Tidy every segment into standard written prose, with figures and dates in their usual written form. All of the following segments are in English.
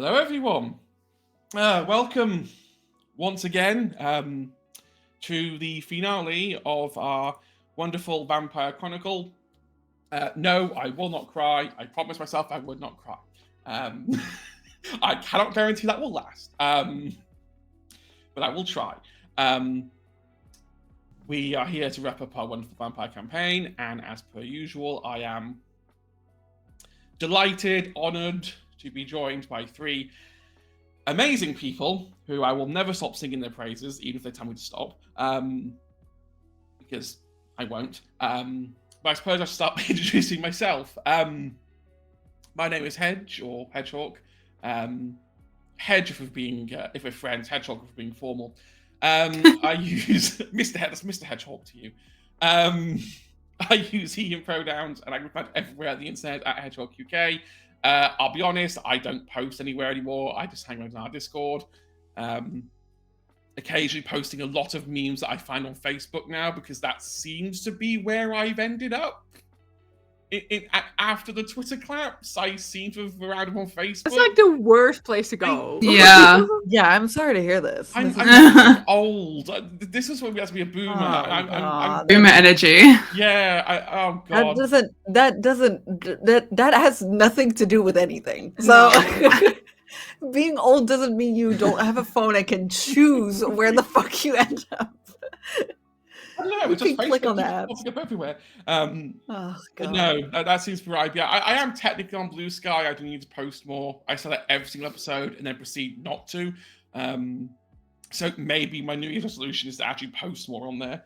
Hello, everyone. Welcome once again to the finale of our wonderful Vampire Chronicle. No, I will not cry. I promised myself I would not cry. I cannot guarantee that will last, but I will try. We are here to wrap up our wonderful vampire campaign, and as per usual, I am delighted, honoured to be joined by three amazing people who I will never stop singing their praises, even if they tell me to stop, because I won't. But I suppose I should start by introducing myself. My name is Hedge, or Hedgehawk. Hedge if we're friends, Hedgehawk if we're being formal. I use Mr. Hedgehawk to you. I use he, him pronouns, and I can be found everywhere on the internet at Hedgehawk UK. I'll be honest, I don't post anywhere anymore. I just hang around on our Discord. Occasionally posting a lot of memes that I find on Facebook now, because that seems to be where I've ended up. After the Twitter collapse, I seem to have arrived on Facebook. It's like the worst place to go. Yeah. Yeah, I'm sorry to hear this. I'm old. This is when we have to be a boomer. I'm Boomer energy. Yeah. Oh god. That has nothing to do with anything. So being old doesn't mean you don't have a phone and can choose where the fuck you end up. I don't know. You It's just can click on the Facebook apps. popping up everywhere. Oh god. No, that seems right. Yeah, I am technically on Blue Sky. I do need to post more. I say that every single episode and then proceed not to. So maybe my New Year's resolution is to actually post more on there.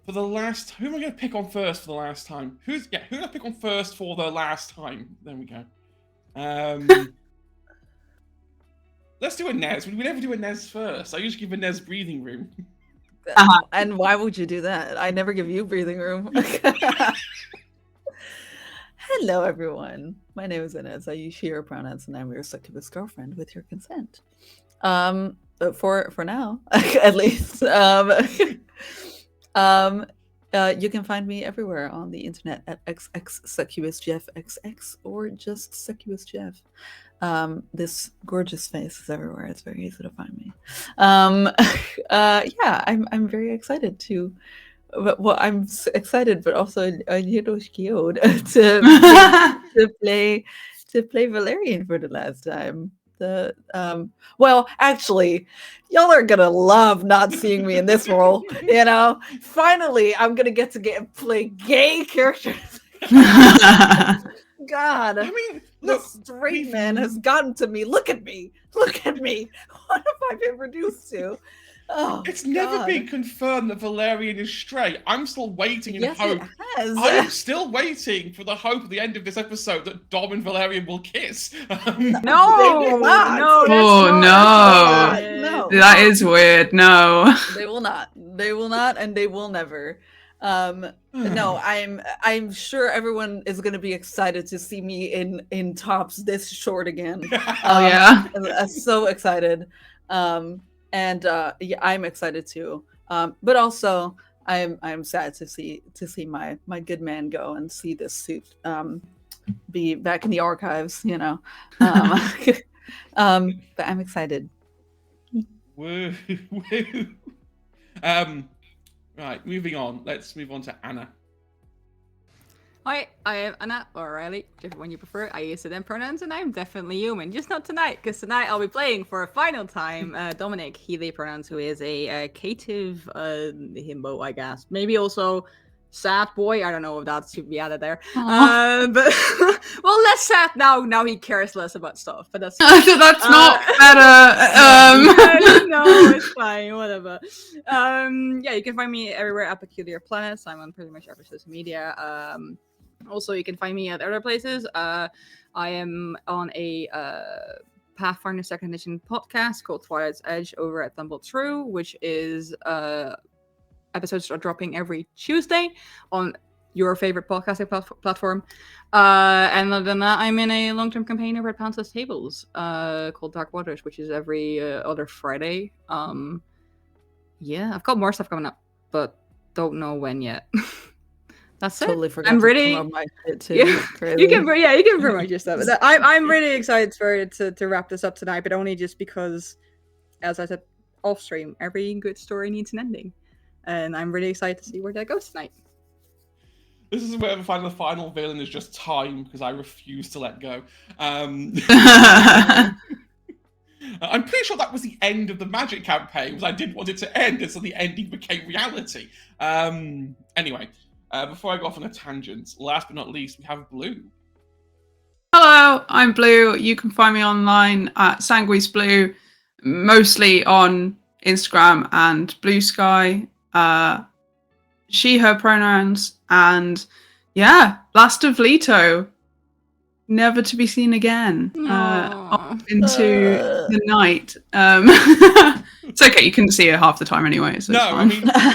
For the last, who am I going to pick on first for the last time? Who do I pick on first for the last time? There we go. Let's do a Nez. We never do a Nez first. I usually give a Nez breathing room. And why would you do that? I never give you breathing room. Hello, everyone. My name is Inez. I use she, her pronouns, and I'm your succubus girlfriend with your consent. For now, at least. You can find me everywhere on the internet at xxsuccubusjeffxx or just succubusjeff. This gorgeous face is everywhere. It's very easy to find me. Yeah, I'm very excited to. Well, I'm excited, but also a little scared to play Valerian for the last time. Well, actually, y'all are gonna love not seeing me in this role. You know, finally, I'm gonna get to play gay characters. God, I mean, the look, straight man has gotten to me. Look at me. What have I been reduced to? Oh, it's never God. been confirmed that Valerian is straight. I'm still waiting in Yes, hope. it has. I am still waiting for the hope at the end of this episode that Dom and Valerian will kiss. No, They will not. no, that's Oh, not- no. That is weird. No. They will not, and they will never. No, I'm sure everyone is going to be excited to see me in tops this short again. Oh yeah. I'm so excited. Yeah, I'm excited too. But also I'm sad to see my good man go and see this suit be back in the archives, you know. But I'm excited. Woo, woo. Right, moving on. Let's move on to Anna. Hi, I am Anna, or Riley, whichever one you prefer. I use them pronouns, and I'm definitely human. Just not tonight, because tonight I'll be playing for a final time Dominic, he, they pronouns, who is a cative himbo, I guess. Maybe also sad boy. I don't know if that should be added there. But well, less sad now. Now he cares less about stuff, but that's That's not better. no, it's fine, whatever. Yeah, you can find me everywhere at Peculiar Planets. I'm on pretty much every social media. Also, you can find me at other places. I am on a Pathfinder 2nd Edition podcast called Twilight's Edge over at Tumble True, which is episodes are dropping every Tuesday on your favorite podcasting platform. And other than that, I'm in a long-term campaign over at Pounceless Tables called Dark Waters, which is every other Friday. Yeah, I've got more stuff coming up, but don't know when yet. That's it. Totally forgot I'm to really promote my shit too. Yeah, Crazy. you can promote your stuff. I'm really excited for it to wrap this up tonight, but only just because, as I said off stream, every good story needs an ending, and I'm really excited to see where that goes tonight. This is where the final villain is just time, because I refuse to let go. I'm pretty sure that was the end of the Magic campaign, because I didn't want it to end, and so the ending became reality. Anyway, before I go off on a tangent, last but not least, we have Blue. Hello, I'm Blue. You can find me online at Sanguis Blue, mostly on Instagram and Blue Sky. She, her pronouns, and yeah, Last of Leto, never to be seen again. Off into the night. It's okay, you couldn't see her half the time anyway, so No, it's fine. I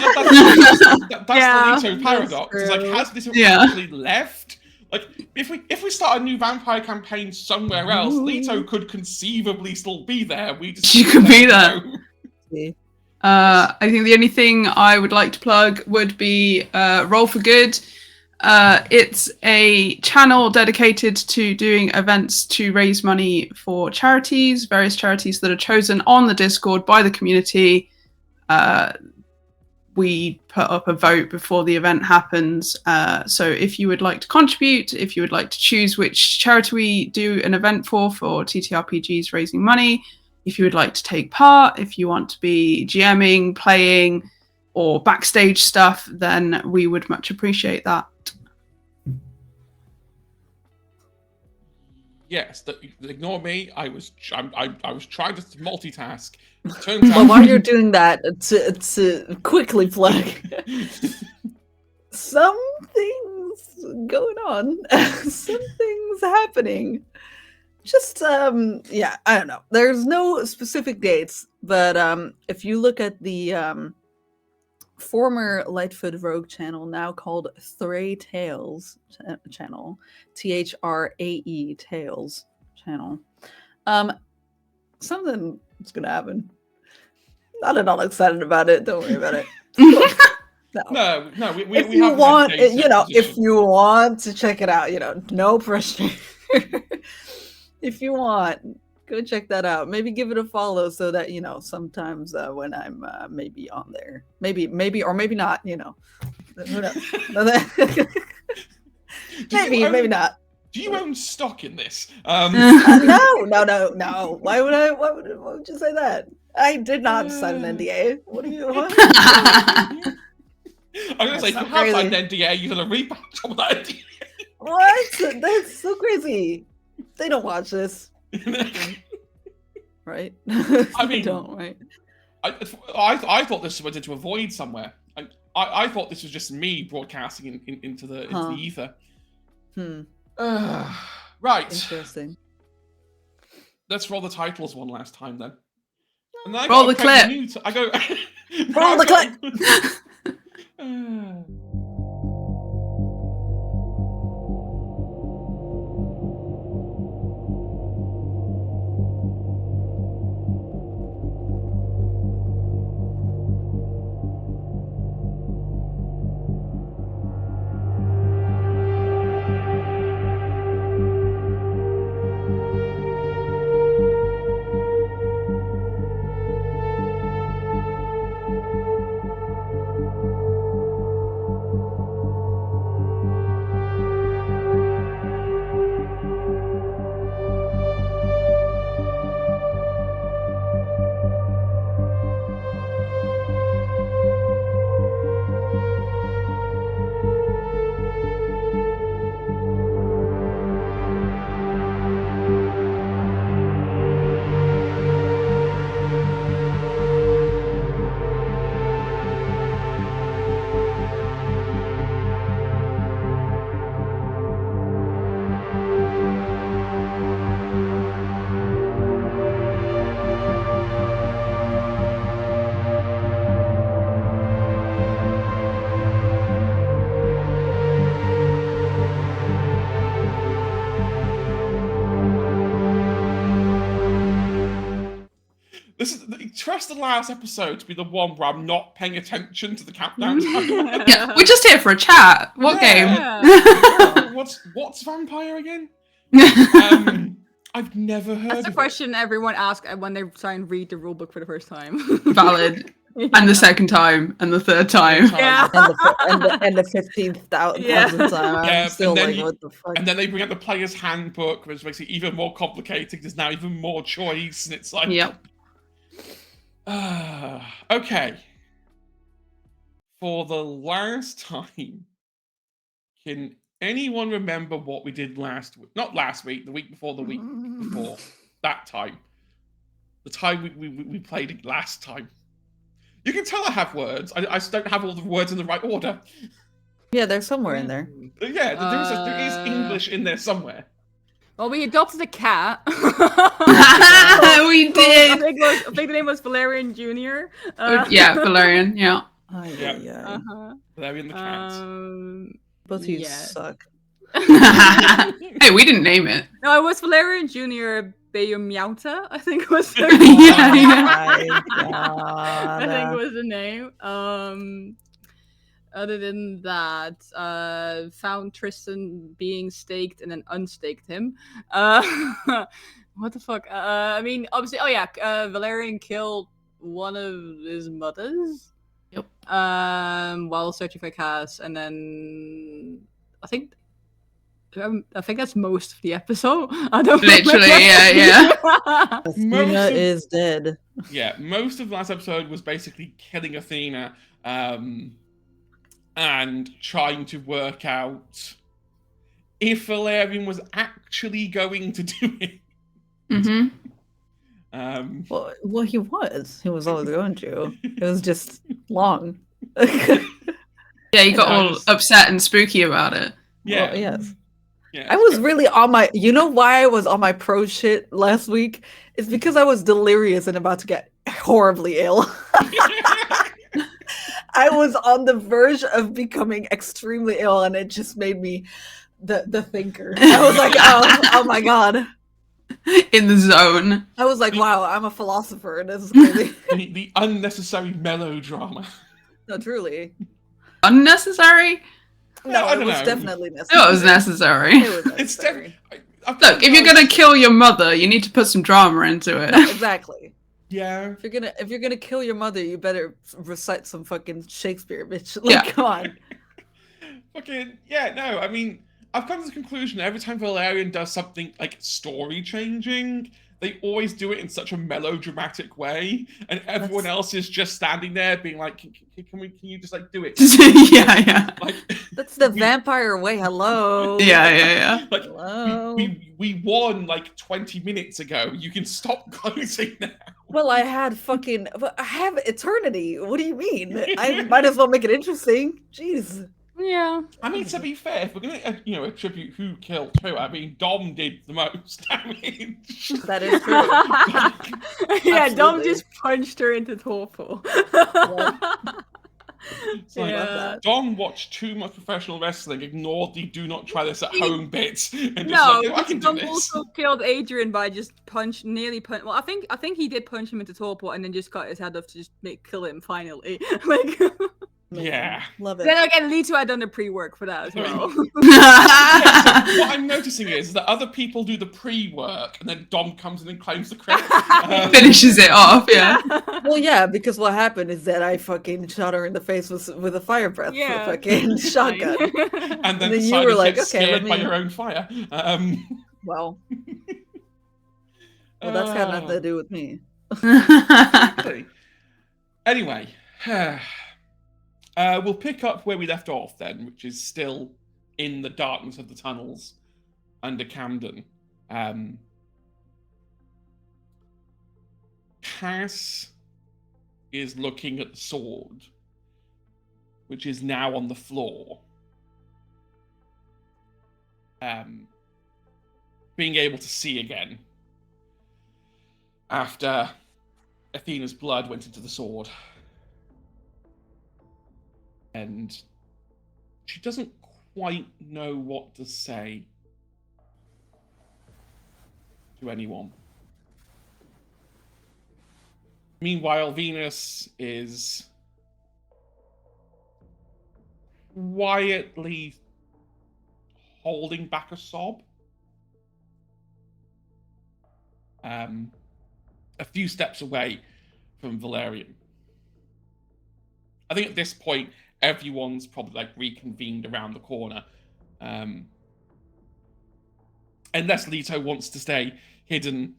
mean, that's Yeah, the Leto paradox. It's like, true. has Leto Yeah. actually left? Like, if we start a new vampire campaign somewhere else, Leto could conceivably still be there. We just She could be there. know. I think the only thing I would like to plug would be Roll for Good. It's a channel dedicated to doing events to raise money for charities, various charities that are chosen on the Discord by the community. We put up a vote before the event happens. So if you would like to contribute, if you would like to choose which charity we do an event for TTRPGs raising money, if you would like to take part, if you want to be GMing, playing, or backstage stuff, then we would much appreciate that. Yes, ignore me. I was trying to multitask. Turns out. Well, while you're doing that, to quickly plug, something's going on. Something's happening. Just yeah, I don't know. There's no specific dates, but if you look at the former Lightfoot Rogue channel, now called Thray Tales channel, THRAE Tales channel, something is gonna happen. Not at all excited about it. Don't worry about it. No. If We you haven't want, had dates you know, yet, if you want to check it out, you know, no pressure. If you want, go check that out. Maybe give it a follow so that, you know, sometimes when I'm maybe on there, maybe or maybe not, you know, who knows? maybe not. Do you own stock in this? No. Why would you say that? I did not sign an NDA. What do you want? I'm gonna say, if you not have signed crazy. an NDA, you're gonna repatch on that NDA. What? That's so crazy. They don't watch this, right? I mean, they don't, right? I thought this was to avoid somewhere. I thought this was just me broadcasting into the ether. Right. Interesting. Let's roll the titles one last time then. And then I Roll gotta the create clip. a new I go. Roll the clip. trust the last episode to be the one where I'm not paying attention to the countdown timer. Yeah, we're just here for a chat. What Yeah. game? What's vampire again? Yeah. I've never heard That's of the it. question everyone asks when they try and read the rulebook for the first time. Valid. And the second time, and the third time. Yeah. And the 15,000 Yeah. time. Yeah, I'm still and then like, you- what the fuck? And then they bring out the player's handbook, which makes it even more complicated. There's now even more choice, and it's like, Yep. Okay. For the last time, can anyone remember what we did last week? Not last week, the week before, the week before. That time. The time we played it last time. You can tell I have words. I just don't have all the words in the right order. Yeah, they're somewhere in there. Yeah, there is English in there somewhere. Well, we adopted a cat. We I did. think the name was Valerian Jr. Yeah, Valerian. Yeah. Yeah. Uh-huh. Valerian the cat. Both of you yeah. suck. Hey, we didn't name it. No, it was Valerian Jr. Bayumyauta, I think was the Yeah, yeah. My I think God. was the name. Other than that, found Tristan being staked and then unstaked him. What the fuck? I mean, obviously, Valerian killed one of his mothers. Yep. While searching for Cass, and then I think that's most of the episode. I don't Literally, remember. yeah. Athena Most of- is dead. Yeah, most of the last episode was basically killing Athena, and trying to work out if Valerian was actually going to do it. Hmm. Well, he was. He was always going to. It was just long. Yeah, you got I all just- upset and spooky about it. Yeah, Well, yes. yeah. I was really on my. You know why I was on my pro shit last week? It's because I was delirious and about to get horribly ill. I was on the verge of becoming extremely ill, and it just made me the thinker. I was like, oh my god. In the zone. I was like, wow, I'm a philosopher. This is crazy. the unnecessary melodrama. No, truly. Unnecessary? No, I it don't was know. definitely necessary. It was necessary. It was It's necessary. Look, if you're gonna kill your mother, you need to put some drama into it. No, exactly. Yeah. If you're gonna kill your mother, you better recite some fucking Shakespeare, bitch. Like, Yeah. come on. Fucking yeah, no, I mean, I've come to the conclusion every time Valerian does something like story changing, they always do it in such a melodramatic way, and everyone else is just standing there being like, can you just like do it? Yeah. Like That's the vampire way. Hello. Yeah. like Hello. we won like 20 minutes ago. You can stop closing now. Well, I had fucking. But I have eternity. What do you mean? I might as well make it interesting. Jeez. Yeah. I mean, to be fair, if we're gonna attribute who killed who, I mean, Dom did the most damage. That is true. Yeah, Dom Absolutely. just punched her into torpor. It's like, Yeah. Dom watched too much professional wrestling, ignored the "do not try this at home" bits, and just No, like, I can do Dom this. also killed Adrian by just nearly punch. Well, I think he did punch him into torpor and then just cut his head off to just kill him finally. Like, Yeah. Love it. then again, Lito had done the pre-work for that as well. What I'm noticing is that other people do the pre-work, and then Dom comes in and claims the credit. Finishes it off, yeah. Well, yeah, because what happened is that I fucking shot her in the face with a fire breath, Yeah. with a fucking shotgun. And then then you decided were to like, get okay, scared let by me- your own fire. Well, that's got nothing to do with me. Exactly. Anyway, we'll pick up where we left off then, which is still in the darkness of the tunnels under Camden. Cass is looking at the sword, which is now on the floor. Being able to see again after Athena's blood went into the sword. And she doesn't quite know what to say to anyone. Meanwhile, Venus is quietly holding back a sob. A few steps away from Valerian. I think at this point, everyone's probably like reconvened around the corner. Unless Leto wants to stay hidden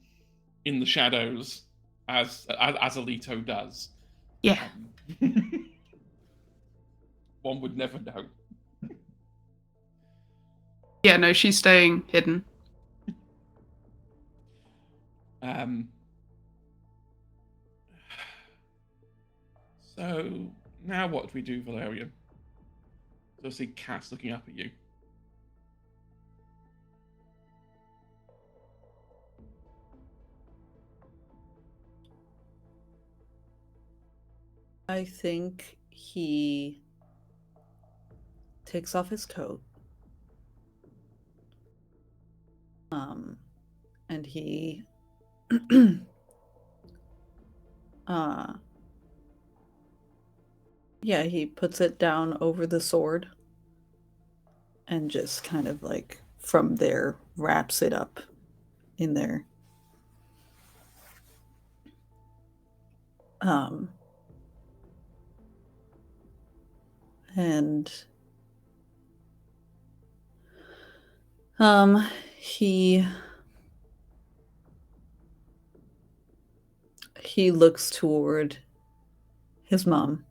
in the shadows, as Alito does. Yeah. One would never know. Yeah, no, she's staying hidden. So now what do we do, Valerian? So I see Cat's looking up at you. I think he takes off his coat. And he yeah, he puts it down over the sword and just kind of like from there wraps it up in there. And he looks toward his mom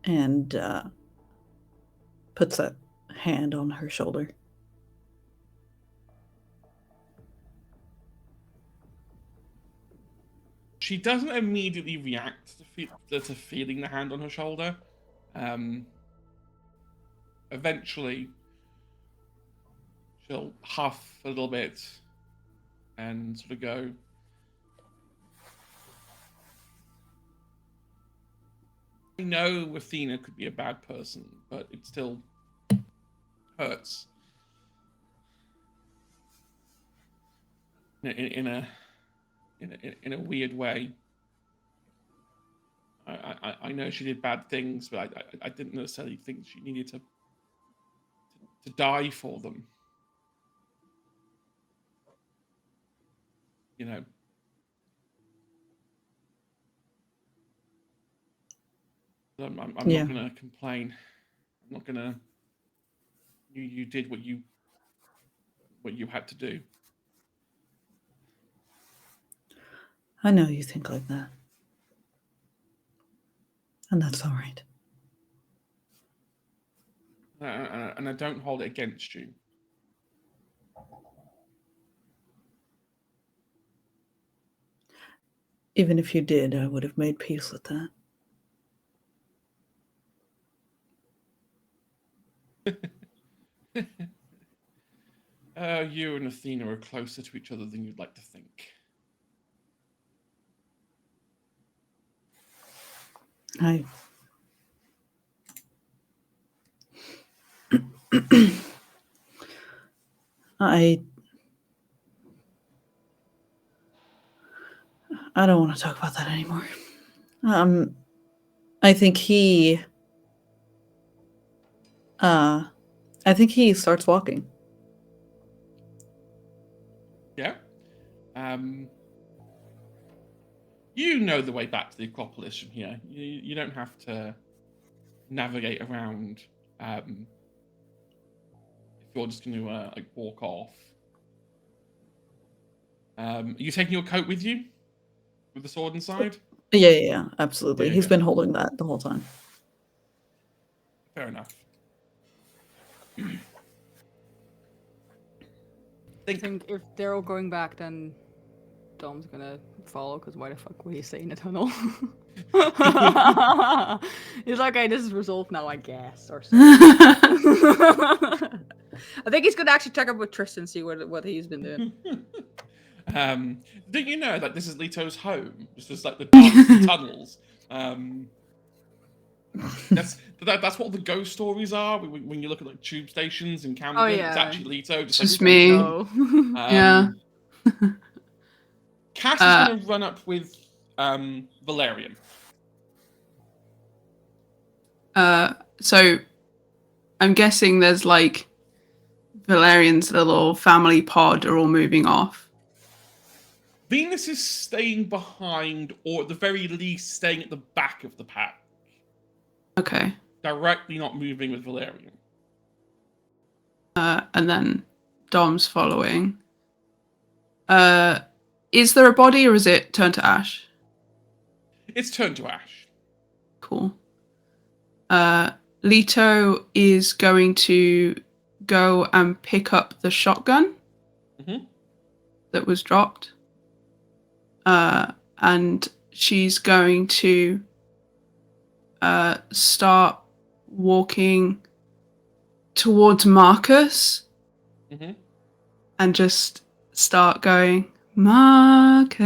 and puts a hand on her shoulder. She doesn't immediately react to feeling the hand on her shoulder. Eventually, she'll huff a little bit and sort of go, I know Athena could be a bad person, but it still hurts. In a weird way. I know she did bad things, but I didn't necessarily think she needed to die for them. You know. I'm not going to complain. I'm not going to. You did what you had to do. I know you think like that. And that's all right. And I don't hold it against you. Even if you did, I would have made peace with that. You and Athena are closer to each other than you'd like to think. I don't want to talk about that anymore. I think he starts walking. Yeah. You know the way back to the Acropolis from here. You don't have to navigate around if you're just going to like walk off. Are you taking your coat with you? With the sword inside? Yeah, absolutely. Yeah, He's been holding that the whole time. Fair enough. I think if they're all going back, then Dom's gonna follow, because why the fuck would he stay in the tunnel? He's like, okay, this is resolved now, I guess, or something. I think he's gonna actually check up with Tristan, see what he's been doing. Didn't you know that this is Leto's home? It's just like the dark tunnels. That's what the ghost stories are. When you look at like tube stations in Camden, Oh, yeah. It's actually Leto. Just me. No. Yeah. Cass is going to run up with Valerian. So I'm guessing there's like Valerian's little family pod are all moving off. Venus is staying behind, or at the very least, staying at the back of the pack. Okay. Directly not moving with Valerian. And then Dom's following. Is there a body or is it turned to ash? It's turned to ash. Cool. Leto is going to go and pick up the shotgun that was dropped. And she's going to start walking towards Marcus and just start going, Marcus.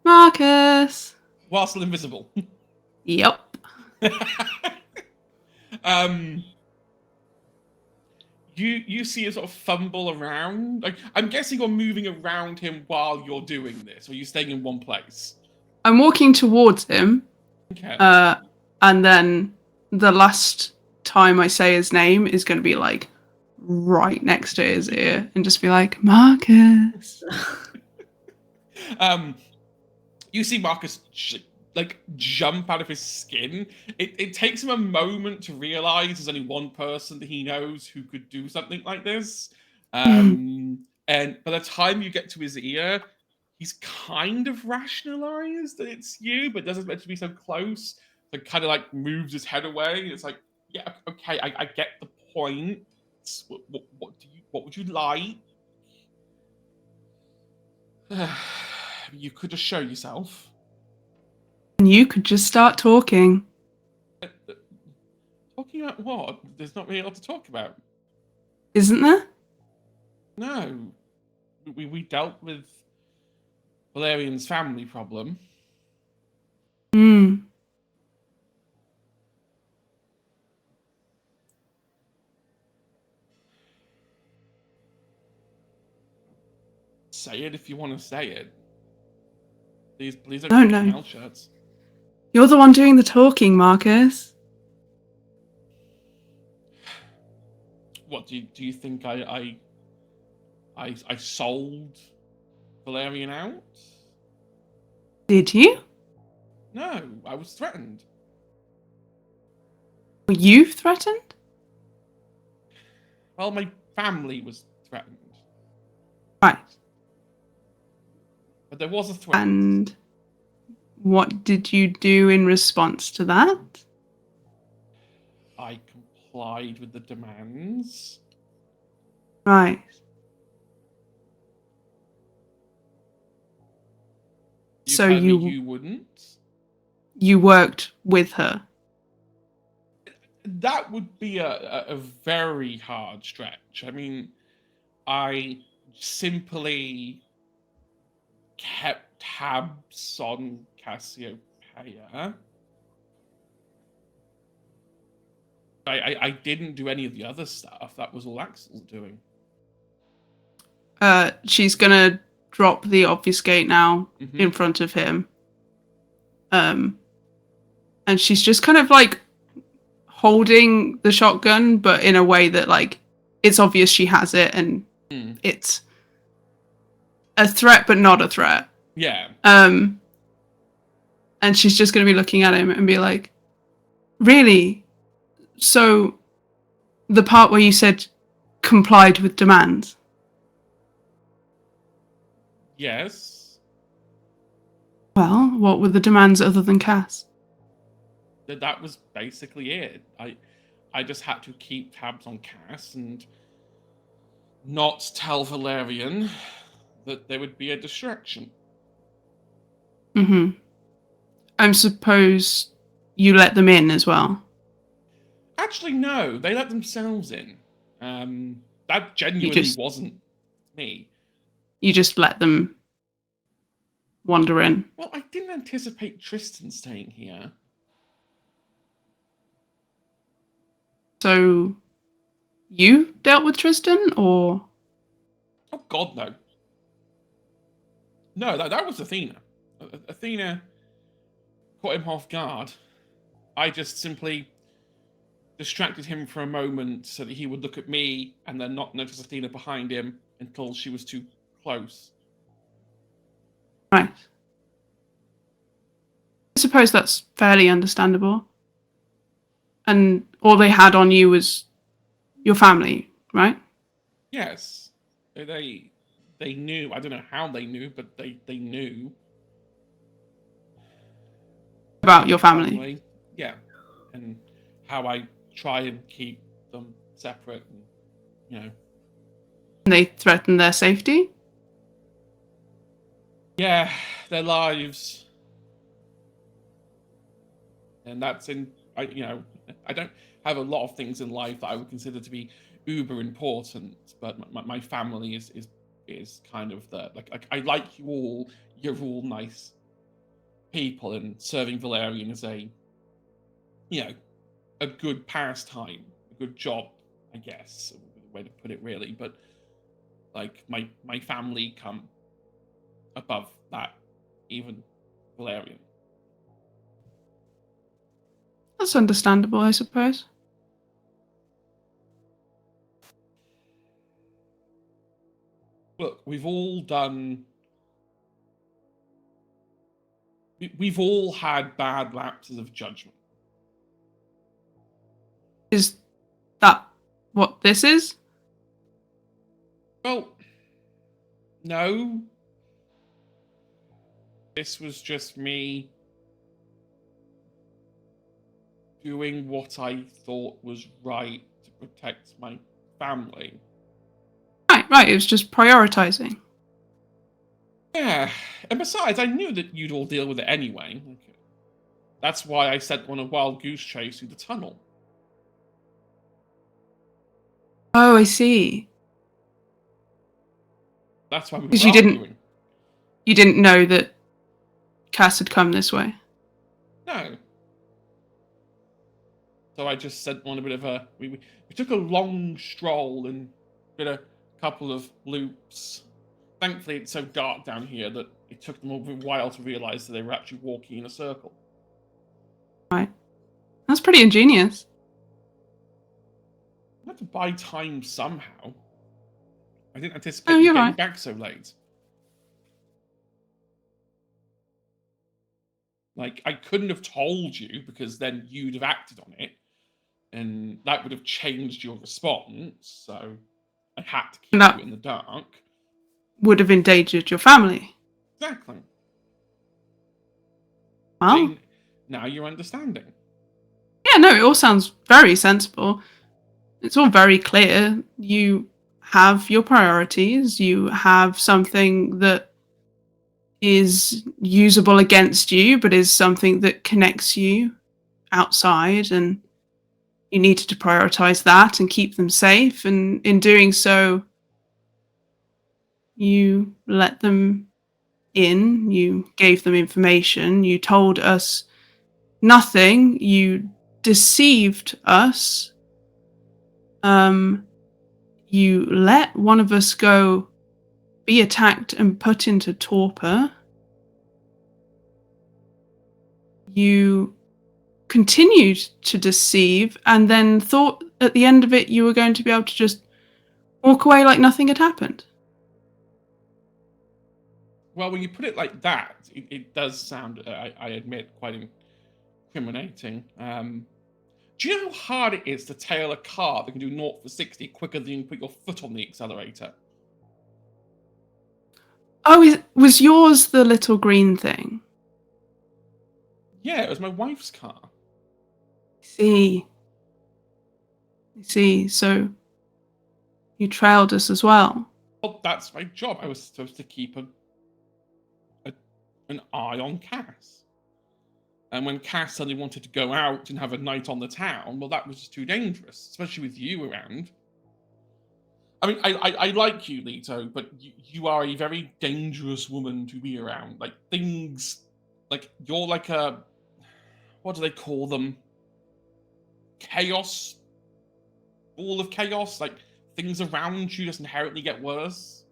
Marcus. While still invisible. Yep. You see a sort of fumble around. Like, I'm guessing you're moving around him while you're doing this, or are you staying in one place? I'm walking towards him. Okay. And then the last time I say his name is going to be like right next to his ear and just be like, Marcus. You see Marcus jump out of his skin. It takes him a moment to realize there's only one person that he knows who could do something like this. And by the time you get to his ear, he's kind of rationalized that it's you, but doesn't meant to be so close. So kind of like moves his head away. It's like, yeah, okay, I get the point. What would you like? You could just show yourself. And you could just start talking. Talking about what? There's not really a lot to talk about. Isn't there? No. We dealt with Valerian's family problem. Say it if you want to say it. Please don't keep your mouth shut. You're the one doing the talking, Marcus. What do you think I sold Valerian out? Did you? No, I was threatened. Were you threatened? Well, my family was threatened. Right. But there was a threat. And what did you do in response to that? I complied with the demands. Right. So you wouldn't? You worked with her? That would be a very hard stretch. I mean, I simply kept tabs on Cassiopeia. I didn't do any of the other stuff. That was all Axel's doing. She's gonna drop the obfuscate now in front of him. And she's just kind of like holding the shotgun, but in a way that like it's obvious she has it and it's a threat but not a threat. Yeah. And she's just gonna be looking at him and be like, really? So the part where you said complied with demands? Yes. Well, what were the demands other than Cass? That was basically it. I just had to keep tabs on Cass and not tell Valerian that there would be a distraction. I suppose you let them in as well. Actually, no. They let themselves in. That genuinely wasn't me. You just let them wander in. Well, I didn't anticipate Tristan staying here. So, you dealt with Tristan, or? Oh, God, no. No, that was Athena. Athena caught him off guard. I just simply distracted him for a moment so that he would look at me and then not notice Athena behind him until she was too close. Right. I suppose that's fairly understandable. And all they had on you was your family, right? Yes, they knew. I don't know how they knew, but they knew About your family. Yeah, and how I try and keep them separate, and And they threatened their safety? yeah, their lives, and that's in. I don't have a lot of things in life that I would consider to be uber important, but my family is kind of the I like you all. You're all nice people, and serving Valerian is a a good pastime, a good job, I guess, a way to put it, really. But like my family come above that, even Valerian. That's understandable, I suppose. Look, we've all done. We've all had bad lapses of judgment. Is that what this is? Well, no. This was just me doing what I thought was right to protect my family. Right. It was just prioritizing. Yeah, and besides, I knew that you'd all deal with it anyway. That's why I sent on a wild goose chase through the tunnel. Oh, I see. That's why we were Because you arguing. didn't know that Cass had come this way. No. So I just sent on a bit of a. We took a long stroll and did a couple of loops. Thankfully, it's so dark down here that it took them a while to realise that they were actually walking in a circle. Right. That's pretty ingenious. I had to buy time somehow. I didn't anticipate Oh, you you're getting right. back so late. Like, I couldn't have told you because then you'd have acted on it, and that would have changed your response. So I had to keep That you in the dark. would have endangered your family. Exactly. Well, See, now you're understanding. yeah, no, it all sounds very sensible. It's all very clear. You have your priorities. You have something that is usable against you, but is something that connects you outside, and you needed to prioritize that and keep them safe. And in doing so, you let them in, you gave them information, you told us nothing, you deceived us, you let one of us go be attacked and put into torpor. You continued to deceive and then thought at the end of it you were going to be able to just walk away like nothing had happened. Well, when you put it like that, it does sound, I admit, quite incriminating. Do you know how hard it is to tail a car that can do 0 to 60 quicker than you can put your foot on the accelerator? Oh, was yours the little green thing? Yeah, it was my wife's car. I see. So you trailed us as well. Well, that's my job. I was supposed to keep an eye on Cass. And when Cass suddenly wanted to go out and have a night on the town, well, that was just too dangerous, especially with you around. I mean, I like you, Leto, but you are a very dangerous woman to be around. Like, things... Like, you're like a... What do they call them? Chaos? Ball of chaos? Like, things around you just inherently get worse.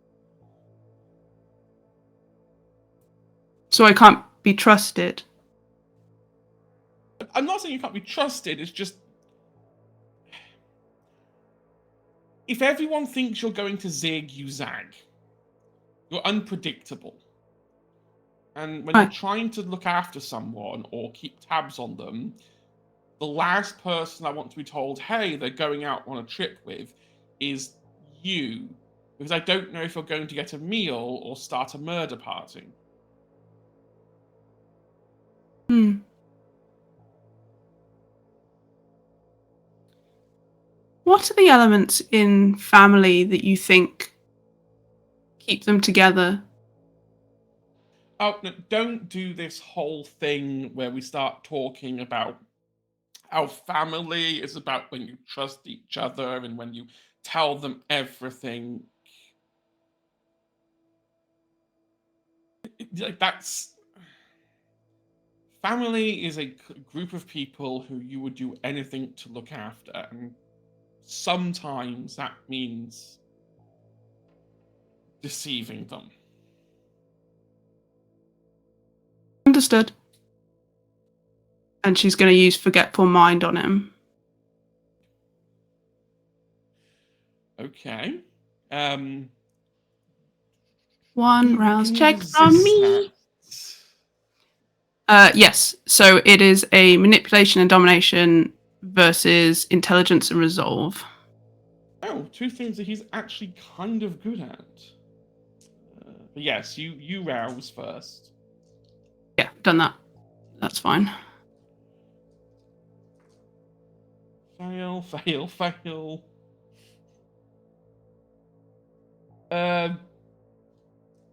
So I can't be trusted. I'm not saying you can't be trusted, it's just if everyone thinks you're going to zig, you zag. You're unpredictable. And when you're trying to look after someone or keep tabs on them, the last person I want to be told, hey, they're going out on a trip with, is you. Because I don't know if you're going to get a meal or start a murder party. What are the elements in family that you think keep them together? Oh, no, don't do this whole thing where we start talking about how family is about when you trust each other and when you tell them everything. Like that's family is a group of people who you would do anything to look after, and sometimes that means deceiving them. Understood. And she's going to use Forgetful Mind on him. Okay. One rouse Can you check from resist me. that? Yes. So it is a manipulation and domination versus intelligence and resolve. Oh, two things that he's actually kind of good at. But yes, you rouse first. Yeah, done that. That's fine. Fail, fail, fail.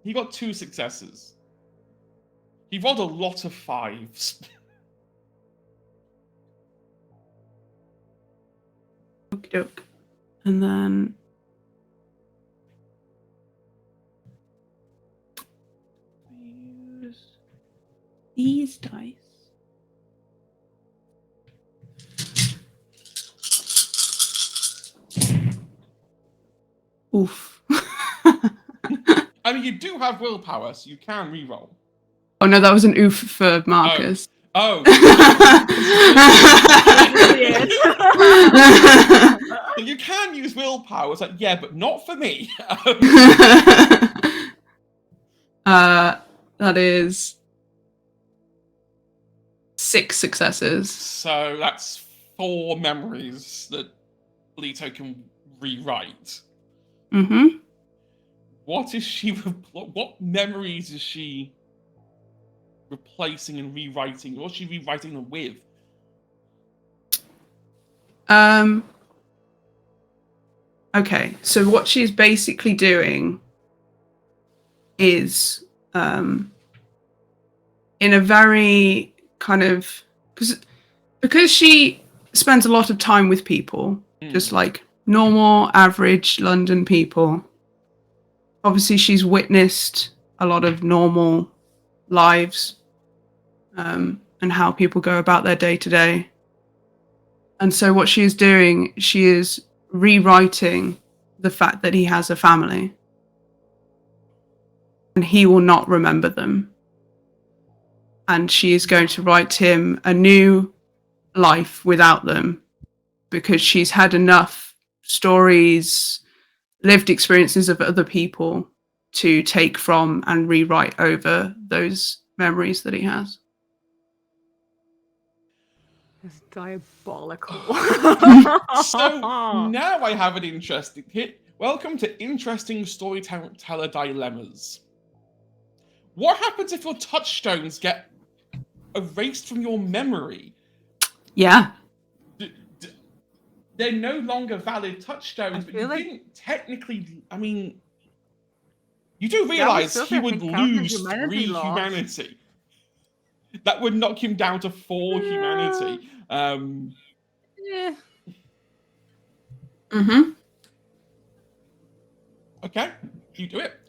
He got 2 successes. He rolled a lot of 5s. Okie doke. And then use these dice. Oof. I mean, you do have willpower, so you can reroll. Oh no, that was an oof for Marcus. Oh. You can use willpower. It's like, yeah, but not for me. That is 6 successes. So that's 4 memories that Leto can rewrite. Mm-hmm. What memories is she replacing and rewriting? What's she rewriting them with? Okay, so what she's basically doing is in a very kind of because she spends a lot of time with people, just like normal average London people. Obviously she's witnessed a lot of normal lives and how people go about their day to day. And so what she is doing, she is rewriting the fact that he has a family and he will not remember them. And she is going to write him a new life without them because she's had enough stories, lived experiences of other people to take from and rewrite over those memories that he has. It's diabolical. So now I have an interesting hit. Welcome to Interesting Storyteller Dilemmas. What happens if your touchstones get erased from your memory? Yeah. They're no longer valid touchstones, but you like didn't technically. I mean, you do realize he would lose 3 humanity. That would knock him down to 4 humanity. Yeah. Mm-hmm. Okay, you do it.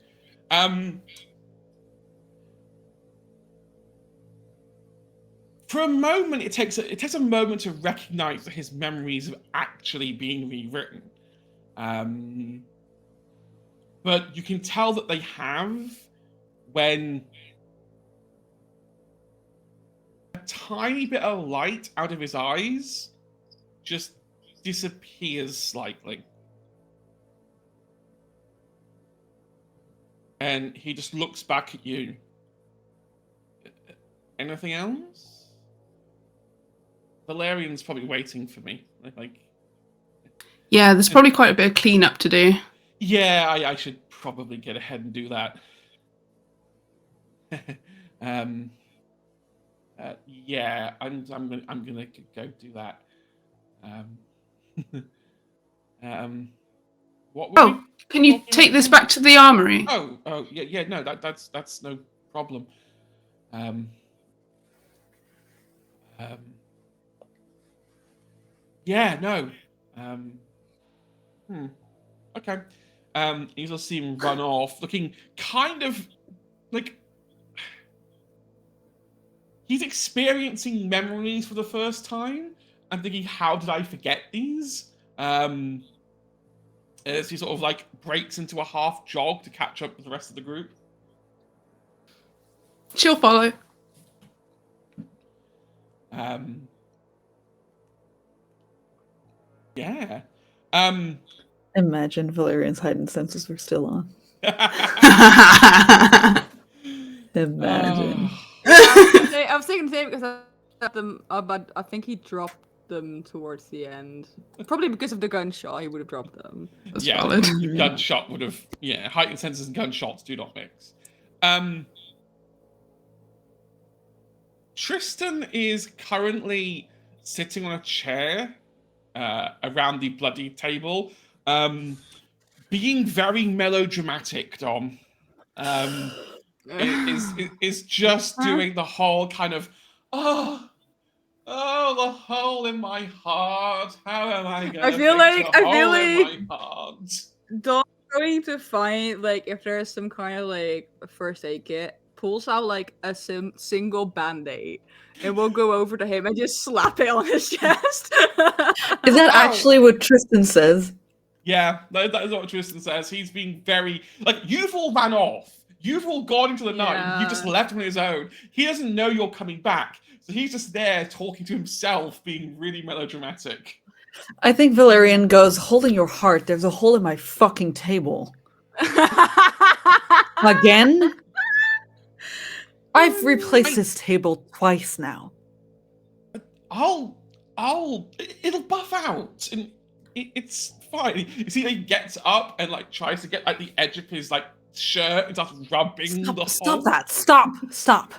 For a moment, it takes a moment to recognize that his memories have actually been rewritten. But you can tell that they have when tiny bit of light out of his eyes just disappears slightly. And he just looks back at you. Anything else? Valerian's probably waiting for me. Like, Yeah, there's probably quite a bit of cleanup to do. yeah, I should probably get ahead and do that. Yeah, I'm gonna go do that. What were we Can you talking take about this again? back to the armory? Oh, yeah, no, that's no problem. Yeah, no. Okay. You just see him run off, looking kind of like he's experiencing memories for the first time and thinking, how did I forget these? As he sort of like breaks into a half jog to catch up with the rest of the group. She'll follow. Yeah. Imagine Valerian's heightened senses were still on. Imagine. I was thinking the same because I had them, but I think he dropped them towards the end. Probably because of the gunshot, he would have dropped them. That's Yeah, valid. the gunshot would have. Yeah, heightened senses and gunshots do not mix. Tristan is currently sitting on a chair around the bloody table, being very melodramatic. Dom is just doing the whole kind of the hole in my heart. How am I gonna fix the hole in my heart? Dom's going to find like if there's some kind of like first aid kit, pulls out like a single band-aid and we'll go over to him and just slap it on his chest. Is that actually what Tristan says? Yeah, that is what Tristan says. He's being very like, you've all ran off. You've all gone into the night. You just left him on his own. He doesn't know you're coming back. So he's just there talking to himself, being really melodramatic. I think Valerian goes, holding your heart, there's a hole in my fucking table. Again? I've replaced this table twice now. It'll buff out, and it's fine. You see, he gets up and like tries to get like the edge of his like shirt and starts rubbing the hole. Stop that! Stop!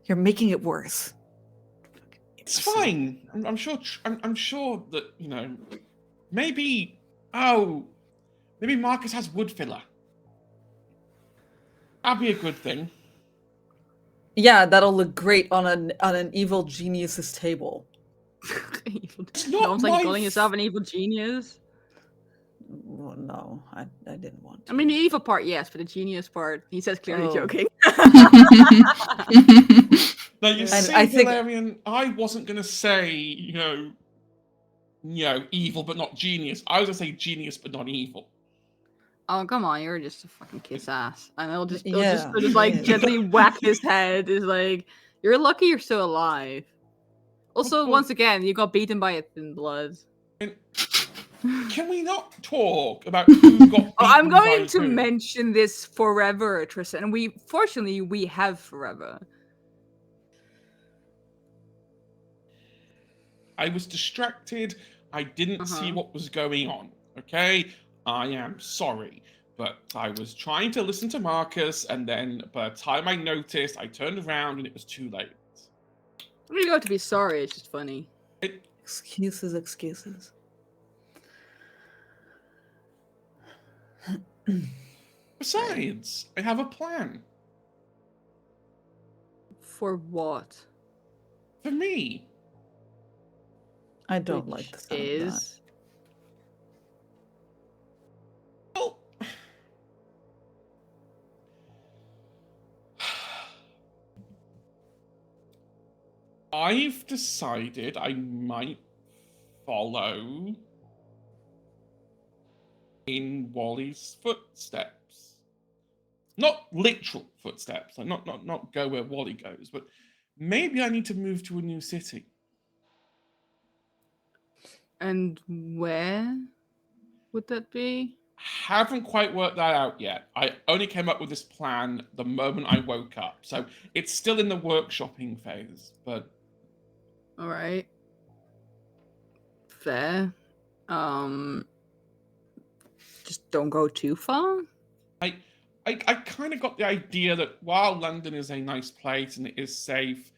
You're making it worse. It's fine. I'm sure. I'm sure that maybe. Maybe Marcus has wood filler. That'd be a good thing. Yeah, that'll look great on an evil genius's table. Sounds like calling yourself an evil genius. Well, no, I didn't want to. I mean, the evil part, yes, but the genius part, he says clearly joking. Now you see, Valerian, I wasn't gonna say evil but not genius. I was gonna say genius but not evil. Oh, come on, you're just a fucking kiss ass. And he'll just like gently whack his head. Is like, you're lucky you're still alive. Also, once again, you got beaten by a thin blood. Can we not talk about who got beaten I'm going by to who? mention this forever, Tristan. And fortunately, we have forever. I was distracted. I didn't see what was going on. Okay? I am sorry. But I was trying to listen to Marcus, and then by the time I noticed, I turned around and it was too late. You don't have to be sorry, it's just funny. Excuses. Besides, I have a plan. For what? For me. I don't like the sound of that. Well, I've decided I might follow in Wally's footsteps. Not literal footsteps, like not go where Wally goes, but maybe I need to move to a new city. And where would that be? Haven't quite worked that out yet. I only came up with this plan the moment I woke up, so it's still in the workshopping phase. But All right. Fair. Just don't go too far. I kind of got the idea that while London is a nice place and it is safe,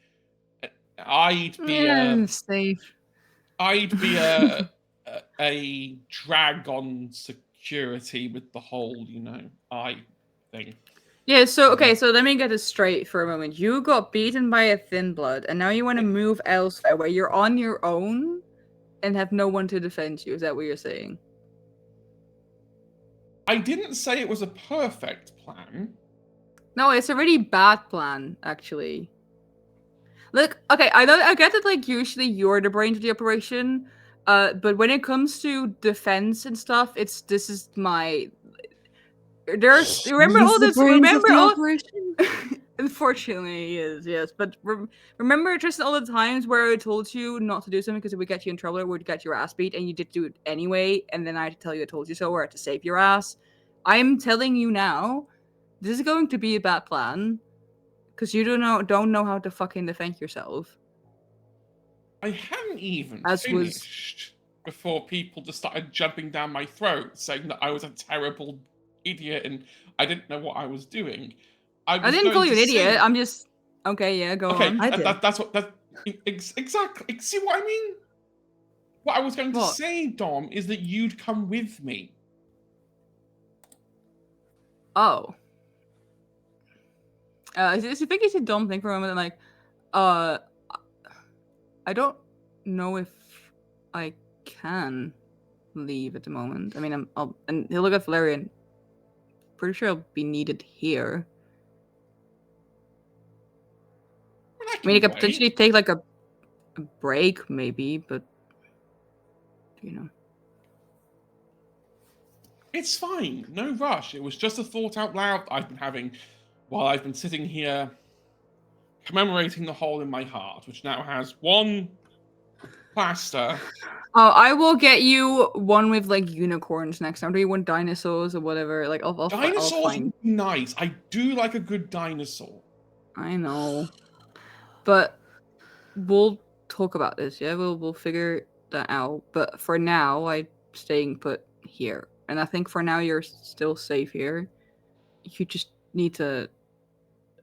I'd be safe. I'd be a drag on security with the whole, I thing. Yeah, so okay, so let me get this straight for a moment. You got beaten by a thin blood, and now you want to move elsewhere where you're on your own and have no one to defend you. Is that what you're saying? I didn't say it was a perfect plan. No, it's a really bad plan, actually. Look, okay, I get that like usually you're the brains of the operation, but when it comes to defense and stuff, this is my. There's remember all this. Remember all. Unfortunately, he is, yes. But remember just all the times where I told you not to do something because it would get you in trouble or would get your ass beat, and you did do it anyway, and then I had to tell you I told you so, or I had to save your ass. I'm telling you now, this is going to be a bad plan, because you don't know how to fucking defend yourself. I hadn't even finished before people just started jumping down my throat, saying that I was a terrible idiot and I didn't know what I was doing. I didn't call you an idiot. I'm just okay. Yeah, go on. That's exactly. See what I mean? What I was going to say, Dom, is that you'd come with me. Oh. I think it's a dumb thing for a moment. Like, I don't know if I can leave at the moment. I mean, and he'll look at Valerian. Pretty sure I'll be needed here. I mean, I could potentially take like a break, maybe, but It's fine. No rush. It was just a thought out loud I've been having while I've been sitting here commemorating the hole in my heart, which now has one plaster. Oh, I will get you one with like unicorns next time. Do you want dinosaurs or whatever? Like, dinosaurs would be nice. I do like a good dinosaur. I know, but we'll talk about this. Yeah, we'll figure that out. But for now, I'm staying put here, and I think for now you're still safe here. You just need to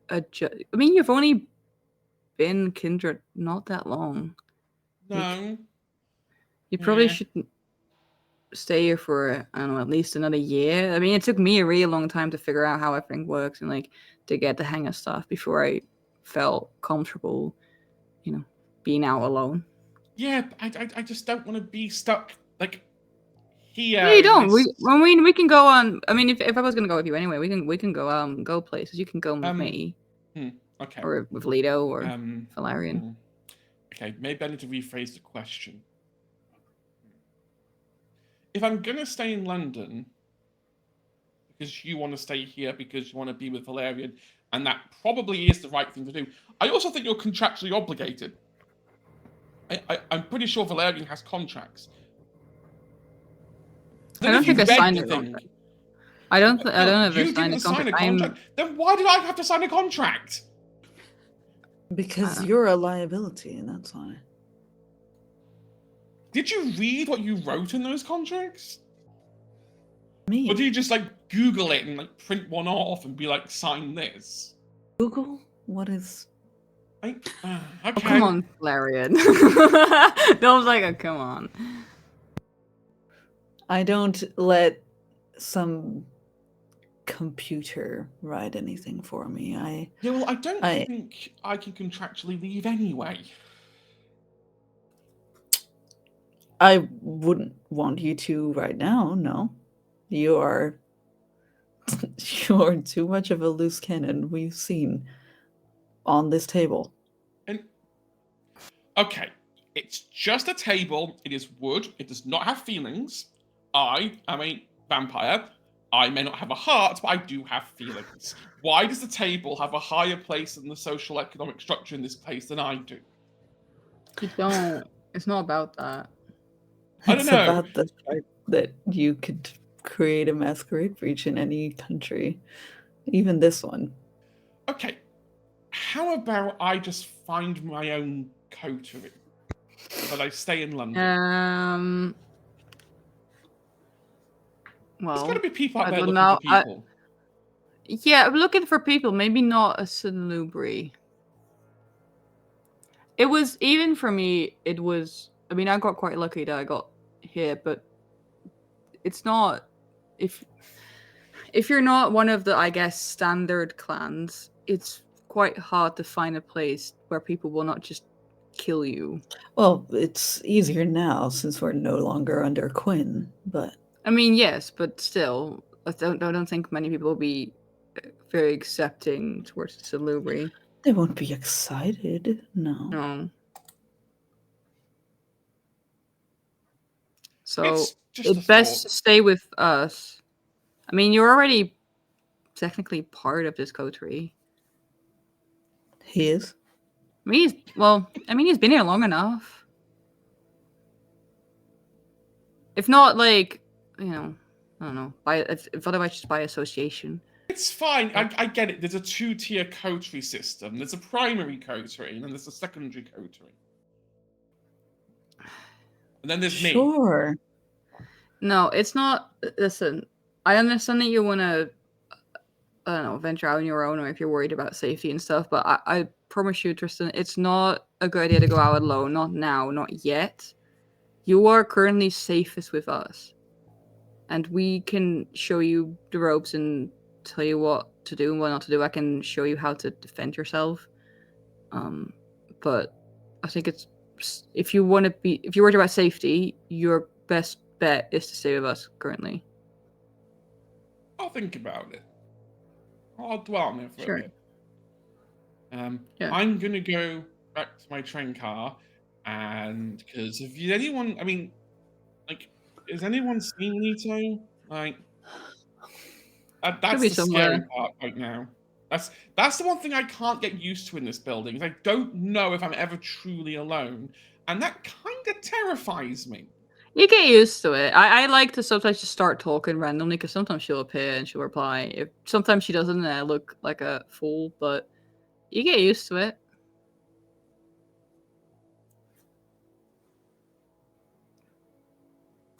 adjust. I mean, you've only been Kindred not that long. No. You probably shouldn't stay here for, I don't know, at least another year. I mean, it took me a really long time to figure out how everything works and like to get the hang of stuff before I felt comfortable, being out alone. Yeah, I just don't want to be stuck like here. No, you don't. We can go on. I mean, if I was gonna go with you anyway, we can go places. You can go with me. Okay. Or with Lido or Valerian. Okay, maybe I need to rephrase the question. If I'm going to stay in London because you want to stay here because you want to be with Valerian, and that probably is the right thing to do, I also think you're contractually obligated. I'm pretty sure Valerian has contracts. I don't think I signed a contract. I don't know if I signed a contract. Then why did I have to sign a contract? Because you're a liability, and that's why. Did you read what you wrote in those contracts? Me? Or do you just like Google it and like print one off and be like, sign this? Google? What is? Okay. Oh, come on, Valerian. Dom's like, oh, come on. I don't let some computer write anything for me. I don't think I can contractually leave anyway. I wouldn't want you to right now, no. You're too much of a loose cannon we've seen on this table. And okay, it's just a table. It is wood. It does not have feelings. I am a vampire. I may not have a heart, but I do have feelings. Why does the table have a higher place in the social economic structure in this place than I do? You don't. It's not about that. I don't It's know. about the fact that you could create a masquerade breach in any country, even this one. Okay, how about I just find my own coterie, but I stay in London? There's got Well, to be people out I there don't looking know. for people. Yeah, I'm looking for people. Maybe not a salubri. It was even for me. It was. I mean, I got quite lucky that I got here, but it's not. If you're not one of the, I guess, standard clans, it's quite hard to find a place where people will not just kill you. Well, it's easier now since we're no longer under Quinn, but I mean, yes, but still, I don't think many people will be very accepting towards salubri. they won't be excited. No. No. So It's just a it's best thought. to stay with us. I mean, you're already technically part of this coterie. He is. I mean, he's been here long enough. If not, like, I don't know, if otherwise just by association. It's fine. I get it. There's a 2-tier coterie system. There's a primary coterie, and then there's a secondary coterie. And then there's me. Sure. No, it's not. Listen, I understand that you want to, I don't know, venture out on your own, or if you're worried about safety and stuff. But I promise you, Tristan, it's not a good idea to go out alone. Not now, not yet. You are currently safest with us, and we can show you the ropes and tell you what to do and what not to do. I can show you how to defend yourself. But I think it's, if you're worried about safety, your best bet is to stay with us currently. I'll think about it. I'll dwell on it for Sure. a bit. Yeah. I'm gonna go back to my train car, and because if anyone, I mean, like, has anyone seen Nito? Like, that's be the scary somewhere. part right now. That's the one thing I can't get used to in this building. Is I don't know if I'm ever truly alone, and that kind of terrifies me. You get used to it. I like to sometimes just start talking randomly because sometimes she'll appear and she'll reply. Sometimes she doesn't, and I look like a fool, but you get used to it.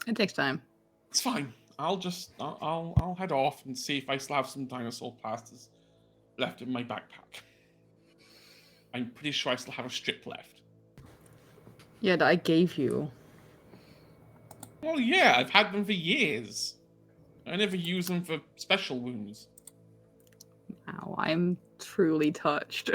It takes time. It's fine. I'll head off and see if I still have some dinosaur plasters left in my backpack. I'm pretty sure I still have a strip left. Yeah, that I gave you. Well, yeah, I've had them for years. I never use them for special wounds. Wow, I'm truly touched.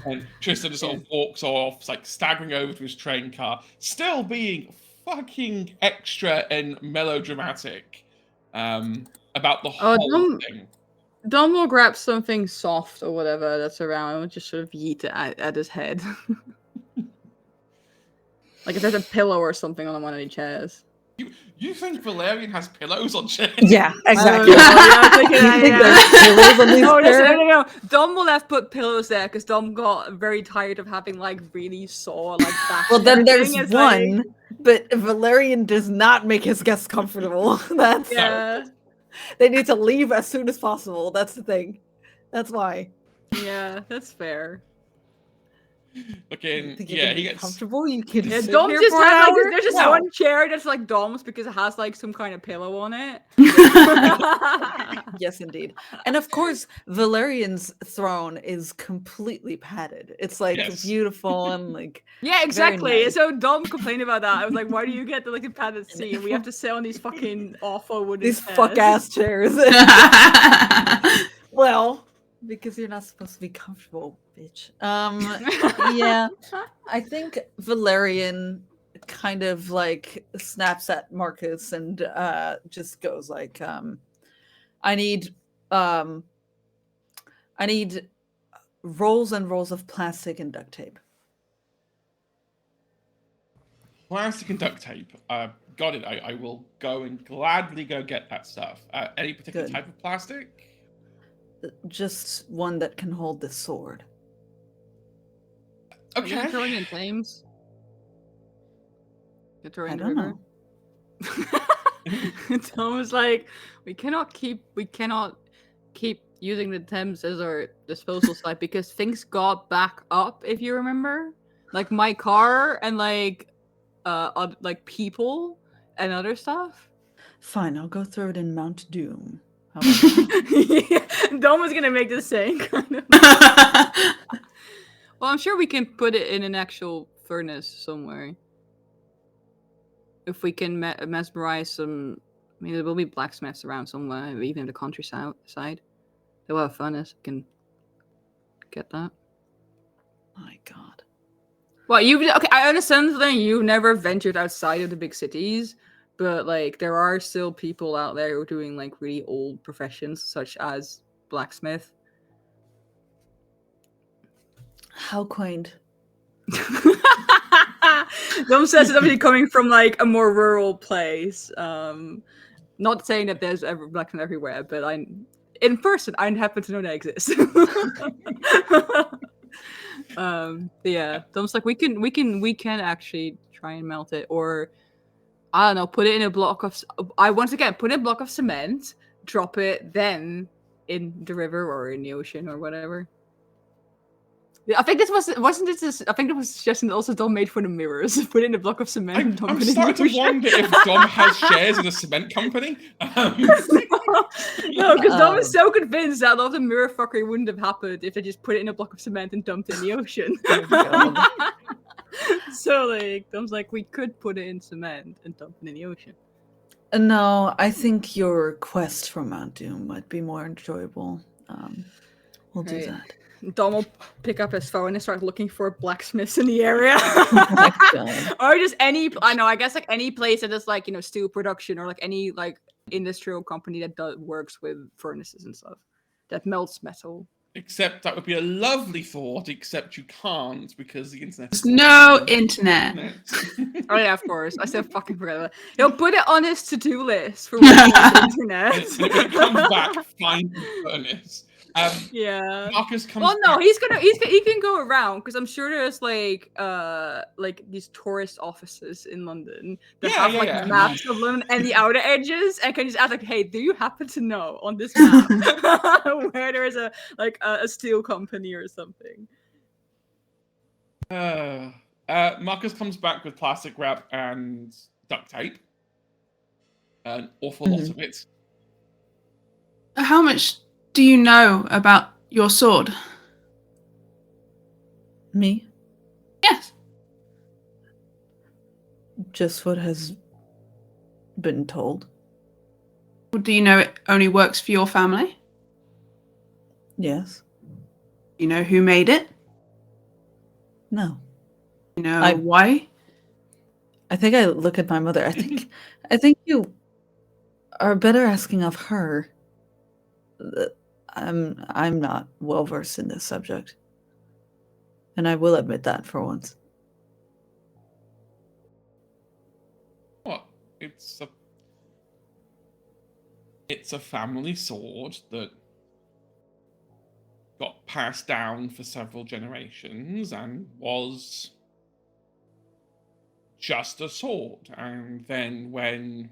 And Tristan just sort of walks off, like staggering over to his train car, still being fucking extra and melodramatic about the whole thing. Dom will grab something soft or whatever that's around and just sort of yeet it at his head. Like if there's a pillow or something on one of the chairs. You think Valerian has pillows on chairs? Yeah, exactly. No. Dom will have put pillows there because Dom got very tired of having like really sore like back. Well, then there's It's one, like, but Valerian does not make his guests comfortable. That's yeah, they need to leave as soon as possible. That's the thing. That's why. yeah, that's fair. Looking, Think yeah, can he be gets comfortable. You can. Yeah, sit Dom here just for an has like hour? there's just No. one chair that's like Dom's because it has like some kind of pillow on it. Yes, indeed. And of course, Valerian's throne is completely padded. It's like Yes. beautiful and like Yeah, exactly. nice. So Dom complained about that. I was like, why do you get the like a padded seat and we have to sit on these fucking awful wooden these chairs? fuck ass chairs. Well, because you're not supposed to be comfortable, bitch. Yeah. I think Valerian kind of like snaps at Marcus and just goes like, I need rolls and rolls of plastic and duct tape. Plastic and duct tape. Got it. I will go and gladly go get that stuff. Any particular Good. type of plastic? Just one that can hold the sword. Are you Okay. throwing in flames? You throw I in the don't river? know. Tom was like, we cannot keep using the Thames as our disposal site because things got back up, if you remember. Like my car and like people and other stuff. Fine, I'll go throw it in Mount Doom. How about that? Yeah, Dom was gonna make the same kind of. Well, I'm sure we can put it in an actual furnace somewhere. If we can mesmerize some, I mean, there will be blacksmiths around somewhere, even in the countryside. They'll have fun as we can get that. My God. Well, okay? I understand that you've never ventured outside of the big cities, but like there are still people out there who are doing like really old professions, such as blacksmith. How quaint. Dom says it's obviously coming from like a more rural place. Not saying that there's blacksmith everywhere, but in person I happen to know they exist. Yeah, Dom's like we can actually try and melt it, or I don't know, put it in a block of. Once again put in a block of cement, drop it, then in the river or in the ocean or whatever. I think wasn't this? I think it was a suggestion that also Dom made for the mirrors. Put it in a block of cement. and dump I'm it in the starting to ocean. wonder if Dom has shares in a cement company. No, because Dom is so convinced that all the mirror fuckery wouldn't have happened if they just put it in a block of cement and dumped it in the ocean. Oh, God. So like, Dom's like, we could put it in cement and dump it in the ocean. No, I think your quest for Mount Doom might be more enjoyable. We'll do Right. that. Dom will pick up his phone and start looking for blacksmiths in the area. my God. Or just I guess like any place that is like, steel production or like any like industrial company that works with furnaces and stuff that melts metal. Except that would be a lovely thought, except you can't because the internet. There's no internet. Oh yeah, of course. I still fucking forgot about it. He'll put it on his to-do list for when he wants internet. And when it comes back, find the furnace. Yeah. Marcus comes. Well, no, back. he can go around because I'm sure there's like these tourist offices in London that have like maps of London and the outer edges, and can just ask like, hey, do you happen to know on this map where there is a steel company or something? Marcus comes back with plastic wrap and duct tape. An awful lot of it. How much do you know about your sword? Me? Yes. Just what has been told. Or do you know it only works for your family? Yes. You know who made it? No. You know why? I think I look at my mother. I think you are better asking of her. I'm not well versed in this subject. And I will admit that for once. What? It's a family sword that got passed down for several generations and was just a sword. And then when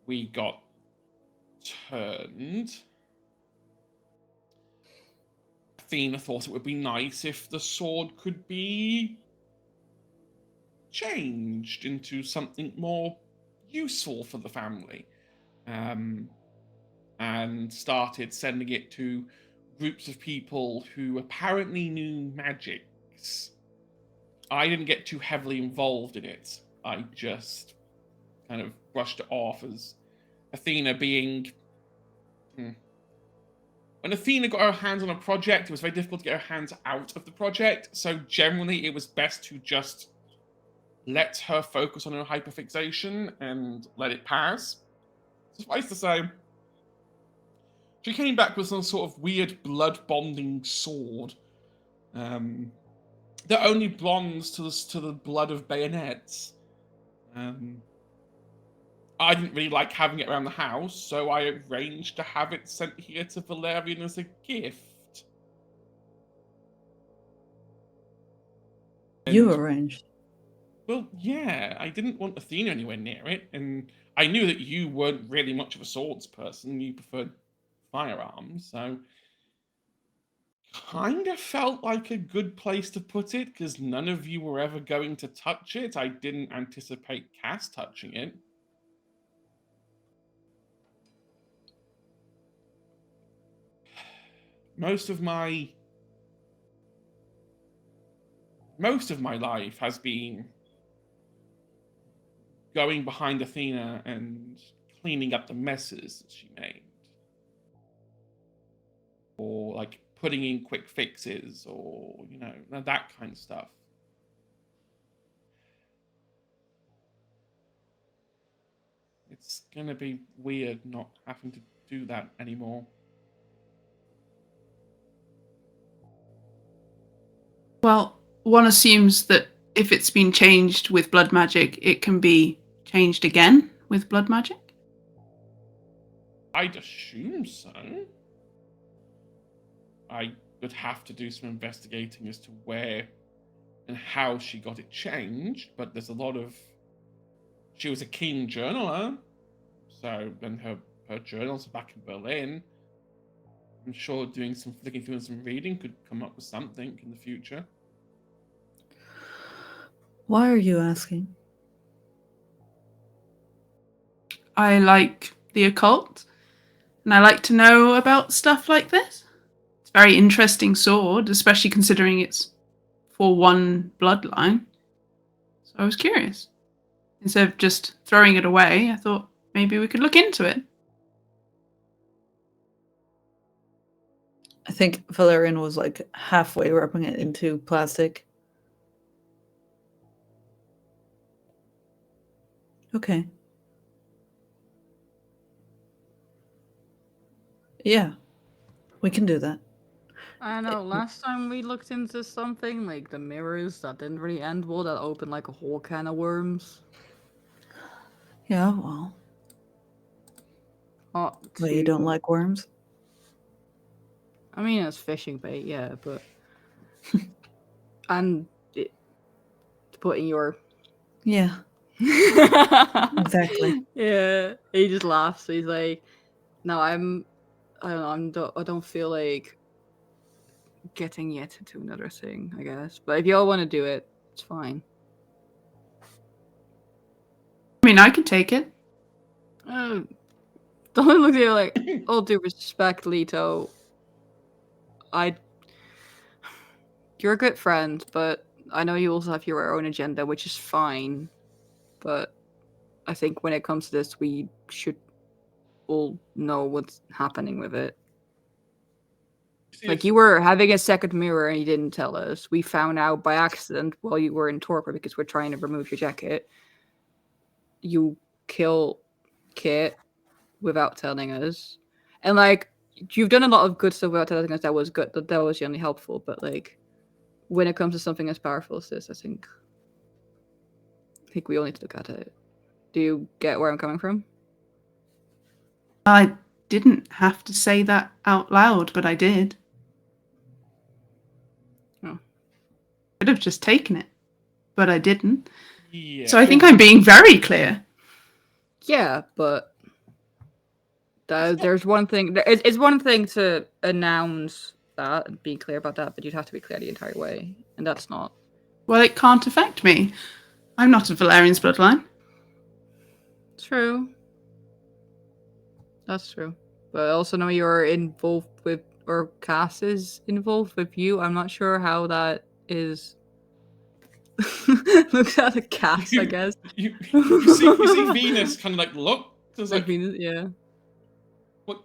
we got turned, Athena thought it would be nice if the sword could be changed into something more useful for the family. And started sending it to groups of people who apparently knew magics. I didn't get too heavily involved in it. I just kind of brushed it off as Athena being... When Athena got her hands on a project, it was very difficult to get her hands out of the project, so generally it was best to just let her focus on her hyperfixation and let it pass. Suffice to say, she came back with some sort of weird blood-bonding sword. they're only bronze to the blood of bayonets. I didn't really like having it around the house, so I arranged to have it sent here to Valerian as a gift. You And, arranged. well, yeah, I didn't want Athena anywhere near it, and I knew that you weren't really much of a swords person. You preferred firearms, so kind of felt like a good place to put it because none of you were ever going to touch it. I didn't anticipate Cass touching it. Most of my life has been going behind Athena and cleaning up the messes that she made. Or like putting in quick fixes or, that kind of stuff. It's gonna be weird not having to do that anymore. Well, one assumes that if it's been changed with blood magic, it can be changed again with blood magic? I'd assume so. I would have to do some investigating as to where and how she got it changed, but there's a lot of... She was a keen journaler, so when her journals are back in Berlin, I'm sure doing some flicking through and some reading could come up with something in the future. Why are you asking? I like the occult, and I like to know about stuff like this. It's a very interesting sword, especially considering it's for one bloodline. So I was curious. Instead of just throwing it away, I thought maybe we could look into it. I think Valerian was like halfway wrapping it into plastic. Okay. Yeah, we can do that. I know, last time we looked into something, like the mirrors, that didn't really end well, that opened like a whole can of worms. Yeah, well. Oh, But you don't like worms? I mean, it's fishing bait, yeah, but... and to put in your... Yeah, exactly. Yeah, he just laughs. He's like, "No, I don't feel like getting yet to another thing, I guess. But if y'all want to do it, it's fine." I mean, I could take it. Don't look at you like, all due respect, Leto. You're a good friend, but I know you also have your own agenda, which is fine. But I think when it comes to this, we should all know what's happening with it. Like, you were having a second mirror and you didn't tell us. We found out by accident while you were in torpor because we're trying to remove your jacket. You kill Kit without telling us. And, like, you've done a lot of good stuff without telling us. That was good. That was generally helpful. But, like, when it comes to something as powerful as this, I think we all need to look at it. Do you get where I'm coming from? I didn't have to say that out loud, but I did. Oh. Could have just taken it, but I didn't. Yeah. So I think I'm being very clear. Yeah, but there's one thing. It's one thing to announce that and be clear about that, but you'd have to be clear the entire way, and that's not. Well, it can't affect me. I'm not of Valerian's bloodline. True. That's true. But I also know you're involved with, or Cass is involved with you. I'm not sure how that is. Looks at a Cass, I guess. You see Venus kind of like look. It's like, Venus, yeah. What?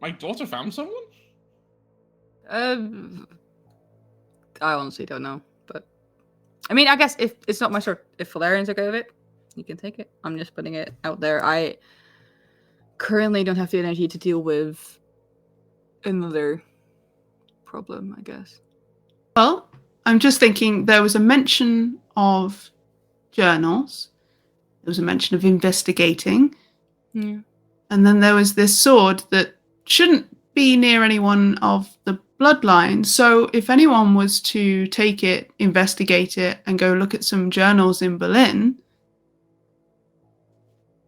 My daughter found someone? I honestly don't know, but I mean, I guess if it's not my sort, if Valerian's okay with it, you can take it. I'm just putting it out there. I currently don't have the energy to deal with another problem, I guess. Well, I'm just thinking there was a mention of journals. There was a mention of investigating. Yeah. And then there was this sword that shouldn't be near anyone of the bloodline. So if anyone was to take it, investigate it, and go look at some journals in Berlin.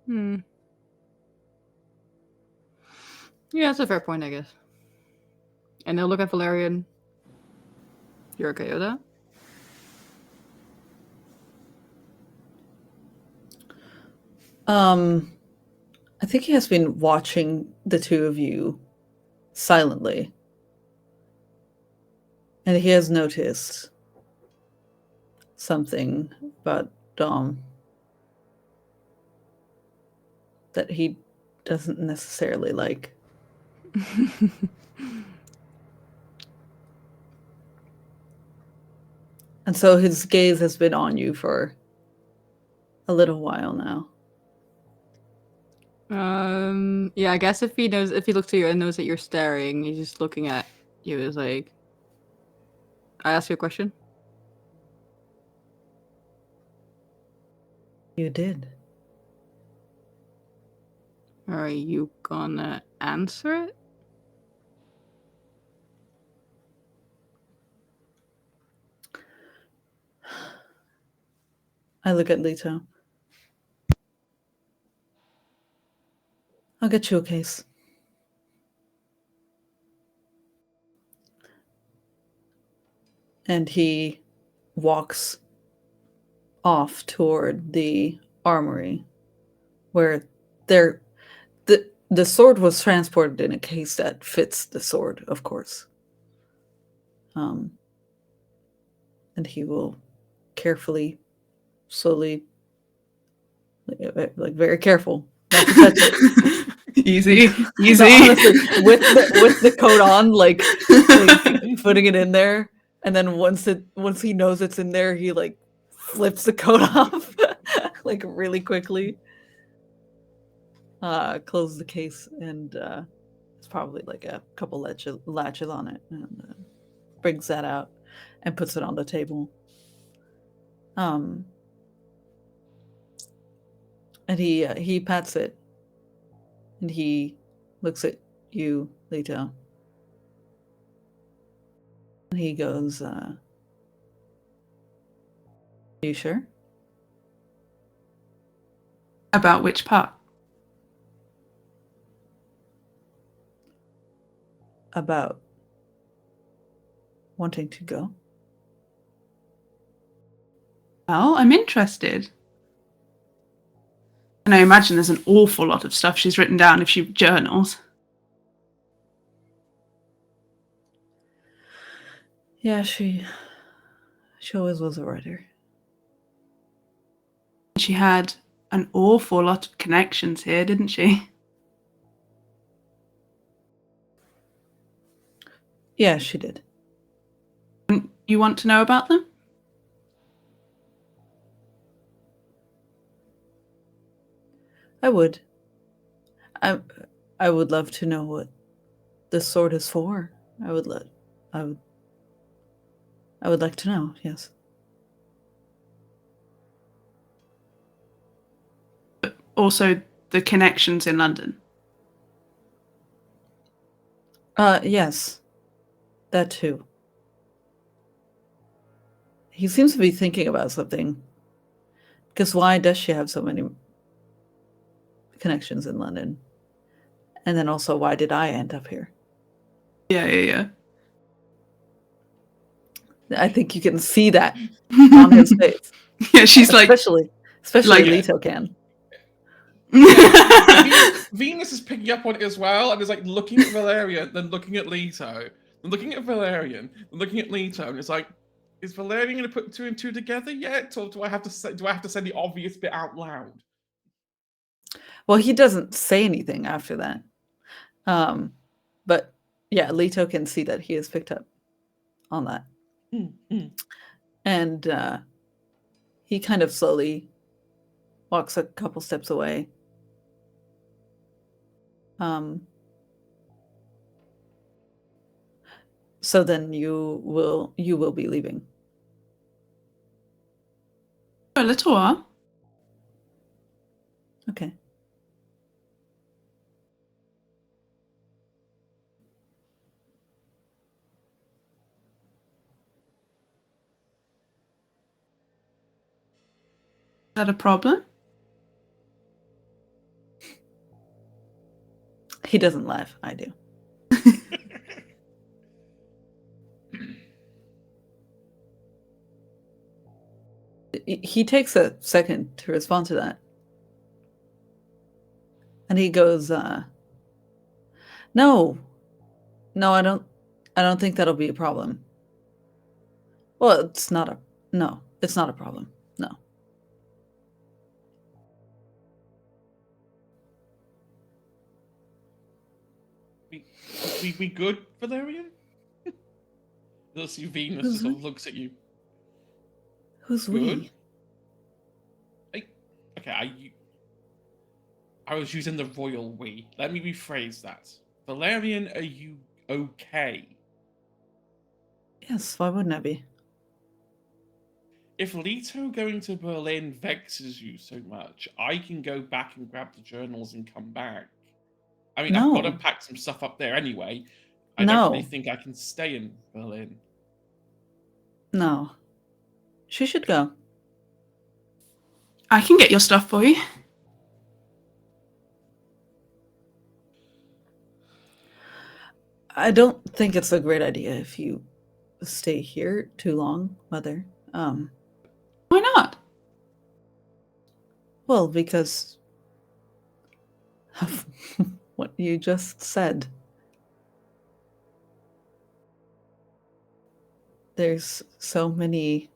Yeah, that's a fair point, I guess. And they'll look at Valerian. You're okay with that? I think he has been watching the two of you silently. And he has noticed something about Dom that he doesn't necessarily like. And so his gaze has been on you for a little while now. Yeah, I guess if he looks at you and knows that you're staring, he's just looking at you as like, I ask you a question? You did. Are you gonna answer it? I look at Leto. I'll get you a case. And he walks off toward the armory where the sword was transported in a case that fits the sword, of course. And he will carefully, slowly, like very careful, not to touch it. Easy. No, honestly, with the coat on, like putting it in there, and then once he knows it's in there, he like flips the coat off, like really quickly. Closes the case, and it's probably like a couple latches on it, and brings that out and puts it on the table. And he pats it, and he looks at you, Leto. And he goes, "Are you sure?" About which part? About wanting to go. Well, I'm interested. And I imagine there's an awful lot of stuff she's written down if she journals. Yeah, she always was a writer. She had an awful lot of connections here, didn't she? Yeah, she did. You want to know about them? I would. I would love to know what this sword is for. I would like to know, yes. But also the connections in London. Yes. That too. He seems to be thinking about something. Because why does she have so many connections in London? And then also, why did I end up here? Yeah. I think you can see that on his face. Yeah, she's like... Especially like, Leto can. Venus is picking up on it as well, and is like looking at Valerian, then looking at Leto, then looking at Valerian, then looking at Leto, and it's like, is Valerian going to put two and two together yet, or do I have to say the obvious bit out loud? Well, he doesn't say anything after that, but yeah, Leto can see that he has picked up on that, and he kind of slowly walks a couple steps away. So then you will be leaving. a little while. Okay. Is that a problem? He doesn't laugh. I do. He takes a second to respond to that. And he goes, no, I don't think that'll be a problem. Well, it's not a problem. No. We good, Valerian? You'll see Venus Who's sort of we? looks at you. Who's Good? we? I was using the royal we. Let me rephrase that. Valerian, are you okay? Yes, why wouldn't I be? If Leto going to Berlin vexes you so much, I can go back and grab the journals and come back. I mean, I've got to No. pack some stuff up there anyway. I No. don't really think I can stay in Berlin. No. She should go. I can get your stuff for you. I don't think it's a great idea if you stay here too long, Mother. Why not? Well, because of what you just said. There's so many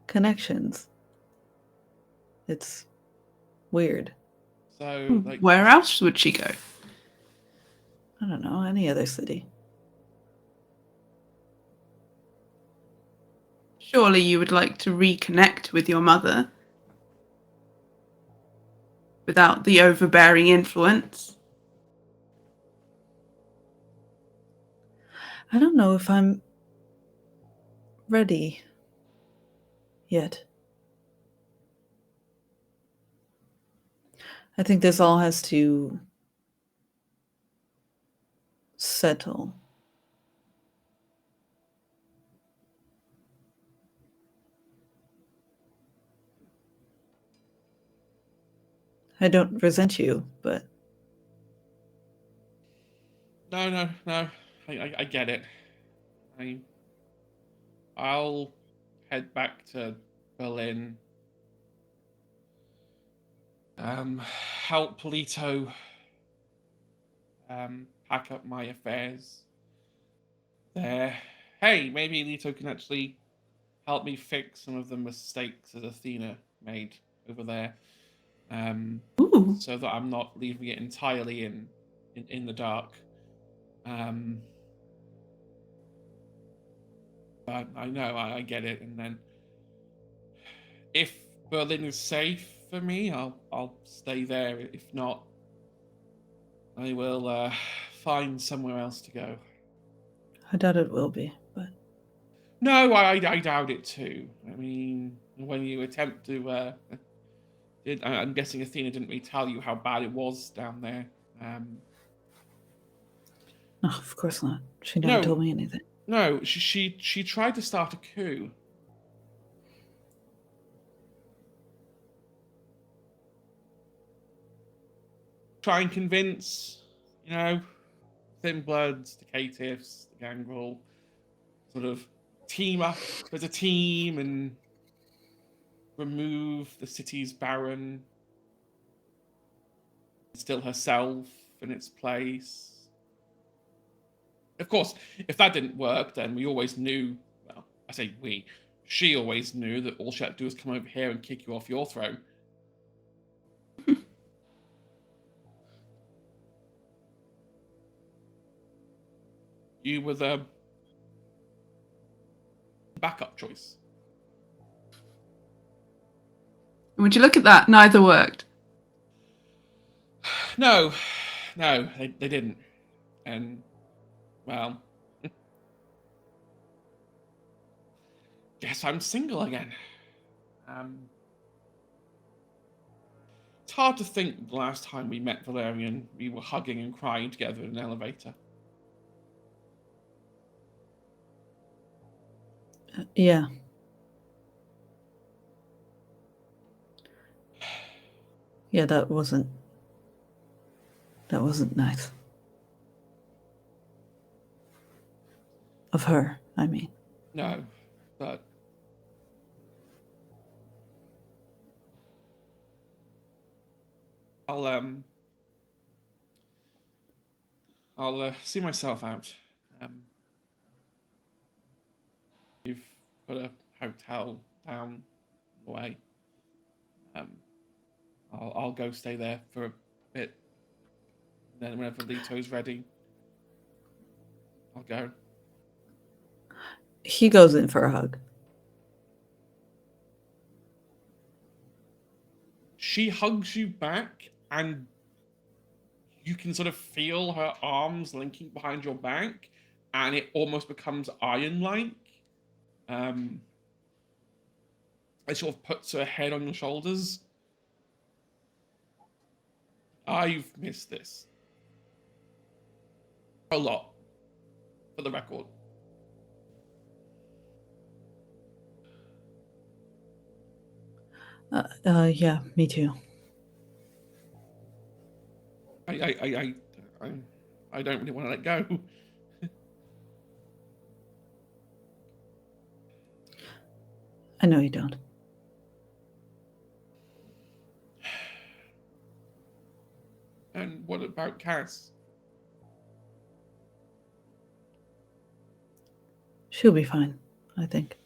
connections. It's weird. So, Where else would she go? I don't know, any other city. Surely you would like to reconnect with your mother without the overbearing influence. I don't know if I'm ready yet. I think this all has to settle. I don't resent you, but no. I get it. I'll head back to Berlin. Help Leto pack up my affairs there. Hey, maybe Leto can actually help me fix some of the mistakes that Athena made over there. Ooh. So that I'm not leaving it entirely in the dark. But I know, I get it. And then if Berlin is safe for me, I'll stay there. If not, I will find somewhere else to go. I doubt it will be. But No, I doubt it too. I mean, when you attempt to, I'm guessing Athena didn't really tell you how bad it was down there. no, of course not. She never No. told me anything. No, she tried to start a coup. Try and convince, Thin Bloods, the Caitiffs, the Gangrel, sort of team up as a team and remove the city's baron, instill herself in its place. Of course, if that didn't work, then we always knew, well, I say we, she always knew that all she had to do was come over here and kick you off your throne. You were the backup choice. Would you look at that? Neither worked. No, they didn't. And, well, guess I'm single again. It's hard to think the last time we met Valerian, we were hugging and crying together in an elevator. Yeah. Yeah, that wasn't nice. Of her, I mean. No, but I'll see myself out. You've got a hotel down the way. I'll go stay there for a bit. Then whenever Lito's ready, I'll go. He goes in for a hug. She hugs you back, and you can sort of feel her arms linking behind your back, and it almost becomes iron-like. It sort of puts her head on your shoulders. I've missed this. A lot, for the record. Yeah, me too. I don't really want to let go. I know you don't. And what about Cass? She'll be fine, I think.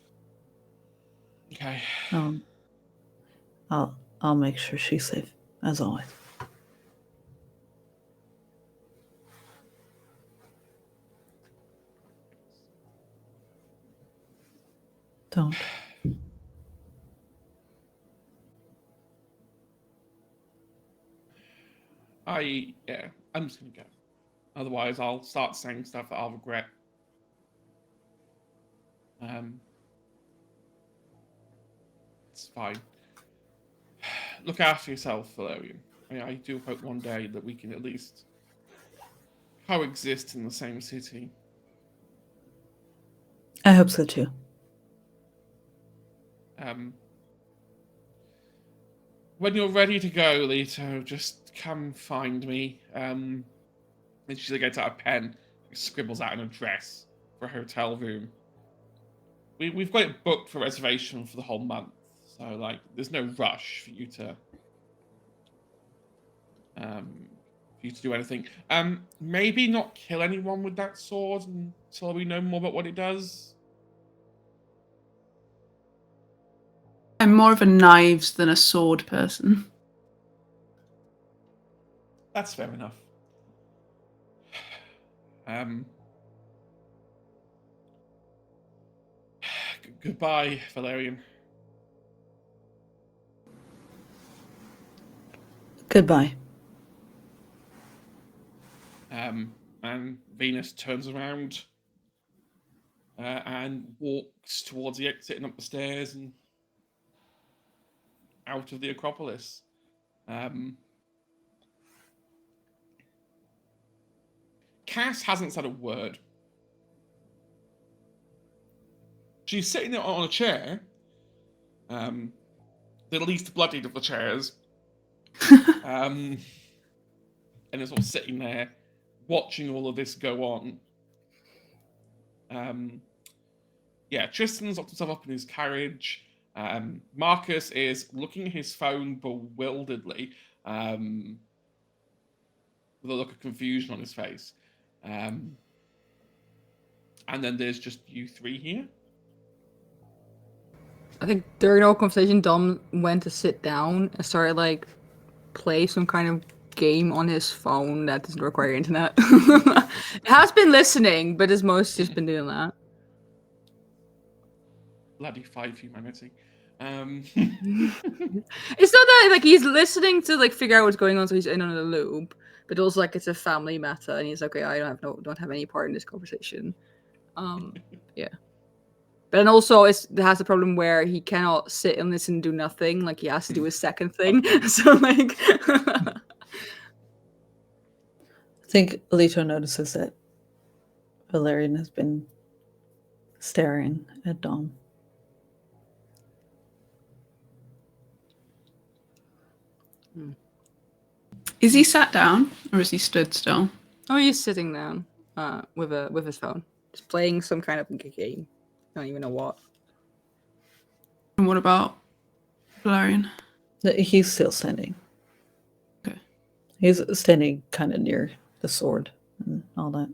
Okay. I'll make sure she's safe, as always. Don't. I'm just gonna go. Otherwise, I'll start saying stuff that I'll regret. It's fine. Look after yourself, Valerian. I do hope one day that we can at least coexist in the same city. I hope so too. When you're ready to go, Leto, just come find me. And she gets out a pen, scribbles out an address for a hotel room. We've got it booked for reservation for the whole month, so like there's no rush for you to do anything. Maybe not kill anyone with that sword until we know more about what it does. I'm more of a knives than a sword person. That's fair enough. Goodbye, Valerian. Goodbye. And Venus turns around and walks towards the exit and up the stairs and out of the Acropolis. Cass hasn't said a word. She's sitting there on a chair, the least bloodied of the chairs, and is sort of sitting there watching all of this go on. Tristan's locked himself up in his carriage. Marcus is looking at his phone bewilderedly, with a look of confusion on his face. And then there's just you three here. I think during our conversation, Dom went to sit down and started like play some kind of game on his phone that doesn't require internet. It has been listening, but it's mostly just been doing that. Bloody 5 humanity. It's not that like he's listening to like figure out what's going on, so he's in on the loop. But also like it's a family matter, and he's like, okay, I don't have any part in this conversation. Yeah. But then also it has a problem where he cannot sit and listen and do nothing. Like he has to do his second thing. So like I think Alito notices that Valerian has been staring at Dom. Is he sat down or is he stood still? Oh, he's sitting down with his phone. Just playing some kind of game. I don't even know what. And what about Valerian? He's still standing. Okay. He's standing kind of near the sword and all that.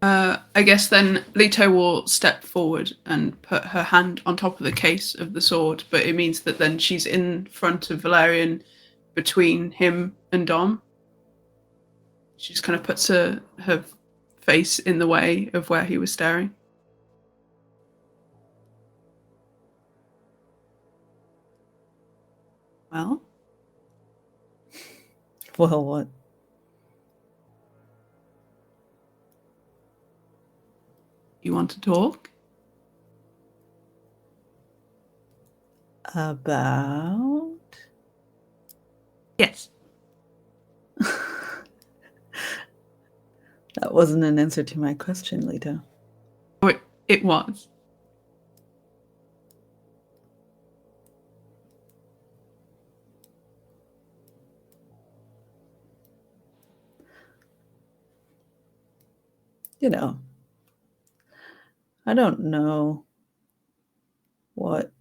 I guess then Leto will step forward and put her hand on top of the case of the sword, but it means that then she's in front of Valerian between him and Dom. She just kind of puts her face in the way of where he was staring. Well? Well, what? You want to talk? About? Yes. That wasn't an answer to my question, Leto. Oh, it was. You know, I don't know what.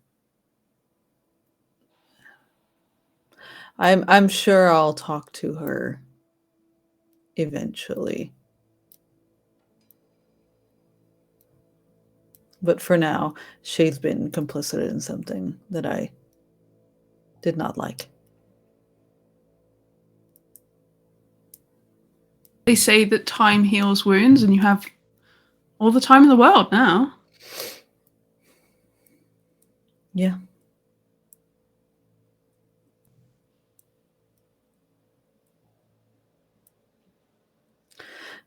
I'm sure I'll talk to her eventually. But for now, she's been complicit in something that I did not like. They say that time heals wounds and you have all the time in the world now. Yeah.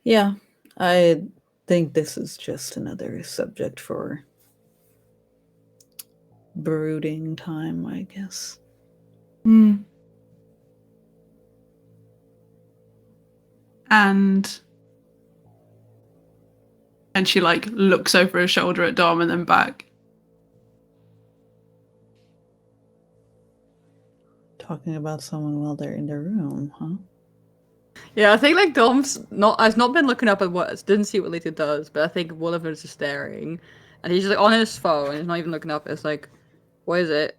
Yeah, I think this is just another subject for brooding time, I guess. Mm. And she like looks over her shoulder at Dom and then back. Talking about someone while they're in the room, huh? Yeah, I think like Dom's has not been looking up at what didn't see what Lita does, but I think one of them is just staring. And he's just like on his phone, he's not even looking up, it's like, what is it?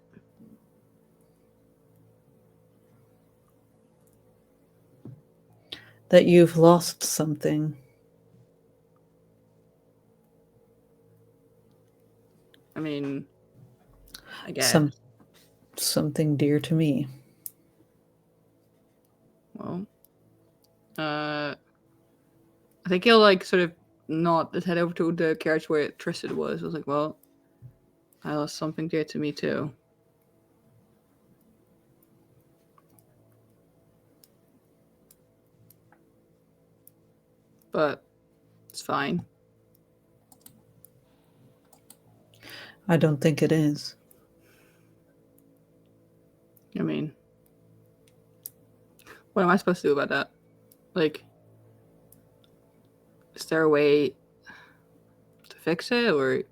That you've lost something. I mean, I guess. Something dear to me. Well, I think he'll like sort of nod his head over to the carriage where Tristan was. I was like, well, I lost something dear to me too. But it's fine. I don't think it is. I mean, what am I supposed to do about that? Like, is there a way to fix it? Or,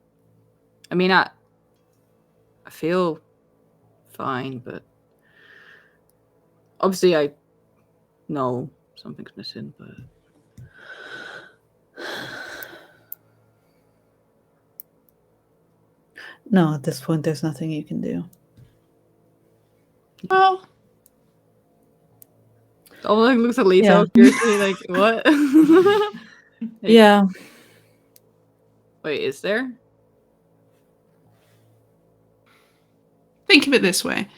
I mean, I feel fine, but obviously I know something's missing, but No, at this point, there's nothing you can do. Well, oh, like looks at Lisa Yeah. seriously, like what? Yeah. Wait, is there? think of it this way.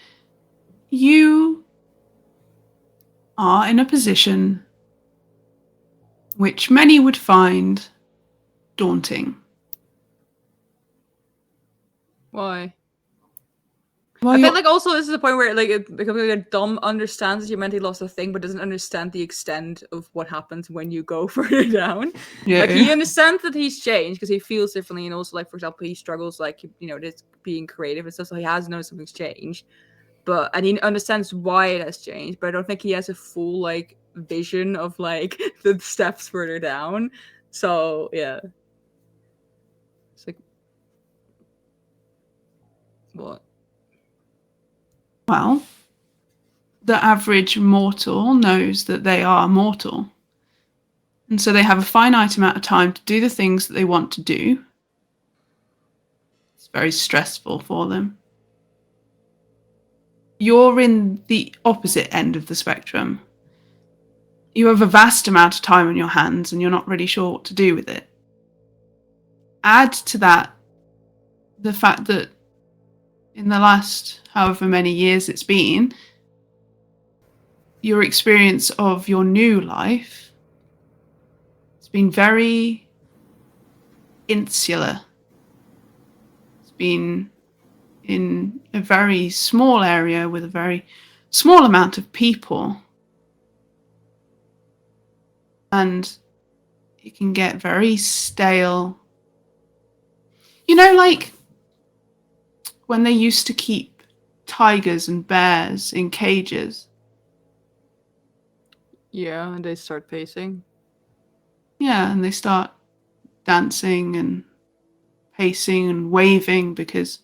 You are in a position which many would find daunting. Why? Well, I you're- feel like also this is the point where like it becomes like Dom understands that you mentally lost a thing, but doesn't understand the extent of what happens when you go further down. yeah. Like he understands that he's changed because he feels differently, and also like for example he struggles like just being creative and stuff. So he has known something's changed, and he understands why it has changed. But I don't think he has a full like vision of like the steps further down. So yeah, it's like what? Well, the average mortal knows that they are mortal. And so they have a finite amount of time to do the things that they want to do. It's very stressful for them. You're in the opposite end of the spectrum. You have a vast amount of time on your hands and you're not really sure what to do with it. Add to that the fact that in the last however many years it's been, your experience of your new life has been very insular. It's been in a very small area with a very small amount of people. And it can get very stale. You know, like when they used to keep tigers and bears in cages. Yeah, and they start pacing. Yeah, and they start dancing and pacing and waving because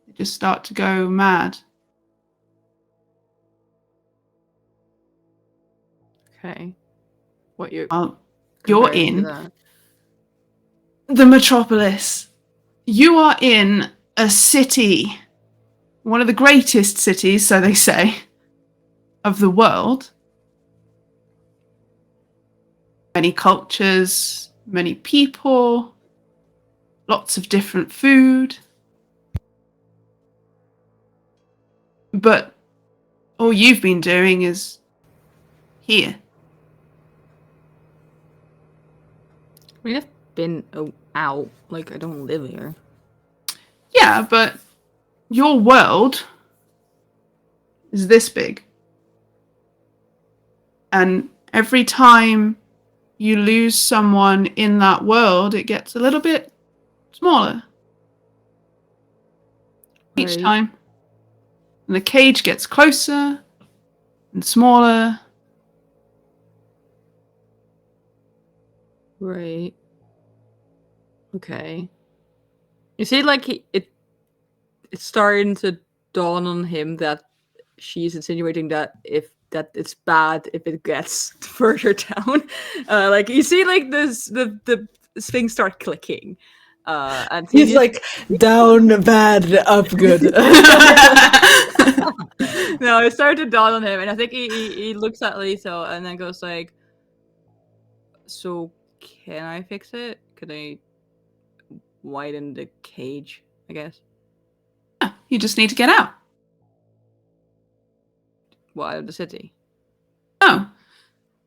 they just start to go mad. Okay. What you're Well, you're comparing to in that? the metropolis. You are in a city, one of the greatest cities, so they say, of the world. Many cultures, many people, lots of different food. But all you've been doing is here. I mean, I've been out. Like, I don't live here. Yeah, but your world is this big. And every time you lose someone in that world, it gets a little bit smaller. Each Right. time. And the cage gets closer and smaller. Right. Okay. You see, like it's starting to dawn on him that she's insinuating that it's bad if it gets further down. Like you see, like the things start clicking. And He's like down bad, up good. no, it started to dawn on him, and I think he looks at Lito and then goes like, "So can I fix it? Can I widen the cage? I guess." You just need to get out. Well, out of the city. Oh,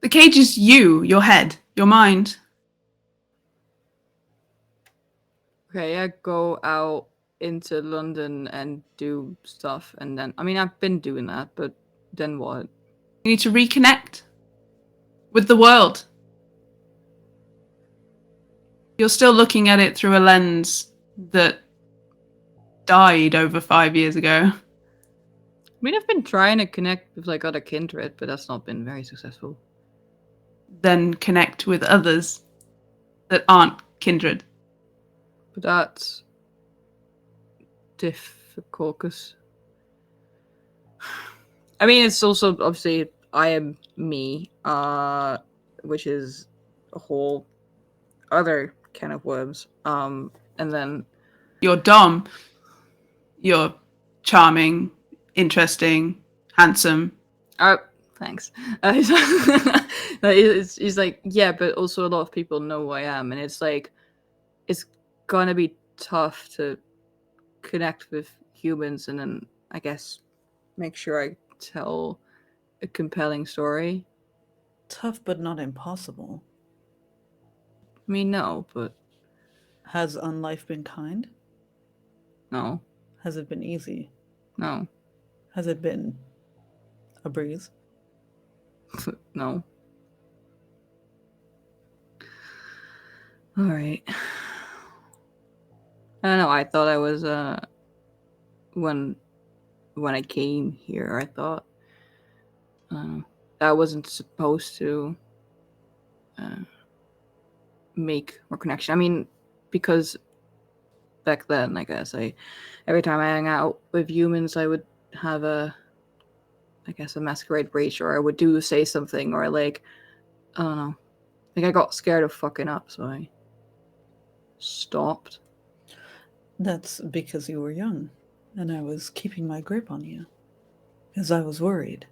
the cage is you, your head, your mind. Okay, yeah, go out into London and do stuff, and then I mean I've been doing that, but then what? You need to reconnect with the world. You're still looking at it through a lens that died over 5 years ago. I mean I've been trying to connect with like other kindred, but that's not been very successful. Then connect with others that aren't kindred. But that's difficult because I mean it's also obviously I am me, which is a whole other can of worms. And then You're Dom. You're charming, interesting, handsome. oh, thanks. He's like, yeah, but also a lot of people know who I am, and it's like, it's gonna be tough to connect with humans, and then I guess make sure I tell a compelling story. Tough, but not impossible. I mean, no, but Has On Life been kind? no. Has it been easy? No. Has it been a breeze? No. All right. I don't know. I thought I was when I came here, I thought I wasn't supposed to make more connection. I mean, because back then, I guess every time I hang out with humans, I would have a masquerade breach, or I would say something, or like, I don't know, like I got scared of fucking up, so I stopped. That's because you were young, and I was keeping my grip on you, because I was worried.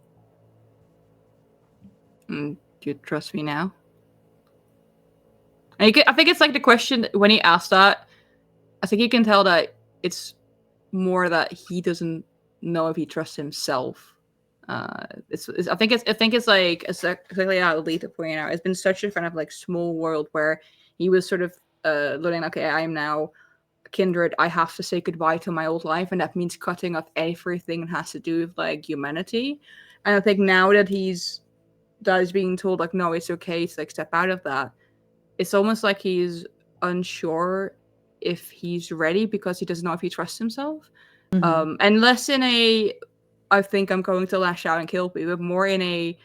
Do you trust me now? I think it's like the question when he asked that. I think you can tell that it's more that he doesn't know if he trusts himself. I think it's like exactly how Lita pointed out. It's been such a kind of like small world where he was sort of learning. Okay, I am now kindred. I have to say goodbye to my old life, and that means cutting off everything that has to do with like humanity. And I think now that he's being told like, no, it's okay to like step out of that. It's almost like he's unsure if he's ready because he doesn't know if he trusts himself. Mhm. And less in a, I think I'm going to lash out and kill people, but more in a,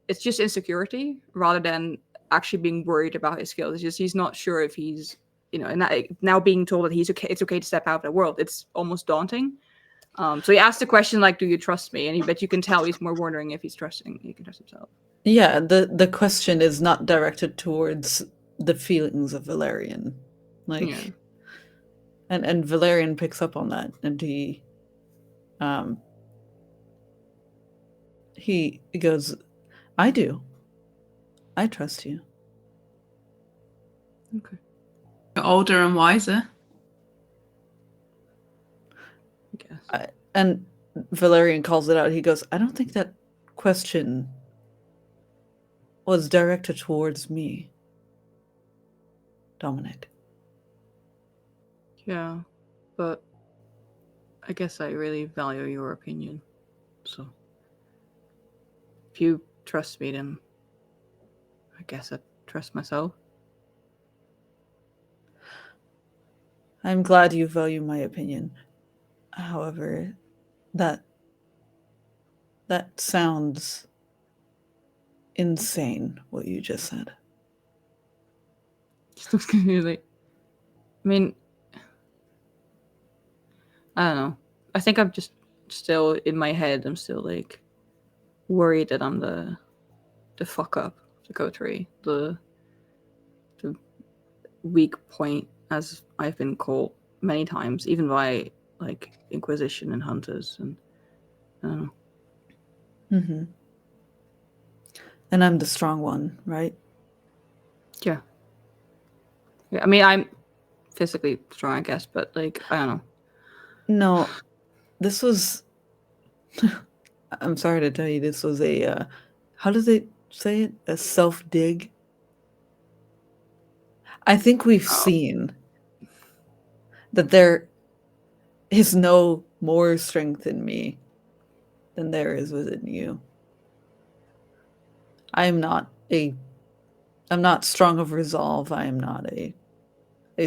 it's just insecurity rather than actually being worried about his skills. It's just he's not sure if he's, and now being told that he's okay, it's okay to step out of the world. It's almost daunting. So he asked the question like, "Do you trust me?" And but you can tell he's more wondering if he can trust himself. Yeah, the question is not directed towards the feelings of Valerian. Like, Yeah. and Valerian picks up on that, and he goes, I do. I trust you. Okay. You're older and wiser. I guess. And Valerian calls it out. He goes, I don't think that question was directed towards me, Dominic. Yeah, but I guess I really value your opinion. So if you trust me, then I guess I trust myself. I'm glad you value my opinion. However, that sounds insane, what you just said. Just looks confusing. I mean, I don't know. I think I'm just still in my head. I'm still like worried that I'm the fuck up, the coterie, the weak point, as I've been called many times, even by like Inquisition and Hunters, and I don't know. Mm-hmm. And I'm the strong one, right? Yeah. I mean, I'm physically strong, I guess, but like, I don't know. No, this was. I'm sorry to tell you, this was a. How does it say it? A self dig? I think we've seen that there is no more strength in me than there is within you. I'm not strong of resolve. I am not a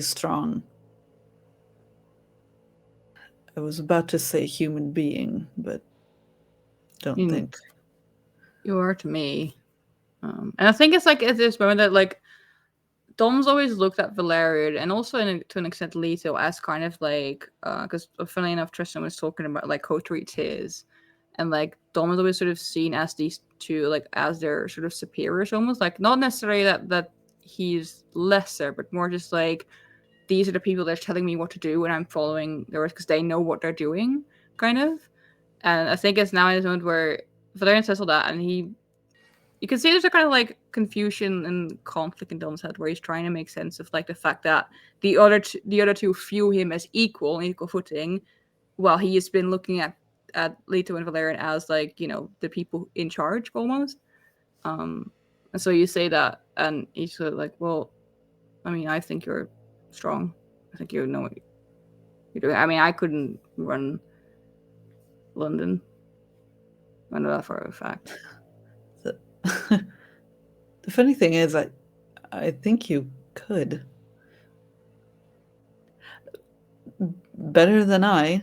strong. I was about to say human being, but don't think. You are to me. And I think it's like at this moment that like Dom's always looked at Valerian and also to an extent Leto as kind of like because funny enough Tristan was talking about like coterie tiers, and like Dom is always sort of seen as these two like as their sort of superiors, almost like not necessarily that he's lesser, but more just like these are the people that are telling me what to do and I'm following their words because they know what they're doing, kind of. And I think it's now in this moment where Valerian says all that, and you can see there's a kind of like confusion and conflict in Dom's head where he's trying to make sense of like the fact that the other two view him as equal on equal footing, while he has been looking at Leto and Valerian as like the people in charge almost. And so you say that, and he's sort of like, well, I mean, I think you're strong. I think you know you're doing. I mean, I couldn't run London. I know that for a fact. The, the funny thing is, I think you could. Better than I.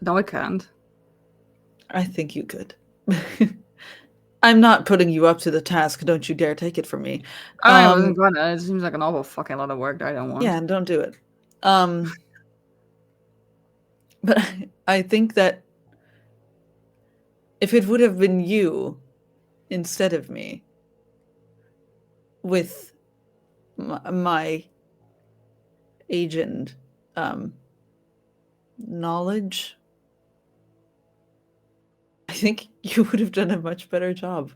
No, I can't. I think you could. I'm not putting you up to the task. Don't you dare take it from me. I wasn't gonna. It seems like an awful fucking lot of work that I don't want. Yeah, don't do it. But I think that if it would have been you instead of me, with my agent knowledge, I think you would have done a much better job.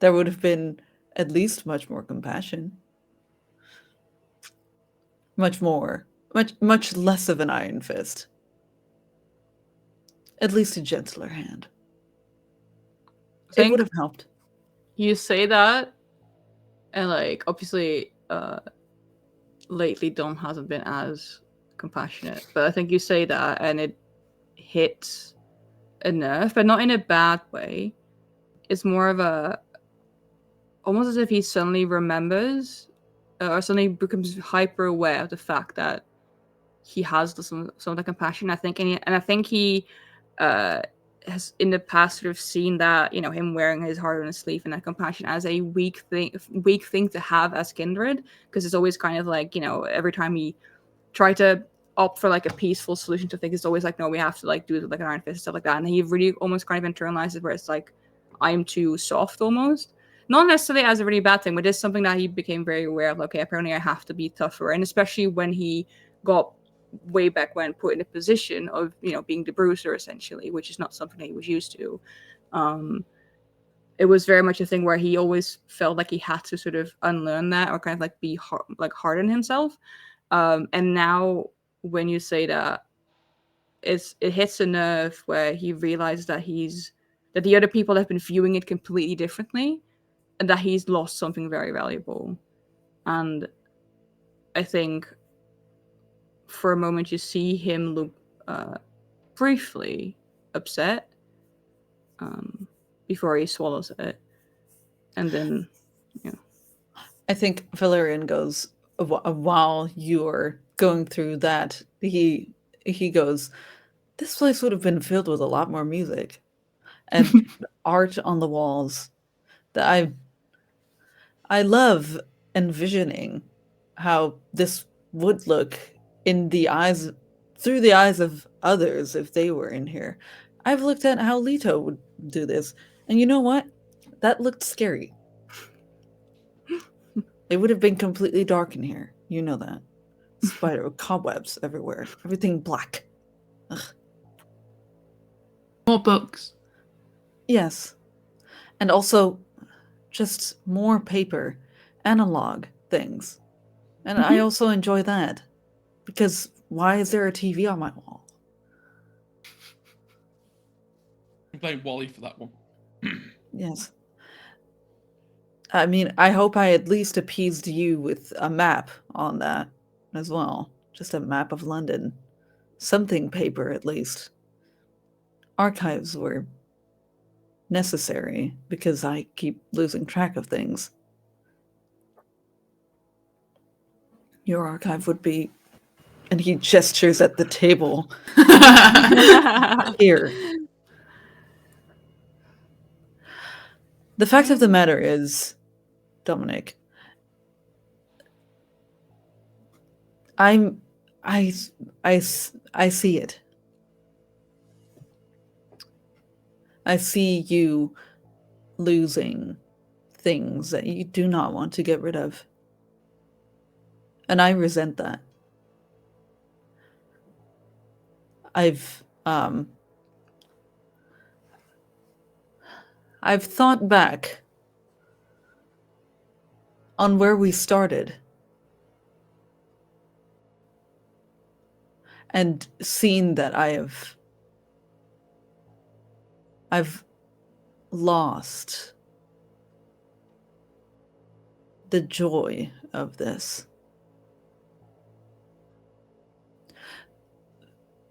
There would have been at least much more compassion. Much less of an iron fist. At least a gentler hand. It would have helped. You say that, and like obviously, lately Dom hasn't been as compassionate, but I think you say that, and it hits a nerve, but not in a bad way. It's more of a almost as if he suddenly remembers, or suddenly becomes hyper aware of the fact that he has some of the compassion. I think, and I think he has in the past sort of seen that, you know, him wearing his heart on his sleeve and that compassion as a weak thing to have as kindred, because it's always kind of like, you know, every time he tried to opt for like a peaceful solution to things, it's always like, no, we have to like do it with like an iron fist and stuff like that. And he really almost kind of internalized it, where it's like, I'm too soft almost. Not necessarily as a really bad thing, but it's something that he became very aware of. Okay, apparently I have to be tougher, and especially when he got way back when put in a position of, you know, being the bruiser essentially, which is not something that he was used to. It was very much a thing where he always felt like he had to sort of unlearn that, or kind of like be hard on himself. And now when you say that, it hits a nerve where he realizes that that the other people have been viewing it completely differently, and that he's lost something very valuable. And I think for a moment you see him look briefly upset before he swallows it, and then, you know. I think Valerian goes, while you're going through that, he goes, this place would have been filled with a lot more music and art on the walls. That I love envisioning how this would look through the eyes of others if they were in here. I've looked at how Leto would do this, and you know what? That looked scary. It would have been completely dark in here. You know that. Spider cobwebs everywhere. Everything black. Ugh. More books. Yes. And also just more paper, analog things. And I also enjoy that. Because why is there a TV on my wall? I blame Wally for that one. Yes. I mean, I hope I at least appeased you with a map on that as well. Just a map of London. Something paper, at least. Archives were necessary because I keep losing track of things. Your archive would be... And he gestures at the table. Here. The fact of the matter is, Dominic, I see it. I see you losing things that you do not want to get rid of. And I resent that. I've thought back on where we started and seen that I've lost the joy of this.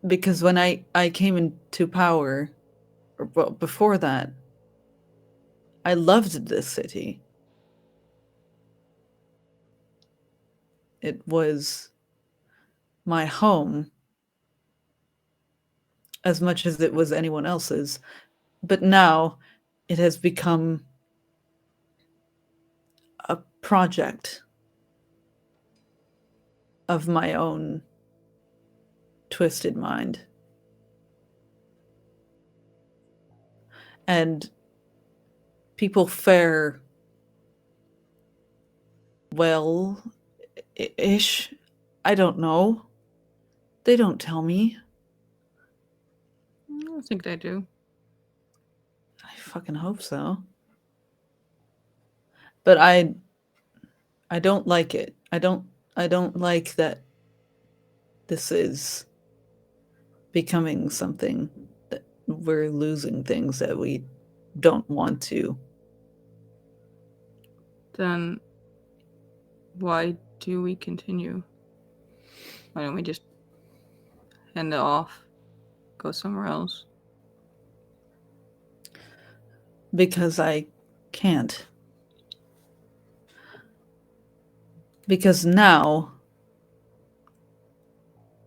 because when I came into power, or well, before that, I loved this city. It was my home as much as it was anyone else's. But now it has become a project of my own twisted mind. And people fare well ish. I don't know. They don't tell me. I don't think they do. I fucking hope so. But I don't like it. I don't like that this is becoming something that we're losing things that we don't want to. Then why do we continue? Why don't we just end it off, go somewhere else? Because I can't. Because now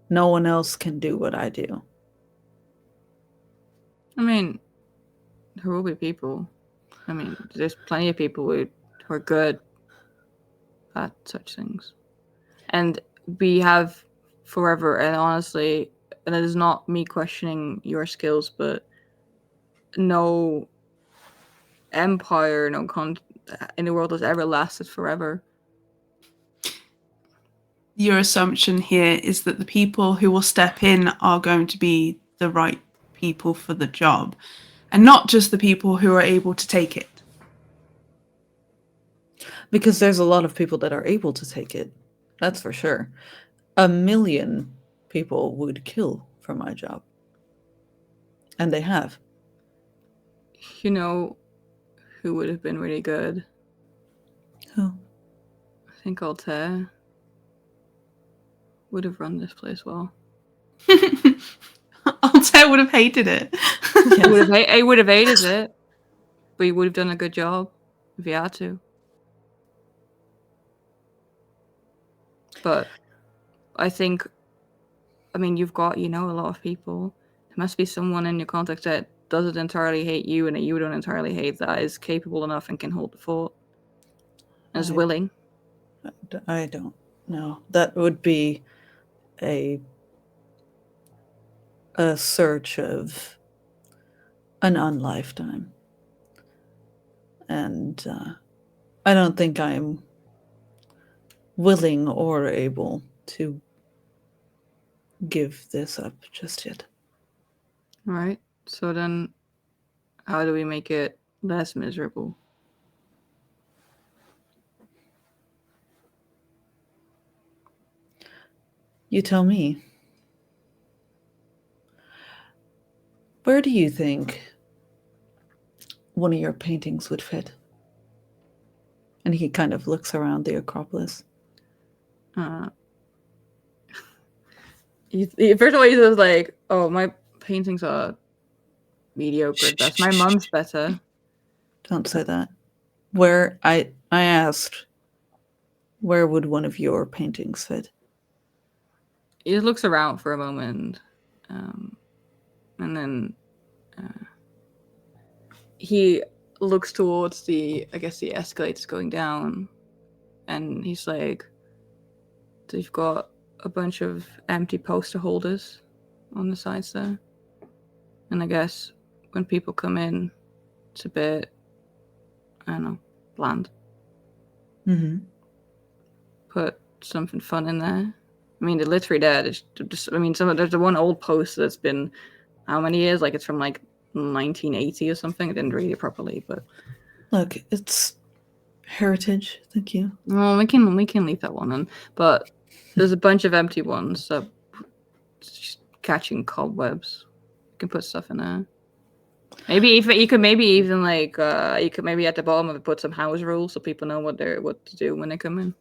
no one else can do what I do. I mean, there will be people. I mean, there's plenty of people who are good at such things. And we have forever, and honestly, and it is not me questioning your skills, but no empire, in the world has ever lasted forever. Your assumption here is that the people who will step in are going to be the right people for the job, and not just the people who are able to take it. Because there's a lot of people that are able to take it. That's for sure. 1 million people would kill for my job. And they have. You know who would have been really good? Who? I think Altair would have run this place well. Altair would have hated it. He would have hated it, but he would have done a good job if he had to. But I think, I mean, you've got, a lot of people. There must be someone in your context that doesn't entirely hate you and that you don't entirely hate, that is capable enough and can hold the fort. And is willing. I don't know. That would be a search of an unlifetime. And I don't think I'm willing or able to give this up just yet. All right. So then, how do we make it less miserable? You tell me. Where do you think one of your paintings would fit? And he kind of looks around the Acropolis. First of all, he says like, "Oh, my paintings are mediocre at best. My mum's better." Don't say that. Where I asked, where would one of your paintings fit? He just looks around for a moment, and then he looks towards the escalators going down, and he's like, "They've got a bunch of empty poster holders on the sides there, and I guess when people come in, it's a bit, I don't know, bland. Mm-hmm. Put something fun in there. I mean, they're literally there. There's the one old poster that's been how many years? Like it's from like 1980 or something. I didn't read it properly, but look, it's heritage. Thank you. Well, we can leave that one in. But there's a bunch of empty ones that just catching cobwebs. You can put stuff in there. Maybe you could at the bottom of it put some house rules so people know what to do when they come in.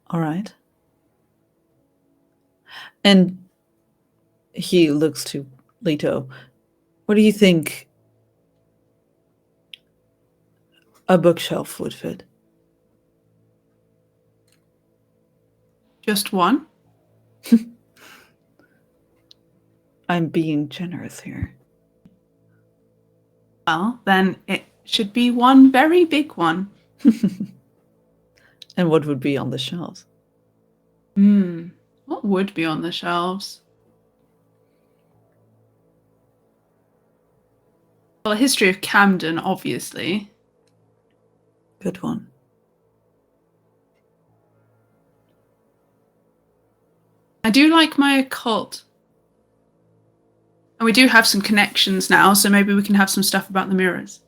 All right. And he looks to Leto. What do you think a bookshelf would fit? Just one? I'm being generous here. Well, then it should be one very big one. And what would be on the shelves? What would be on the shelves? Well, a history of Camden, obviously. Good one. I do like my occult. And we do have some connections now, so maybe we can have some stuff about the mirrors.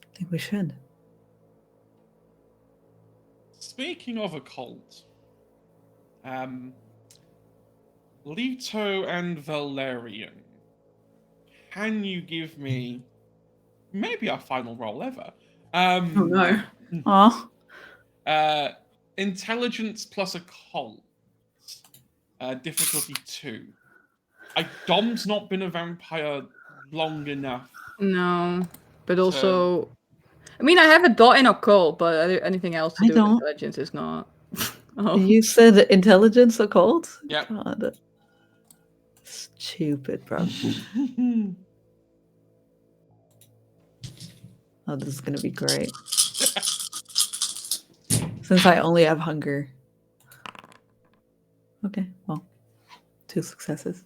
I think we should. Speaking of occult, Leto and Valerian, can you give me maybe our final roll ever? Oh no. Oh, Intelligence plus occult. Difficulty 2. Dom's not been a vampire long enough. No, but also, I mean, I have a dot in occult, but anything else to I do with don't. intelligence is not. Oh. you said intelligence occult? Yep. God. Stupid, bro. Oh, this is gonna be great. Since I only have hunger. Okay, well, 2 successes.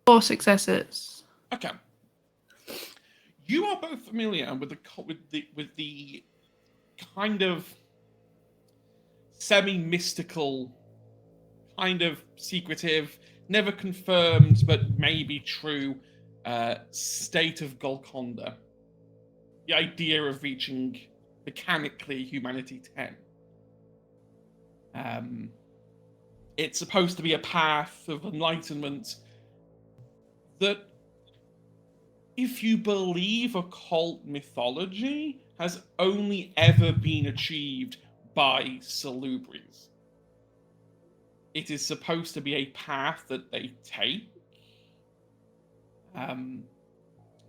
Four successes. Okay. You are both familiar with the kind of semi-mystical, kind of secretive, never confirmed but maybe true state of Golconda. The idea of reaching mechanically Humanity 10. It's supposed to be a path of enlightenment that, if you believe occult mythology, has only ever been achieved by Salubris. It is supposed to be a path that they take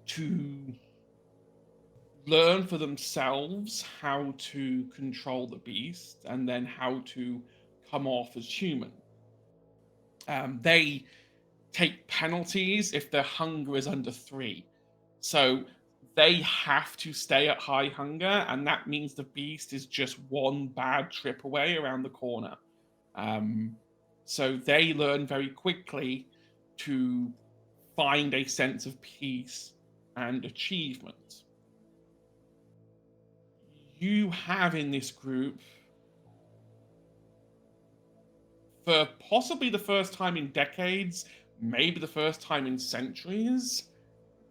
to learn for themselves how to control the beast and then how to come off as human. They take penalties if their hunger is under 3. So they have to stay at high hunger, and that means the beast is just one bad trip away around the corner. So they learn very quickly to find a sense of peace and achievement. You have in this group, for possibly the first time in decades, maybe the first time in centuries,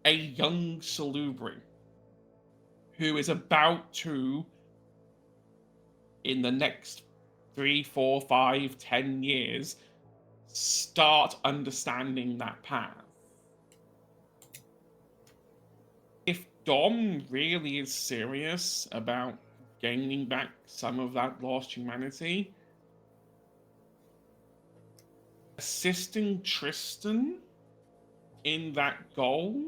a young Salubri who is about to, in the next 3, 4, 5, 10 years, start understanding that path. If Dom really is serious about gaining back some of that lost humanity, assisting Tristan in that goal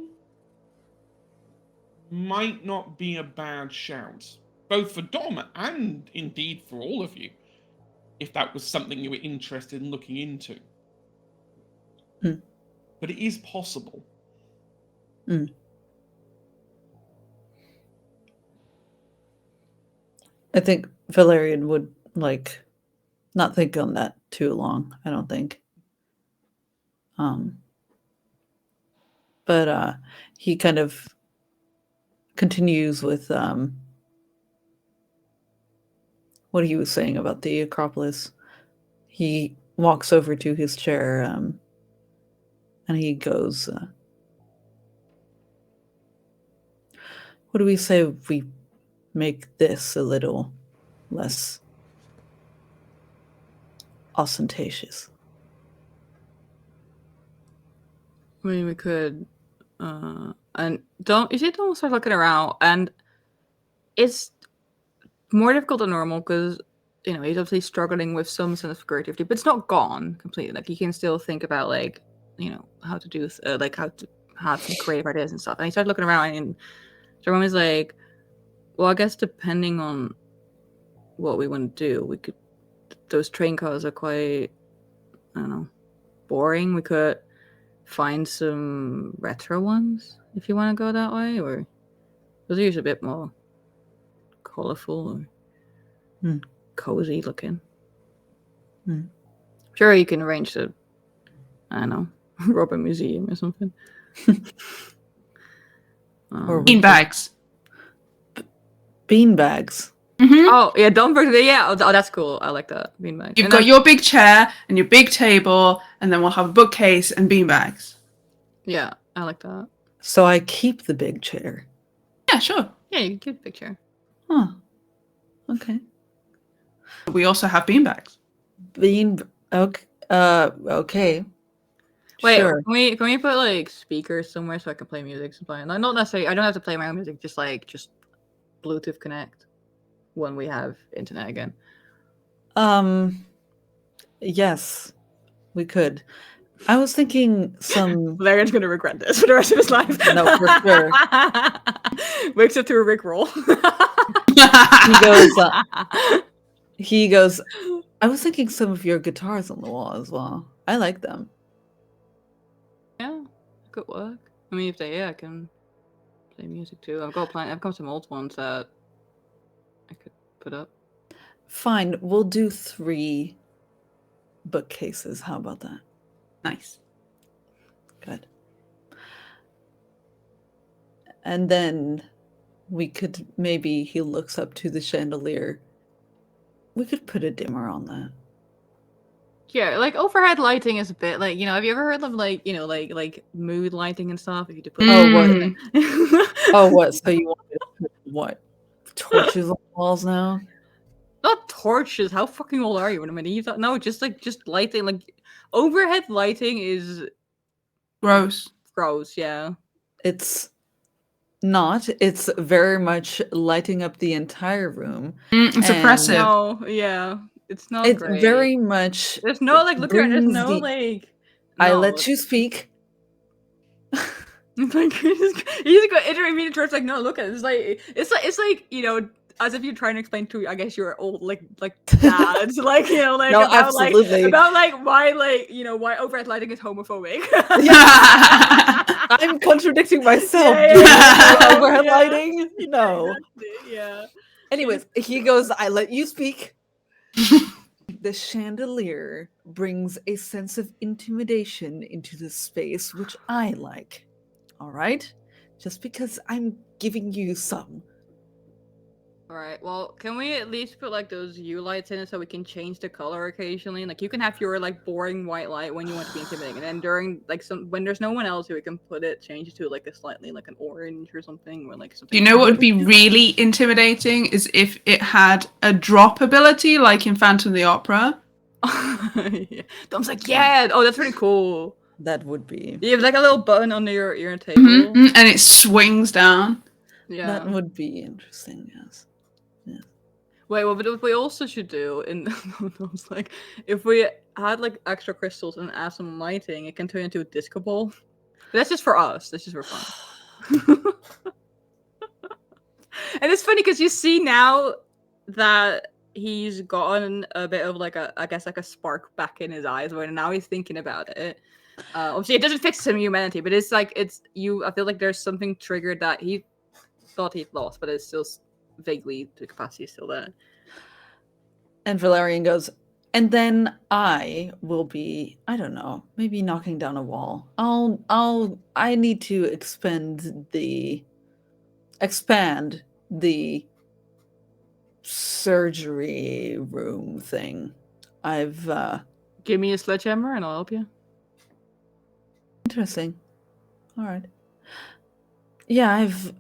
might not be a bad shout, both for Dom and indeed for all of you, if that was something you were interested in looking into. But it is possible. I think Valerian would not think on that too long, I don't think. But he kind of continues with what he was saying about the Acropolis. He walks over to his chair and he goes, what do we say if we make this a little less ostentatious? I mean, we could And don't start looking around, and it's more difficult than normal because he's obviously struggling with some sense of creativity, but it's not gone completely. Like, he can still think about how to do how to have some creative ideas and stuff. And he started looking around, and Jerome is like, well, I guess depending on what we want to do, we could. Those train cars are quite, I don't know, boring. We could find some retro ones if you want to go that way, or those are usually a bit more colorful or cozy looking. Sure, you can arrange to, I don't know, rob a museum or something. Or Beanbags. beanbags. Mm-hmm. Oh yeah, don't forget. Yeah, oh, that's cool. I like that beanbag. You've got your big chair and your big table, and then we'll have a bookcase and beanbags. Yeah, I like that. So I keep the big chair. Yeah, sure. Yeah, you can keep the picture. Huh. Okay. We also have beanbags. Okay. Okay. Wait, Sure. can we put like speakers somewhere so I can play music sometimes? Not necessarily. I don't have to play my own music. Just Bluetooth connect when we have internet again. Yes, we could. I was thinking some. Larry's gonna regret this for the rest of his life. No, for sure. Wakes up to a Rickroll. He goes. I was thinking some of your guitars on the wall as well. I like them. Yeah, good work. I mean, I can play music too. I've got some old ones that I could put up. Fine, we'll do 3 bookcases. How about that? Nice. Good. And then we could maybe, he looks up to the chandelier. We could put a dimmer on that. Yeah, like overhead lighting is a bit like, have you ever heard of like mood lighting and stuff? If you put Oh, what? So you want me to put what? Torches on the walls now? Not torches. How fucking old are you? When I you thought no, just lighting. Like overhead lighting is Gross. gross. Yeah. It's not. It's very much lighting up the entire room. It's oppressive. No, yeah. It's not It's great. very much. There's no like look around. There's no like. I no. let you speak. Like you just go intermediate towards like no look at it. It's like as if you're trying to explain to I guess your old like dads like no, about absolutely. about why overhead lighting is homophobic. I'm contradicting myself. Overhead lighting? No. Yeah. Anyways, he goes, I let you speak. The chandelier brings a sense of intimidation into the space, which I like. All right? Just because I'm giving you some. All right. Well, can we at least put like those U lights in it so we can change the color occasionally? Like you can have your like boring white light when you want to be intimidating, and then during like when there's no one else, we can change it to like a slightly like an orange or something, or like something. Do you know what would be really intimidating is if it had a drop ability like in Phantom of the Opera. Yeah. Dom's like, yeah. Oh, that's really cool. That would be. You have like a little button under your table, and it swings down. Yeah, that would be interesting. Yes. Wait, well, but what we also should do in like if we had like extra crystals and add some lighting, it can turn into a disco ball. But that's just for us. That's just for fun. And it's funny because you see now that he's gotten a bit of like I guess like a spark back in his eyes when now he's thinking about it. Obviously, it doesn't fix him humanity, but it's like I feel like there's something triggered that he thought he'd lost, but it's still vaguely the capacity is still there. And Valerian goes, and then I will be, I don't know, maybe knocking down a wall. I need to expand the surgery room thing. Give me a sledgehammer and I'll help you. Interesting. All right. Yeah, I've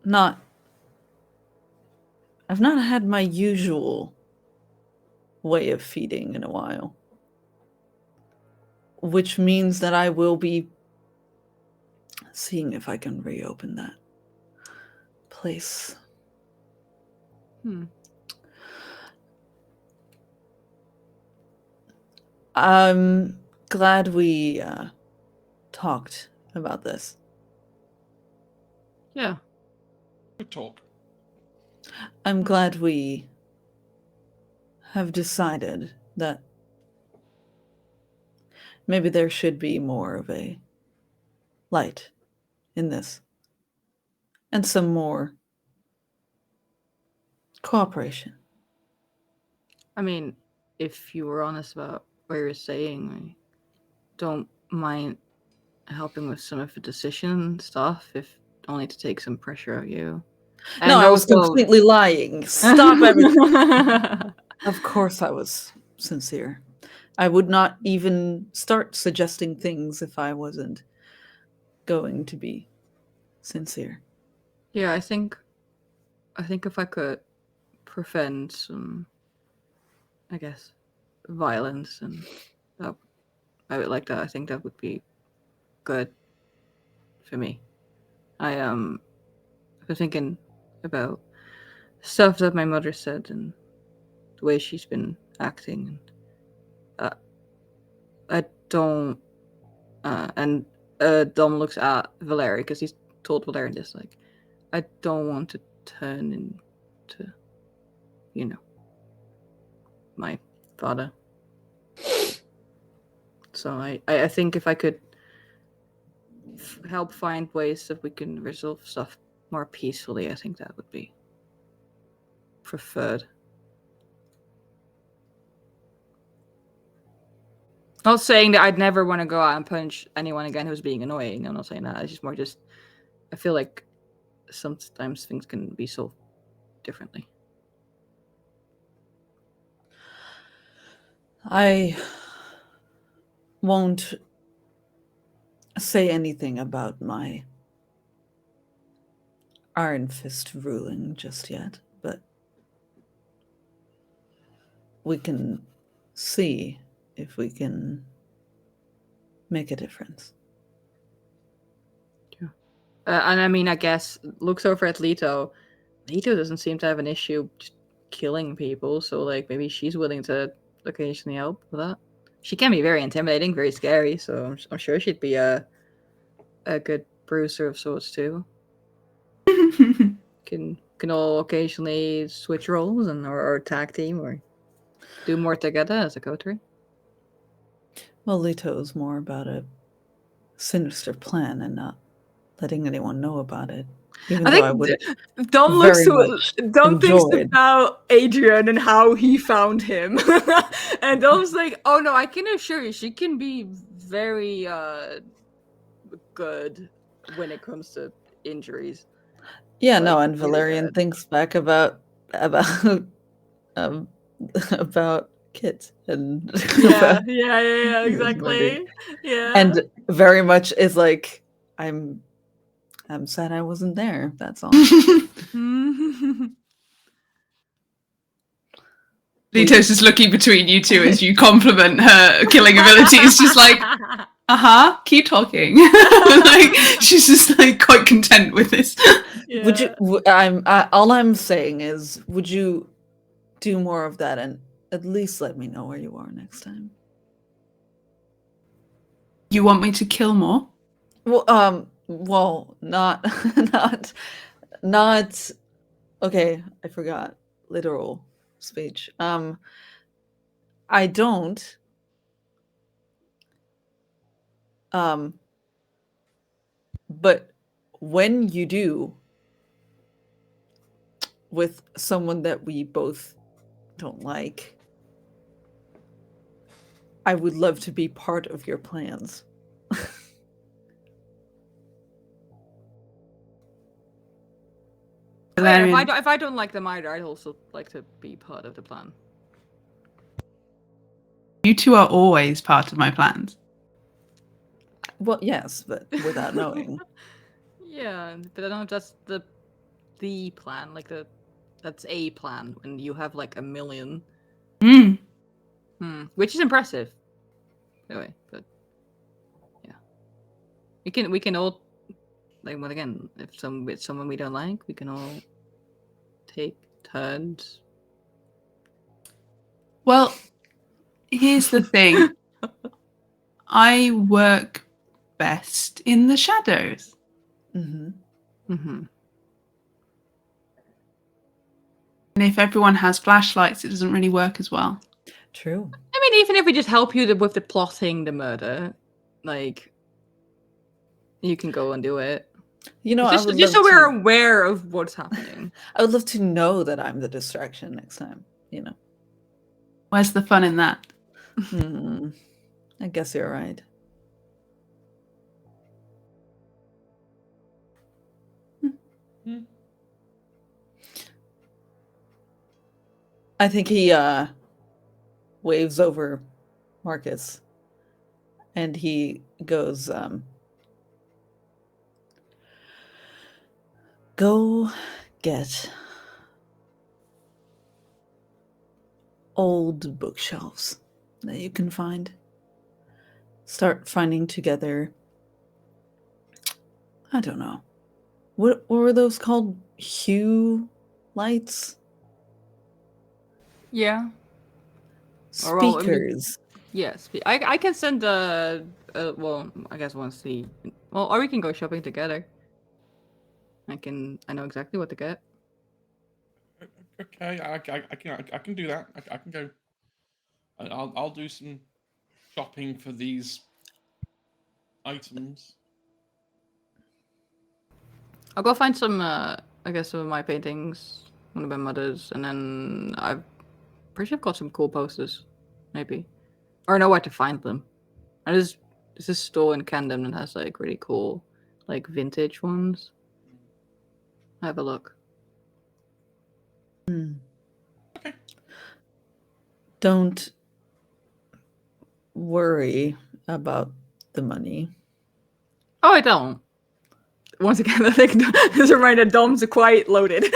not had my usual way of feeding in a while, which means that I will be seeing if I can reopen that place. I'm glad we talked about this. Yeah. Good talk. I'm glad we have decided that maybe there should be more of a light in this and some more cooperation. I mean, if you were honest about what you were saying, I don't mind helping with some of the decision stuff, if only to take some pressure out you. And no, I was also- completely lying. Stop everything. Of course I was sincere. I would not even start suggesting things if I wasn't going to be sincere. Yeah, I think if I could prevent some, I guess, violence, and that I would like that. I think that would be good for me. I've been thinking about stuff that my mother said and the way she's been acting, and I don't. And Dom looks at Valeri because he's told Valerian this. Like, I don't want to turn into, my father. So I think if I could help find ways that we can resolve stuff more peacefully, I think that would be preferred. Not saying that I'd never want to go out and punch anyone again who's being annoying. I'm not saying that. It's just more I feel like sometimes things can be solved differently. I won't say anything about my Iron Fist ruling just yet, but we can see if we can make a difference. Yeah. And I mean, I guess, looks over at Leto. Leto doesn't seem to have an issue just killing people, so like maybe she's willing to occasionally help with that. She can be very intimidating, very scary, so I'm sure she'd be a good bruiser of sorts too. Can all occasionally switch roles or tag team or do more together as a coterie. Well, Leto is more about a sinister plan and not letting anyone know about it. Even though I would Dom very much thinks enjoyed. about Adrian and how he found him. And Dom's like, oh no, I can assure you she can be very good when it comes to injuries. Yeah, Like, no, and really Valerian good. thinks back about about kids and Yeah, about exactly. Yeah. and very much is like, I'm sad I wasn't there. That's all. Lito's just looking between you two as you compliment her killing abilities, just like, keep talking. Like, she's just like quite content with this. Yeah. Would you? All I'm saying is, would you do more of that and at least let me know where you are next time? You want me to kill more? Well, not, not. Okay, I forgot literal speech. I don't. But when you do, with someone that we both don't like, I would love to be part of your plans. If I don't like them either, I'd also like to be part of the plan. You two are always part of my plans. Well, yes, but without knowing. Yeah, but I don't know if that's the plan. Like that's a plan when you have like 1 million. Which is impressive. Anyway, but yeah, we can all like, but again, if with someone we don't like, we can all take turns. Well, here's the thing. I work best in the shadows. Mm-hmm. Mm-hmm. And if everyone has flashlights, it doesn't really work as well. True. I mean, even if we just help you with the plotting the murder, like, you can go and do it. You know, just so we're aware of what's happening. I would love to know that I'm the distraction next time. You know. Where's the fun in that? I guess you're right. I think he waves over Marcus and he goes, go get old bookshelves that you can find. Start finding together, I don't know. What were those called? Hue lights? Yeah. Or, well, I mean, Speakers. yes. I can send well, I guess once the well, or we can go shopping together. I know exactly what to get. Okay, I can do that. I can go. I'll do some shopping for these items. I'll go find some I guess some of my paintings, one of my mother's, and then I've pretty sure I've got some cool posters, maybe. Or know where to find them. And there's this store in Camden that has like really cool like vintage ones. Have a look. Okay. Don't worry about the money. Oh, I don't. Once again, I think this reminder Dom's quite loaded.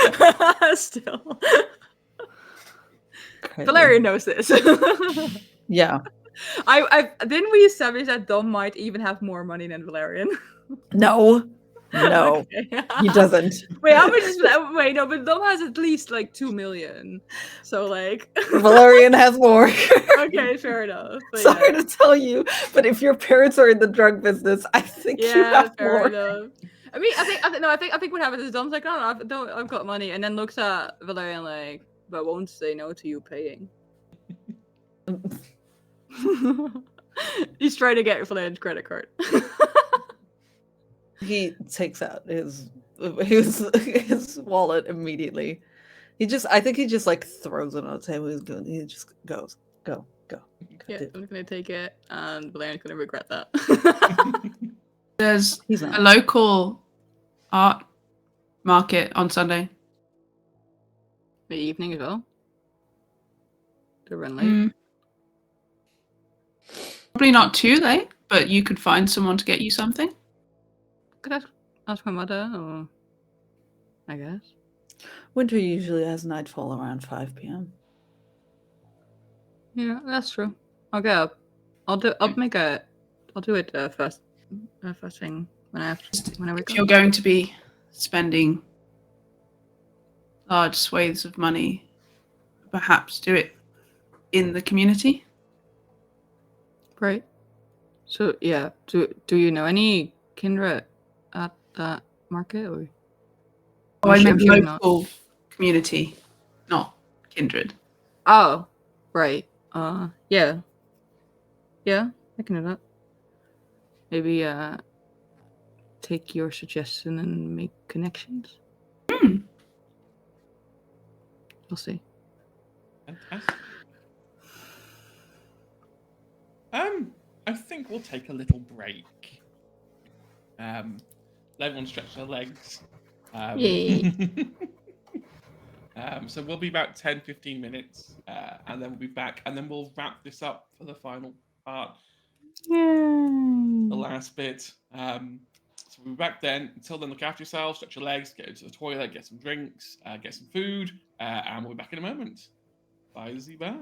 Still. Valerian knows this. Yeah. I didn't we establish that Dom might even have more money than Valerian? No. Okay. He doesn't. Wait, how much is wait, no, but Dom has at least like 2 million. So like Valerian has more. Okay, fair enough. But Sorry to tell you, but if your parents are in the drug business, I think you have fair more. enough. I mean, I think what happens is Dom's like, no, I've got money, and then looks at Valerian like, but won't say no to you paying. He's trying to get Valerian's credit card. He takes out his wallet immediately. I think he just like throws it on the table. He just goes, go. Yeah, I'm gonna take it, and Valerian's gonna regret that. There's a local art market on Sunday. The evening as well. To run late. Probably not too late, but you could find someone to get you something. Could ask my mother, or I guess. Winter usually has nightfall around 5 p.m. Yeah, that's true. I'll get up. I'll do it first thing when I wake up. If you're going to be spending large swathes of money, perhaps do it in the community. Right. So yeah, do you know any kindred at that market? Or Oh, I meant local community, not kindred. Oh, right. Yeah, I can do that. Maybe take your suggestion and make connections. We'll see. Fantastic. I think we'll take a little break. Let everyone stretch their legs. Yay. So we'll be about 10-15 minutes, and then we'll be back, and then we'll wrap this up for the final part. Yay. The last bit. So we'll be back then. Until then, look after yourselves, stretch your legs, get into the toilet, get some drinks, get some food, and we'll be back in a moment. Bye, Lizzie. Bye.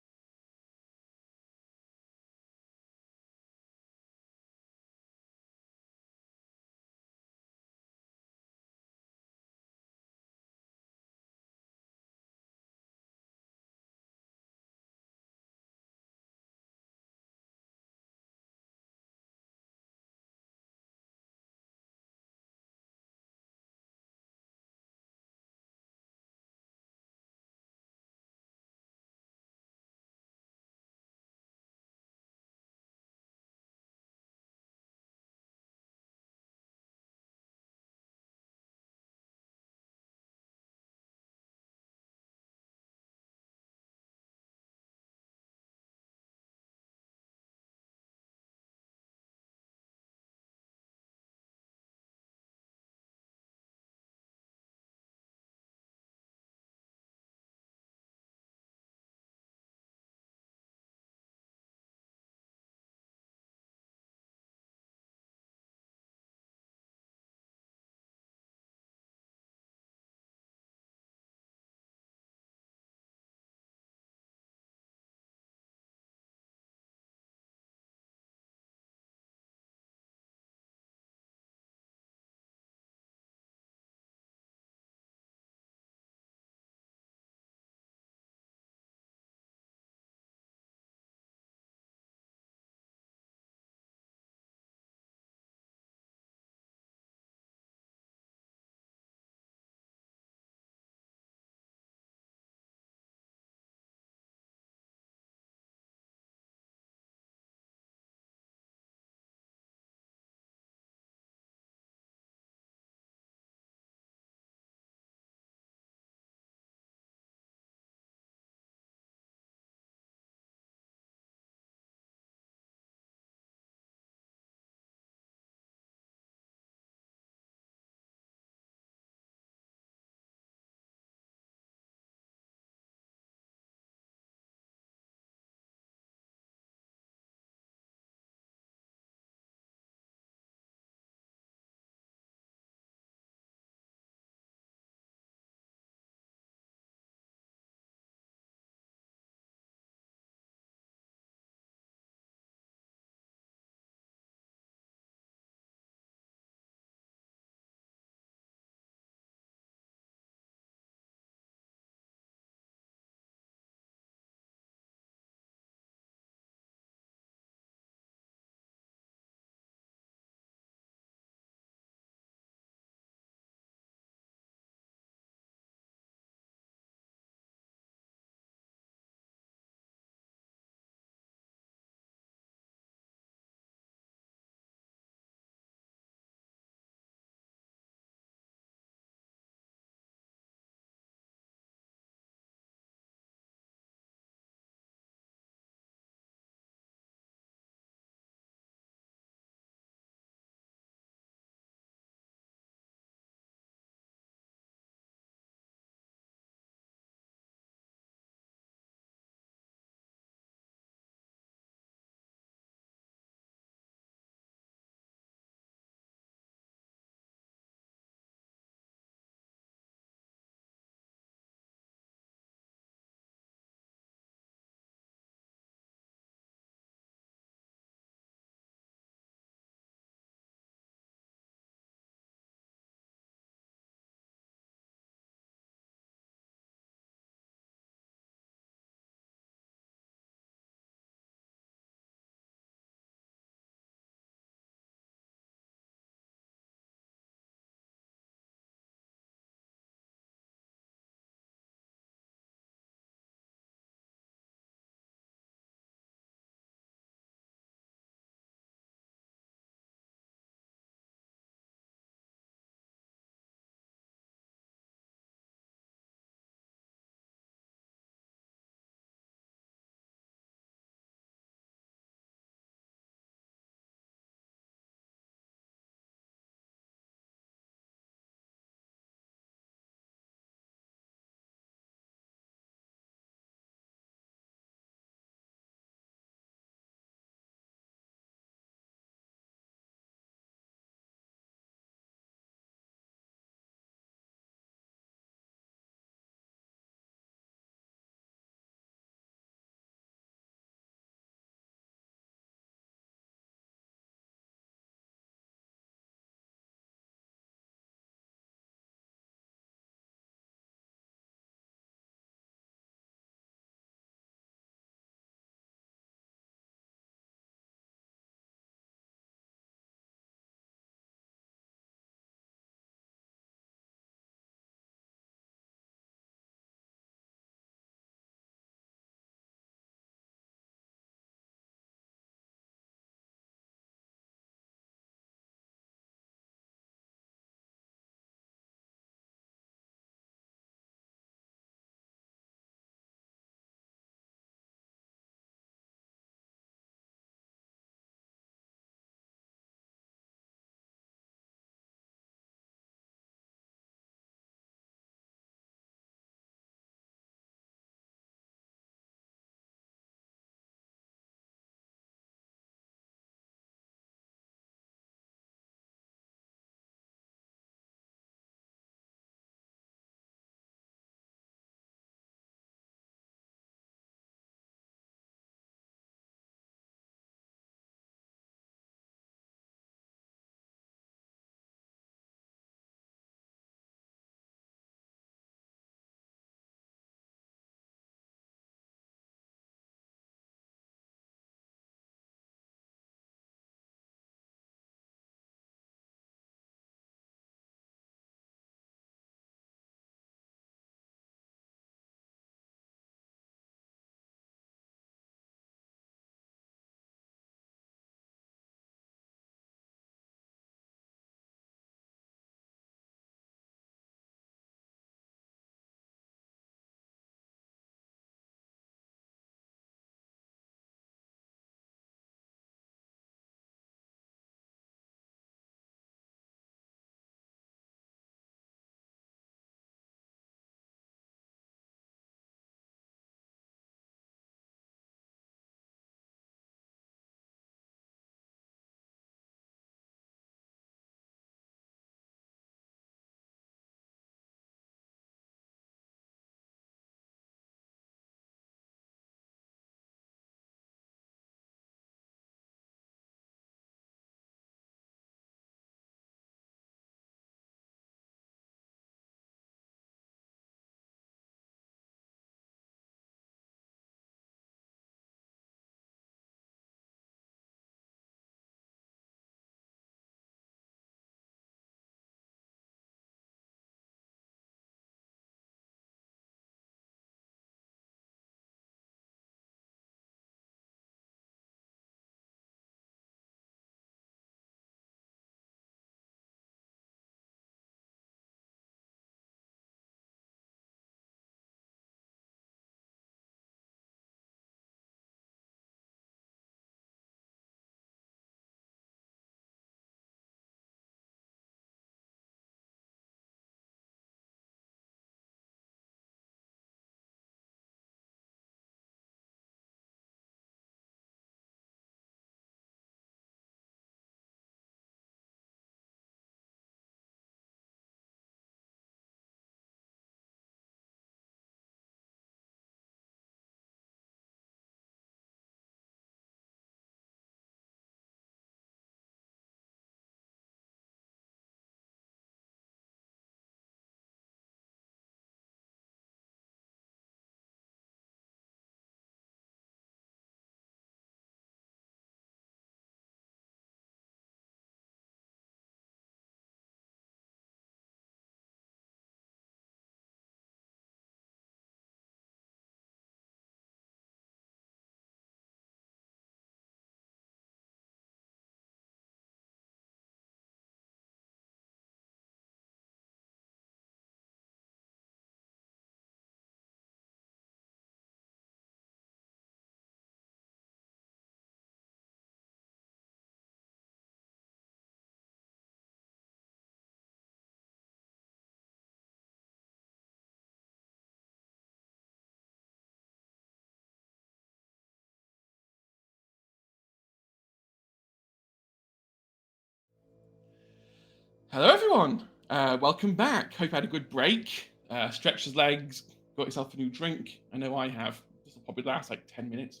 Hello, everyone. Welcome back. Hope you had a good break. Stretched his legs, got yourself a new drink. I know I have. This will probably last like 10 minutes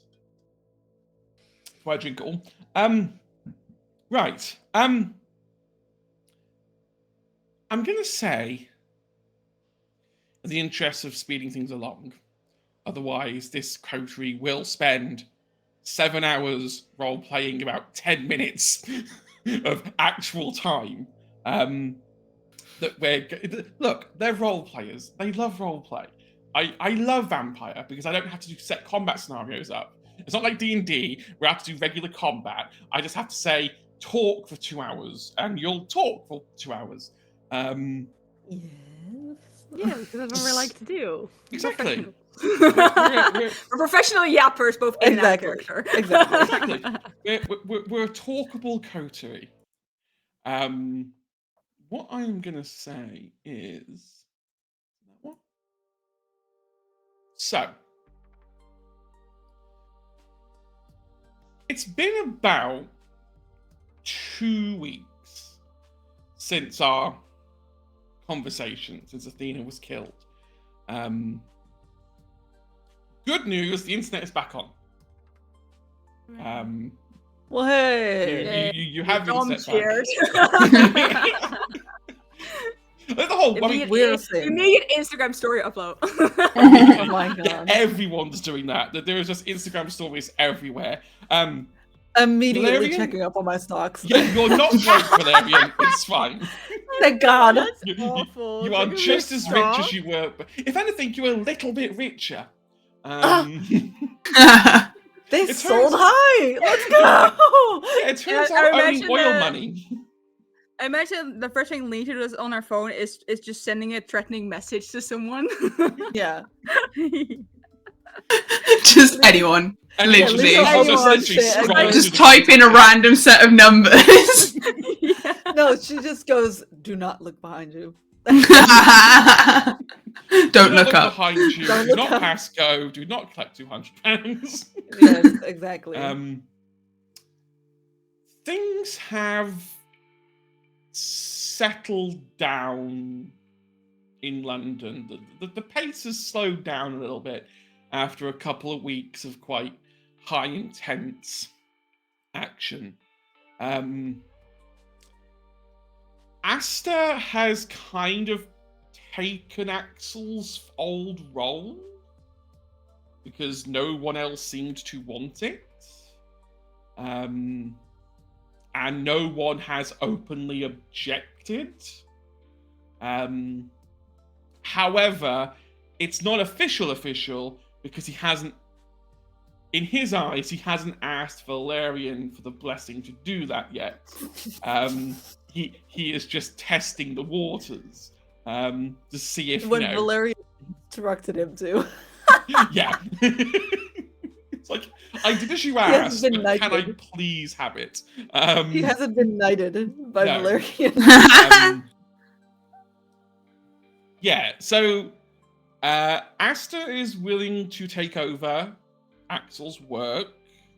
before I drink it all. Right. I'm gonna say, in the interest of speeding things along, otherwise this coterie will spend 7 hours role playing about 10 minutes of actual time. Look, they're role players. They love role play. I love Vampire because I don't have to set combat scenarios up. It's not like D&D where I have to do regular combat. I just have to say talk for 2 hours, and you'll talk for 2 hours. Yes. Yeah, because that's what we like to do. Exactly. We're professional yappers, both in and out of Exactly. character. Exactly. We're a talkable coterie. What I'm gonna say is that one. So it's been about 2 weeks since our conversation, since Athena was killed. Good news, the internet is back on. Well, hey. You have the Tom internet cheers. back. The whole, I mean, We're saying. Immediate Instagram story upload. Oh my god. everyone's doing that. There is just Instagram stories everywhere. Immediately Valerian? checking up on my stocks. Yeah, you're not broke, Valerian. It's fine. Thank God. That's You awful. are Look at just this as rich song. as you were. But if anything, you're a little bit richer. They It sold turns- high. Let's go. Yeah, it turns I out owning imagine oil that- money. I imagine the first thing Lisa does on her phone is just sending a threatening message to someone. Yeah. Just anyone. And Literally. just Anyone literally say scrolls anyone. Just through type in a random set of numbers. Yeah. No, she just goes, do not look behind you. Don't look up. behind you. Don't Do look not up. pass go. Do not collect £200. Yes, exactly. Things have settled down in London. The pace has slowed down a little bit after a couple of weeks of quite high intense action. Asta has kind of taken Axel's old role because no one else seemed to want it. And no one has openly objected. However, it's not official because he hasn't, in his eyes, he hasn't asked Valerian for the blessing to do that yet. He is just testing the waters to see if, When Valerian instructed him to. yeah. It's like, I did as you hasn't asked, been but can I knighted. please have it? He hasn't been knighted by No. Valerian. Yeah, so Asta is willing to take over Axel's work,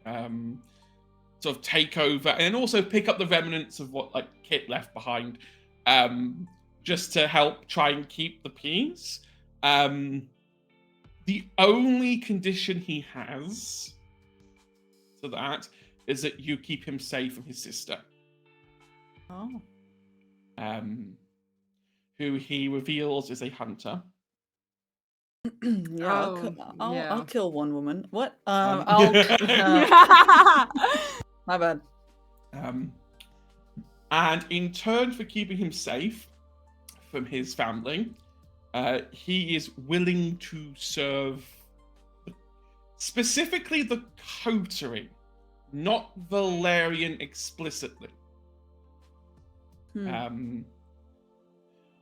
sort of take over, and also pick up the remnants of what like Kit left behind, just to help try and keep the peace. The only condition he has to that is that you keep him safe from his sister, Oh. who he reveals is a hunter. Yeah, yeah. I'll kill one woman. What? Um, My bad. And in turn for keeping him safe from his family, he is willing to serve specifically the coterie, not Valerian explicitly. And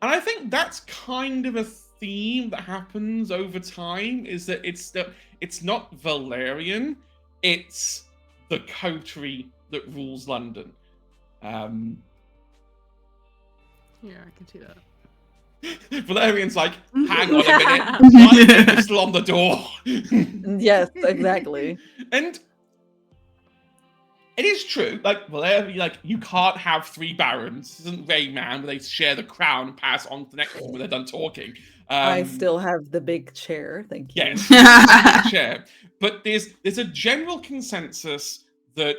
I think that's kind of a theme that happens over time, is that it's not Valerian, it's the coterie that rules London. Yeah, I can see that. Valerian's like, hang on a minute, my name is still on the door. Yes, exactly. And It is true. Like, Valerian, like, you can't have 3 barons. This isn't Rayman, where they share the crown and pass on to the next one when they're done talking. I still have the big chair. Thank you. Yes, the big chair. But there's a general consensus that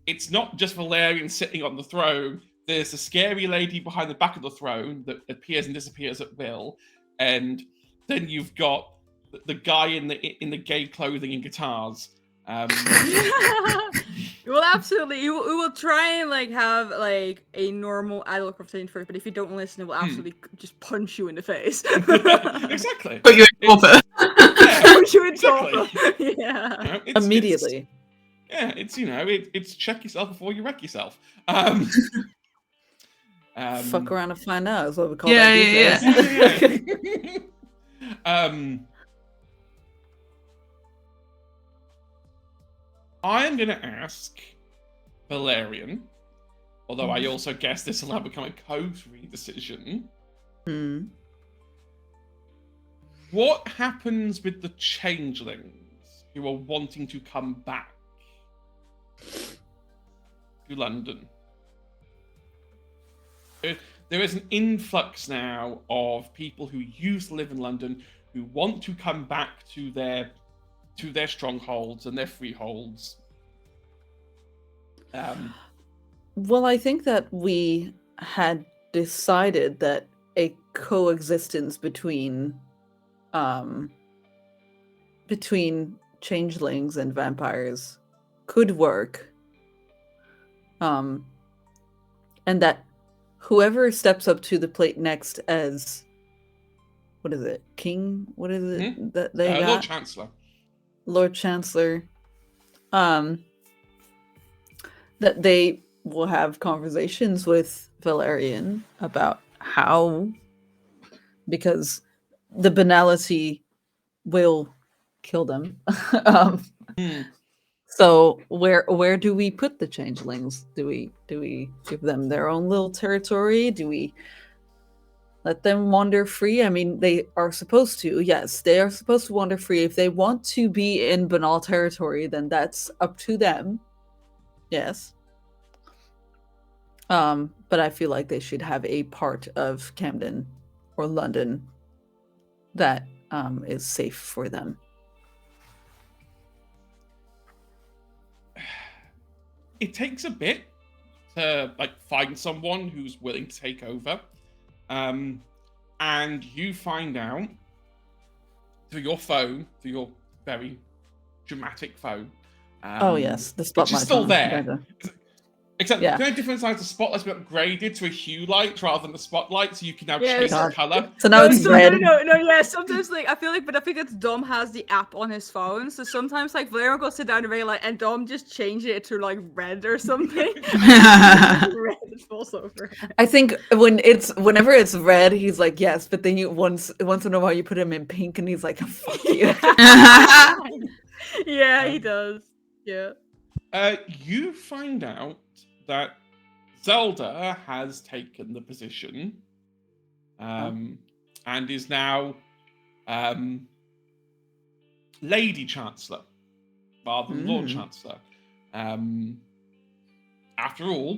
it's not just Valerian sitting on the throne. There's a scary lady behind the back of the throne that appears and disappears at will, and then you've got the guy in the gay clothing and guitars. Well, absolutely. We will try and like have like a normal adult conversation first, but if you don't listen, it will absolutely just punch you in the face. Exactly. Put you in orbit. Yeah, Punch you in exactly. top. Yeah. You know, it's, Immediately. It's check yourself before you wreck yourself. Fuck around and find out is what we call Yeah, that. Yeah. I am going to ask Valerian, although I also guess this will now become a code-free decision. What happens with the changelings who are wanting to come back to London? There is an influx now of people who used to live in London who want to come back to their strongholds and their freeholds. Well, I think that we had decided that a coexistence between changelings and vampires could work. And that whoever steps up to the plate next as, what is it, king? What is it that they got? Lord Chancellor. Lord Chancellor, that they will have conversations with Valerian about how, because the banality will kill them. So where do we put the changelings? Do we give them their own little territory? Do we let them wander free? I mean, they are supposed to. Yes, they are supposed to wander free. If they want to be in banal territory, then that's up to them. Yes. But I feel like they should have a part of Camden or London that is safe for them. It takes a bit to find someone who's willing to take over. And you find out through your phone, through your very dramatic phone. Oh yes, the spotlight. Which is still there. Yeah. Except the only difference is the spotlight's been upgraded to a hue light rather than the spotlight, so you can now change the color. So now it's red. No, yeah. Sometimes I feel like, but I think that Dom has the app on his phone, so sometimes Valerian will sit down and be like, and Dom just change it to red or something. Red falls over. I think whenever it's red, he's like yes, but then once in a while you put him in pink, and he's like, fuck you. Yeah, he does. Yeah. You find out that Zelda has taken the position and is now Lady Chancellor rather than Lord Chancellor. After all,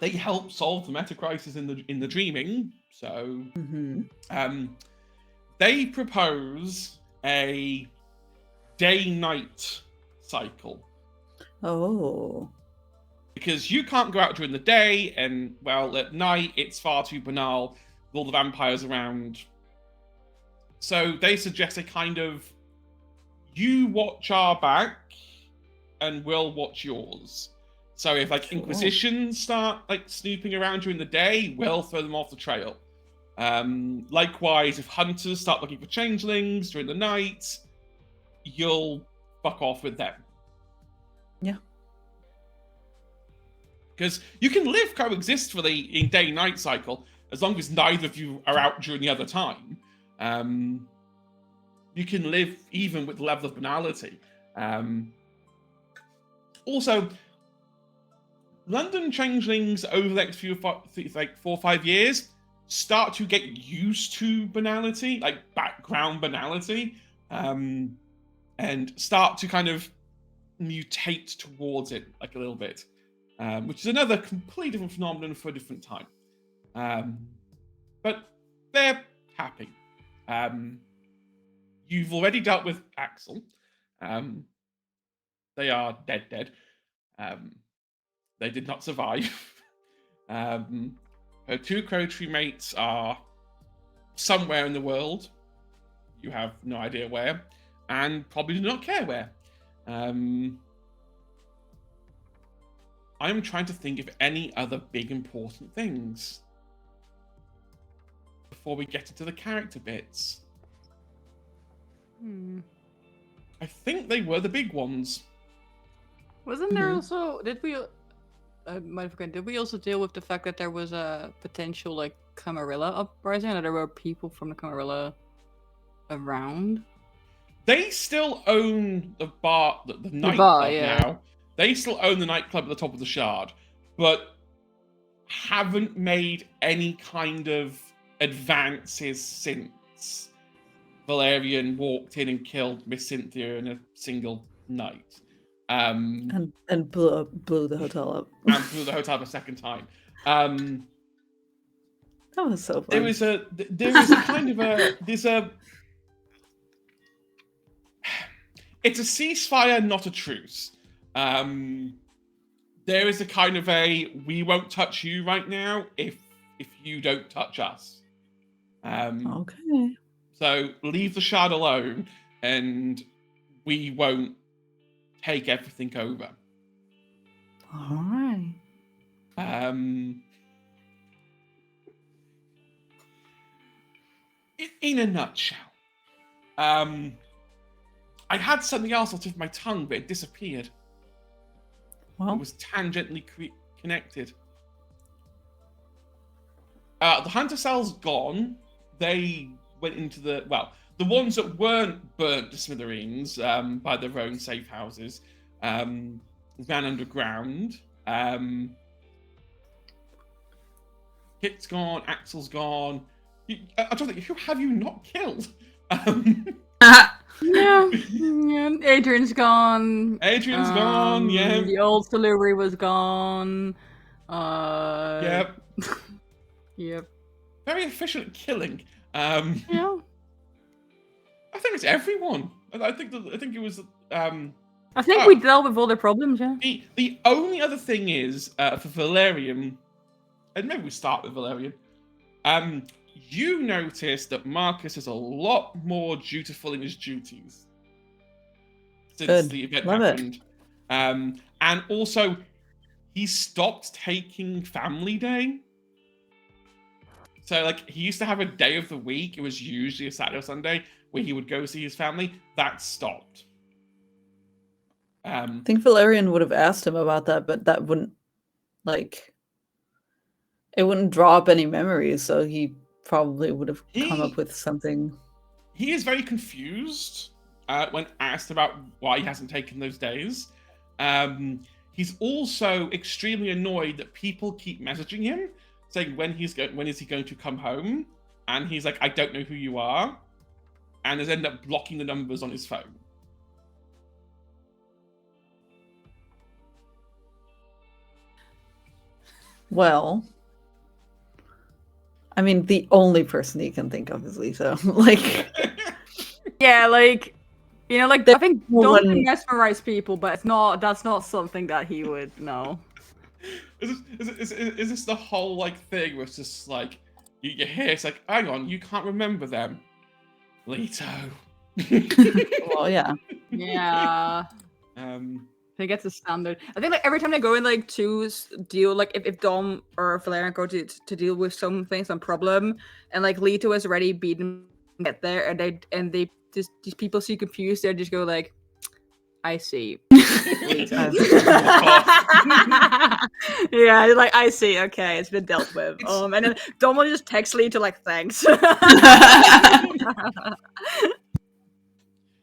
they help solve the meta crisis in the Dreaming, so they propose a day-night cycle. Oh. Because you can't go out during the day, and, well, at night, it's far too banal with all the vampires around. So they suggest a kind of, you watch our back, and we'll watch yours. So if, Inquisitions start, snooping around during the day, we'll throw them off the trail. Likewise, if hunters start looking for changelings during the night, you'll fuck off with them. Yeah. Because you can coexist for the day-night cycle as long as neither of you are out during the other time. You can live even with the level of banality. Also, London changelings over the next 4 or 5 years start to get used to banality, background banality, and start to kind of mutate towards it like a little bit, which is another completely different phenomenon for a different time. But they're happy. You've already dealt with Axel. They are dead. They did not survive. Her 2 crow tree mates are somewhere in the world. You have no idea where, and probably do not care where. I'm trying to think of any other big important things before we get into the character bits. I think they were the big ones. Wasn't there also? Did we? I might have forgotten. Did we also deal with the fact that there was a potential like Camarilla uprising, and that there were people from the Camarilla around? They still own the bar, the nightclub now. They still own the nightclub at the top of the Shard, but haven't made any kind of advances since Valerian walked in and killed Miss Cynthia in a single night. And blew the hotel up. And blew the hotel up a second time. That was so fun. There is a kind of a it's a ceasefire, not a truce. There is a kind of a we won't touch you right now if you don't touch us. Okay. So leave the Shard alone, and we won't take everything over. All right. In a nutshell, I had something else off the tip of my tongue, but it disappeared. Well, It was tangentially connected. The hunter cell's gone. They went into the ones that weren't burnt to smithereens by their own safe houses ran underground. Kit's gone. Axel's gone. I don't think, who have you not killed? Yeah, Adrian's gone. Adrian's gone. Yeah. The old delivery was gone. Yep. Yep. Very efficient killing. Yeah. I think it's everyone. I think it was. I think we dealt with all the problems. Yeah. The only other thing is for Valerian, and maybe we start with Valerian. You notice that Marcus is a lot more dutiful in his duties since the event happened. And also, he stopped taking family day. So, like, he used to have a day of the week. It was usually a Saturday or Sunday where he would go see his family. That stopped. I think Valerian would have asked him about that, but that wouldn't, like, it wouldn't draw up any memories, so he probably would have come up with something. He is very confused when asked about why he hasn't taken those days. He's also extremely annoyed that people keep messaging him saying when is he going to come home, and he's like, I don't know who you are, and has ended up blocking the numbers on his phone. Well, I mean, the only person he can think of is Lisa. Like, yeah, like, you know, like, I think don't mesmerize people, but that's not something that he would know. Is this the whole, like, thing where it's just, like, you hear, it's like, hang on, you can't remember them. Leto. Well, yeah. Yeah. I think it's a standard. I think, like, every time they go in, like, to deal, like, if Dom or Valerian go to deal with something, some problem, and, like, Leto has already beaten get there, and they just, these people see confused, they just go, like, I see. Yeah, like, I see. Okay, it's been dealt with. And then Dom will just text Leto, like, thanks.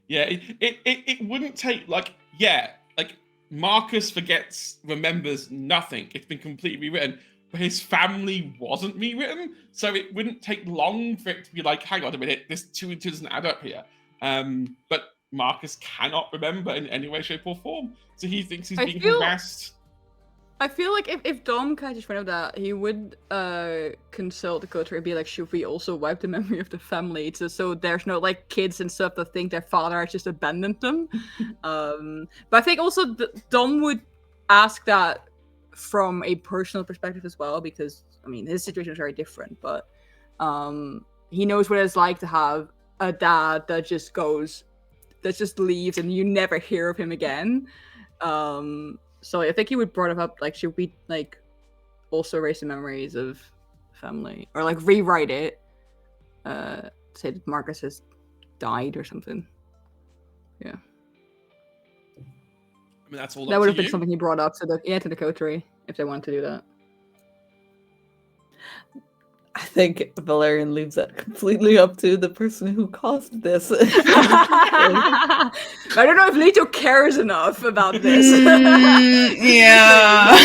Yeah, it wouldn't take, like, Marcus remembers nothing. It's been completely rewritten. But his family wasn't rewritten, so it wouldn't take long for it to be like, hang on a minute, this 2 and 2 doesn't add up here. But Marcus cannot remember in any way, shape, or form. So he thinks he's being feel- harassed. I feel like if Dom catches wind of that, he would consult the coach and be like, should we also wipe the memory of the family so there's no like kids and stuff that think their father has just abandoned them. But I think also Dom would ask that from a personal perspective as well, because I mean his situation is very different, but he knows what it's like to have a dad that just leaves and you never hear of him again. So I think he would brought up like, should we like also erase the memories of family or like rewrite it? Say that Marcus has died or something. Yeah. I mean, that's all. That would have been something he brought up to the coterie if they wanted to do that. I think Valerian leaves that completely up to the person who caused this. I don't know if Leto cares enough about this. Yeah.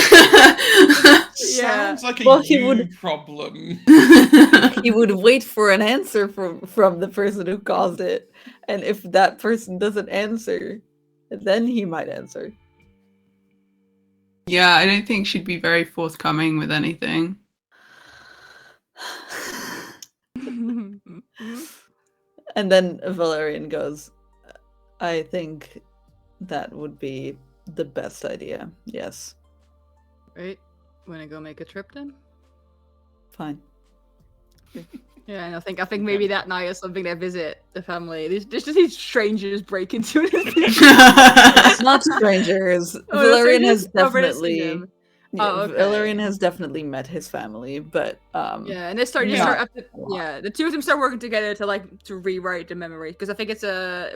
Sounds like he would problem. He would wait for an answer from the person who caused it, and if that person doesn't answer, then he might answer. Yeah, I don't think she'd be very forthcoming with anything. And then Valerian goes, I think that would be the best idea. Yes. Right. Wanna go make a trip then? Fine. Yeah, and I think maybe that night or something they visit the family. There's just these strangers break into it. It's not strangers. Oh, Valerian has strangers overseeing definitely them. Oh, okay. Valerian has definitely met his family, but yeah, and they start the two of them start working together to rewrite the memory, because I think it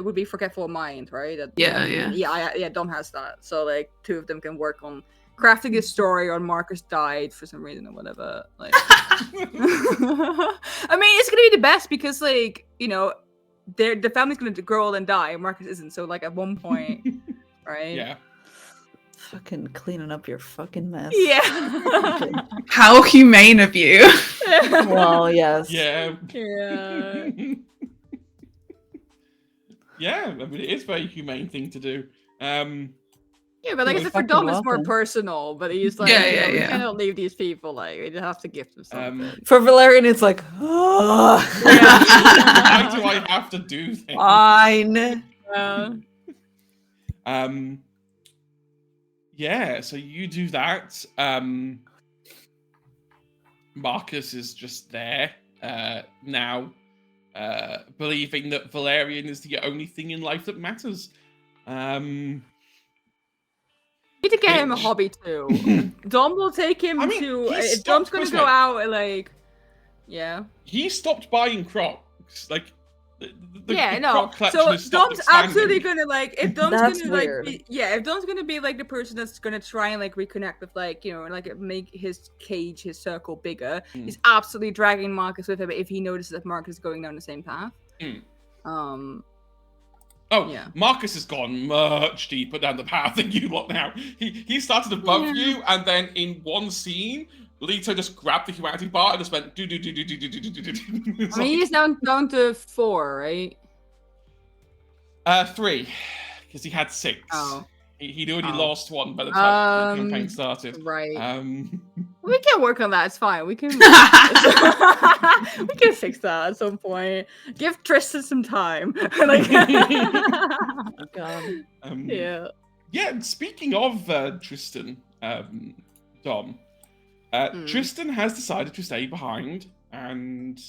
would be forgetful mind, right? Yeah, Dom has that, so like two of them can work on crafting a story on Marcus died for some reason or whatever. Like, I mean, it's gonna be the best because like the family's gonna grow old and die, and Marcus isn't. So like at one point, right? Yeah. fucking cleaning up your fucking mess. Yeah. How humane of you. Well, yes. Yeah. Yeah. Yeah, I mean, it is a very humane thing to do. Yeah, but like I said, for fucking Dom, it's more welcome. personal. But he's like, Yeah. we cannot leave these people. Like, we have to gift them something. For Valerian, it's like, oh, Why do I have to do this? fine. Yeah, so you do that. Marcus is just there now, believing that Valerian is the only thing in life that matters. We need to get him a hobby too. Dom will take him to. If Dom's gonna go out, like, yeah. He stopped buying Crocs. Like, the no. Croc So collection has stopped Dom's expanding. absolutely gonna like. If Dom's That's gonna like, weird. if Dom's gonna be like the person that's gonna try and like reconnect with like like make his cage, his circle bigger. He's absolutely dragging Marcus with him if he notices that Marcus is going down the same path. Oh, yeah. Marcus has gone much deeper down the path than you lot now. He started above you, and then in one scene, Leto just grabbed the humanity bar and just went do. I mean, he's down to 4, right? 3, because he had 6. Oh. He'd already lost one by the time the campaign started. Right. We can work on that. It's fine. We can. We can fix that at some point. Give Tristan some time. Like, Oh, God. yeah. Yeah. And speaking of Tristan, Dom, Tristan has decided to stay behind and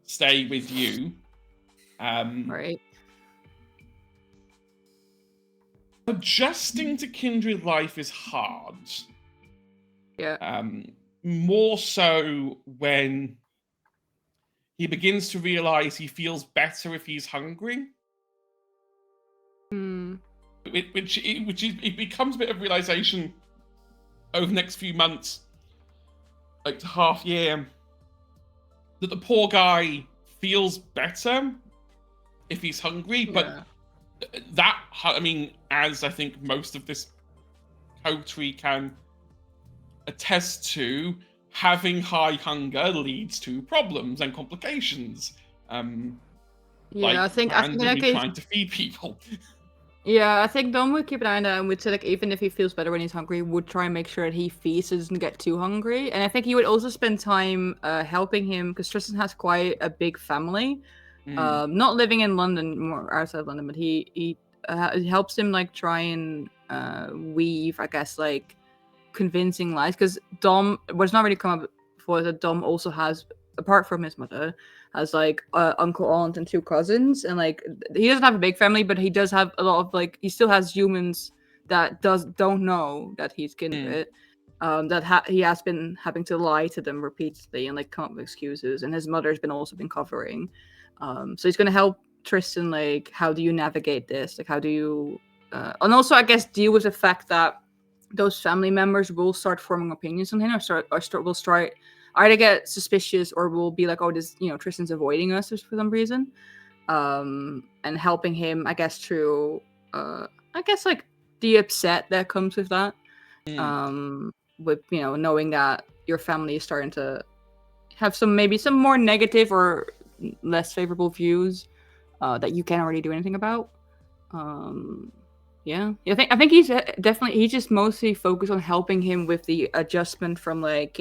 stay with you. Right. Adjusting to kindred life is hard. Yeah. More so when he begins to realize he feels better if he's hungry. It becomes a bit of realization over the next few months, like to half year, that the poor guy feels better if he's hungry, but that, I mean, as I think most of this coterie can attest to, having high hunger leads to problems and complications. Yeah, I think in that randomly case, trying to feed people. yeah, I think Dom would keep an eye on that and would say like even if he feels better when he's hungry, would try and make sure that he feeds so he doesn't get too hungry. And I think he would also spend time helping him because Tristan has quite a big family. Not living in London, more outside London, but he helps him like try and weave, I guess, like convincing lies. Because Dom, what's not really come up before, is that Dom also has, apart from his mother, has like uncle, aunt, and 2 cousins, and like he doesn't have a big family, but he does have a lot of like he still has humans that don't know that he's kindred. He has been having to lie to them repeatedly and like come up with excuses, and his mother's been also been covering. So he's gonna help Tristan like how do you navigate this? Like how do you and also I guess deal with the fact that those family members will start forming opinions on him will start either get suspicious or will be like, oh, this Tristan's avoiding us for some reason. And helping him, I guess, through I guess like the upset that comes with that. With knowing that your family is starting to have some more negative or less favorable views that you can't really do anything about. Yeah, I think he's he's just mostly focused on helping him with the adjustment from like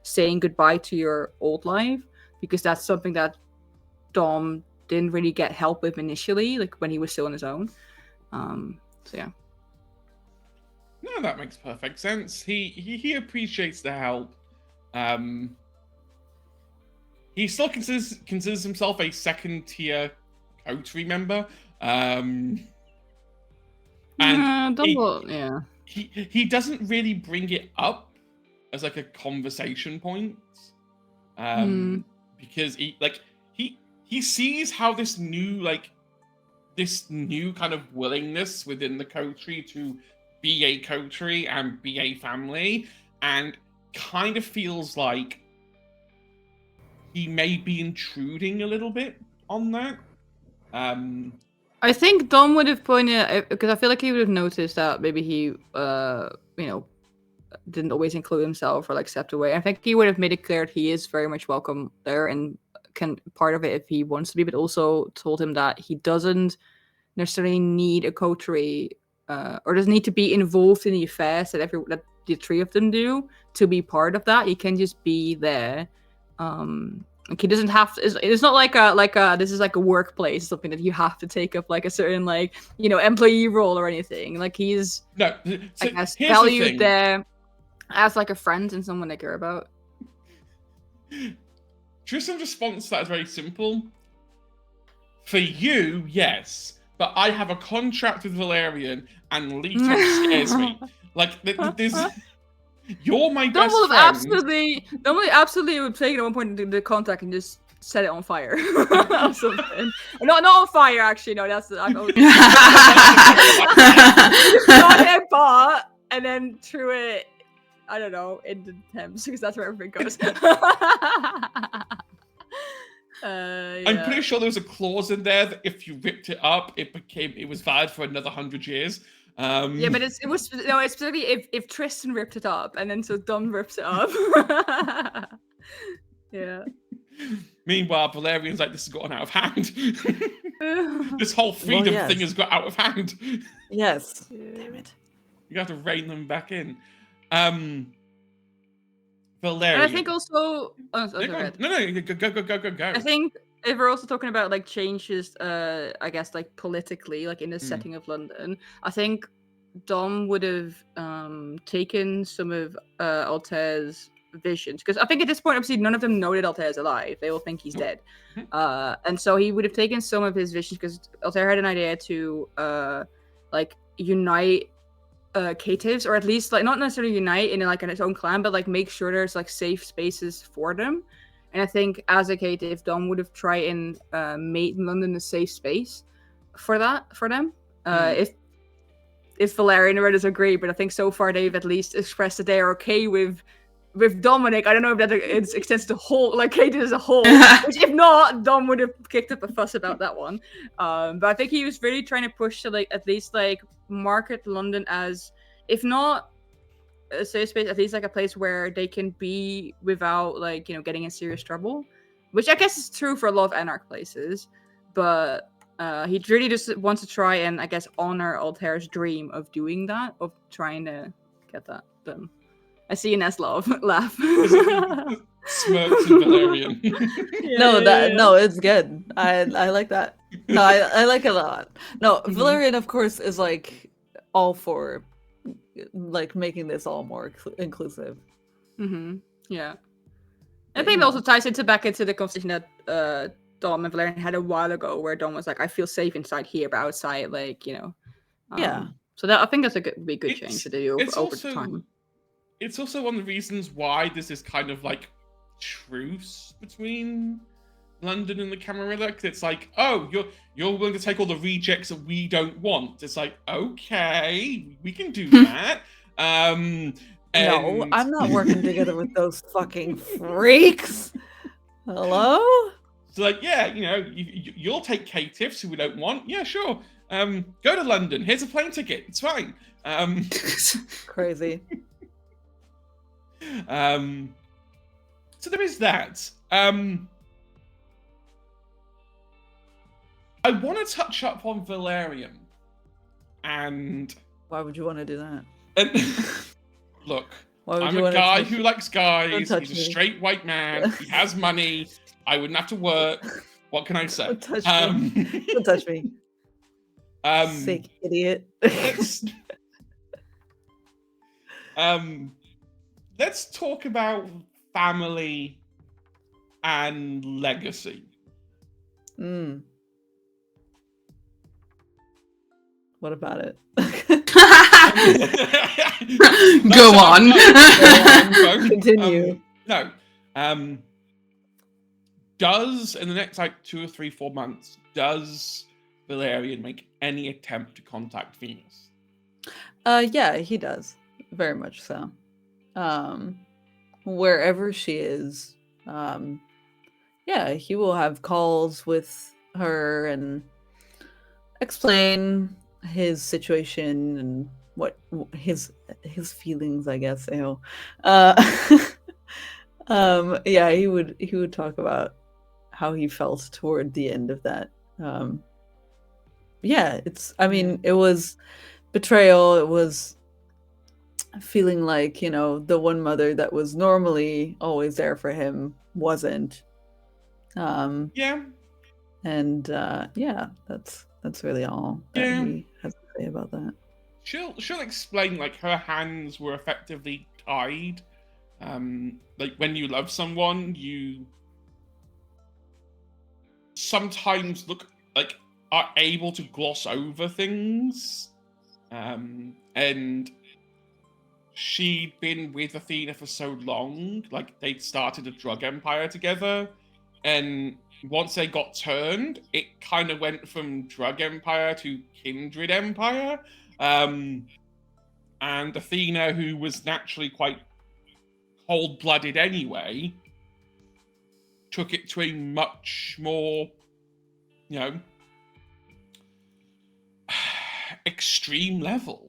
saying goodbye to your old life, because that's something that Dom didn't really get help with initially, like when he was still on his own. So yeah. No, that makes perfect sense. He appreciates the help. He still considers himself a second tier coterie member. And he doesn't really bring it up as like a conversation point, because he sees how this new kind of willingness within the coterie to be a coterie and be a family, and kind of feels like he may be intruding a little bit on that. I think Dom would have pointed, because I feel like he would have noticed that maybe he, didn't always include himself or like stepped away. I think he would have made it clear that he is very much welcome there and can part of it if he wants to be, but also told him that he doesn't necessarily need a coterie or doesn't need to be involved in the affairs that the 3 of them do to be part of that. He can just be there. Like he doesn't have to. It's not like this is like a workplace, something that you have to take up like a certain employee role or anything. Like he's I guess valued there as like a friend and someone they care about. Tristan's response to that is very simple. For you, yes, but I have a contract with Valerian, and Leto scares me. Like there's. You're my best friend. Dom would absolutely would take it at one point into the contact and just set it on fire or something. Not on fire, actually. No, that's not it apart and then threw it. I don't know, into the Thames, because that's where everything goes. I'm pretty sure there was a clause in there that if you ripped it up, it was valid for another 100 years. Yeah, but it's specifically if Tristan ripped it up and then so Dom rips it up. Yeah. Meanwhile, Valerian's like, this has gotten out of hand. This whole freedom thing has got out of hand. Yes. Yeah. Damn it. You have to rein them back in. Valerian. And I think also No, go. I think if we're also talking about like changes, I guess like politically, like in the setting of London, I think Dom would have taken some of Altair's visions, because I think at this point, obviously, none of them know that Altair is alive. They all think he's dead, and so he would have taken some of his visions, because Altair had an idea to like unite caitives, or at least like not necessarily unite in like in its own clan, but like make sure there's like safe spaces for them. And I think as a cative, Dom would have tried and made London a safe space for them. If Valerian and Reddit agree, but I think so far they've at least expressed that they are okay with Dominic. I don't know if that extends to whole like cative as a whole. Which if not, Dom would have kicked up a fuss about that one. But I think he was really trying to push to like at least like market London as, if not a safe space, at least like a place where they can be without like getting in serious trouble, which I guess is true for a lot of anarch places. but he really just wants to try and, I guess, honor Altair's dream of doing that, of trying to get that done. I see Ines laugh. Smirks and Valerian. No, it's good. I like that. No, I like it a lot. No, Valerian, of course, is like all for like making this all more inclusive. Yeah. I think it also ties back into the conversation that Dom and Valerian had a while ago, where Dom was like, "I feel safe inside here, but outside, like, you know." Yeah. So I think that's a good change to do over time. It's also one of the reasons why this is kind of like truce between London and the Camarilla, because it's like, oh, you're willing to take all the rejects that we don't want. It's like, okay, we can do that. No, I'm not working together with those fucking freaks. Hello? So like, yeah, you know, you'll take caitiffs who we don't want. Yeah, sure. Go to London. Here's a plane ticket. It's fine. Crazy. So there is that. I want to touch up on Valerian, and why would you want to do that? Look, I'm a guy who likes guys. He's a straight white man. He has money. I wouldn't have to work. What can I say? Don't touch me. Don't touch me. Sick idiot. Let's talk about family and legacy. What about it? Go on. Continue. No. Does, in the next like 2 or 3, 4 months, does Valerian make any attempt to contact Venus? Yeah, he does. Very much so. Wherever she is, yeah, he will have calls with her and explain his situation and what his feelings, I guess. Yeah, he would talk about how he felt toward the end of that. Yeah, it was betrayal. It was feeling like, you know, the one mother that was normally always there for him wasn't. Yeah. And yeah, that's really all that he has to say about that. She'll explain like her hands were effectively tied. Like when you love someone, you sometimes are able to gloss over things. And she'd been with Athena for so long, like they'd started a drug empire together, and once they got turned, it kind of went from drug empire to kindred empire. And Athena, who was naturally quite cold-blooded anyway, took it to a much more, you know, extreme level.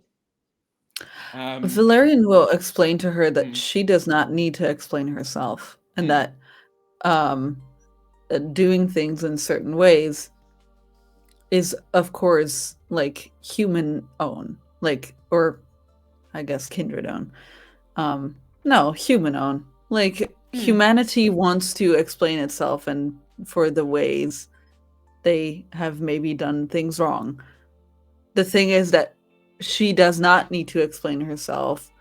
Valerian will explain to her that she does not need to explain herself, and that doing things in certain ways is, of course, like human own, like, or I guess kindred own. No, human own. Like humanity wants to explain itself, and for the ways they have maybe done things wrong. The thing is that she does not need to explain herself,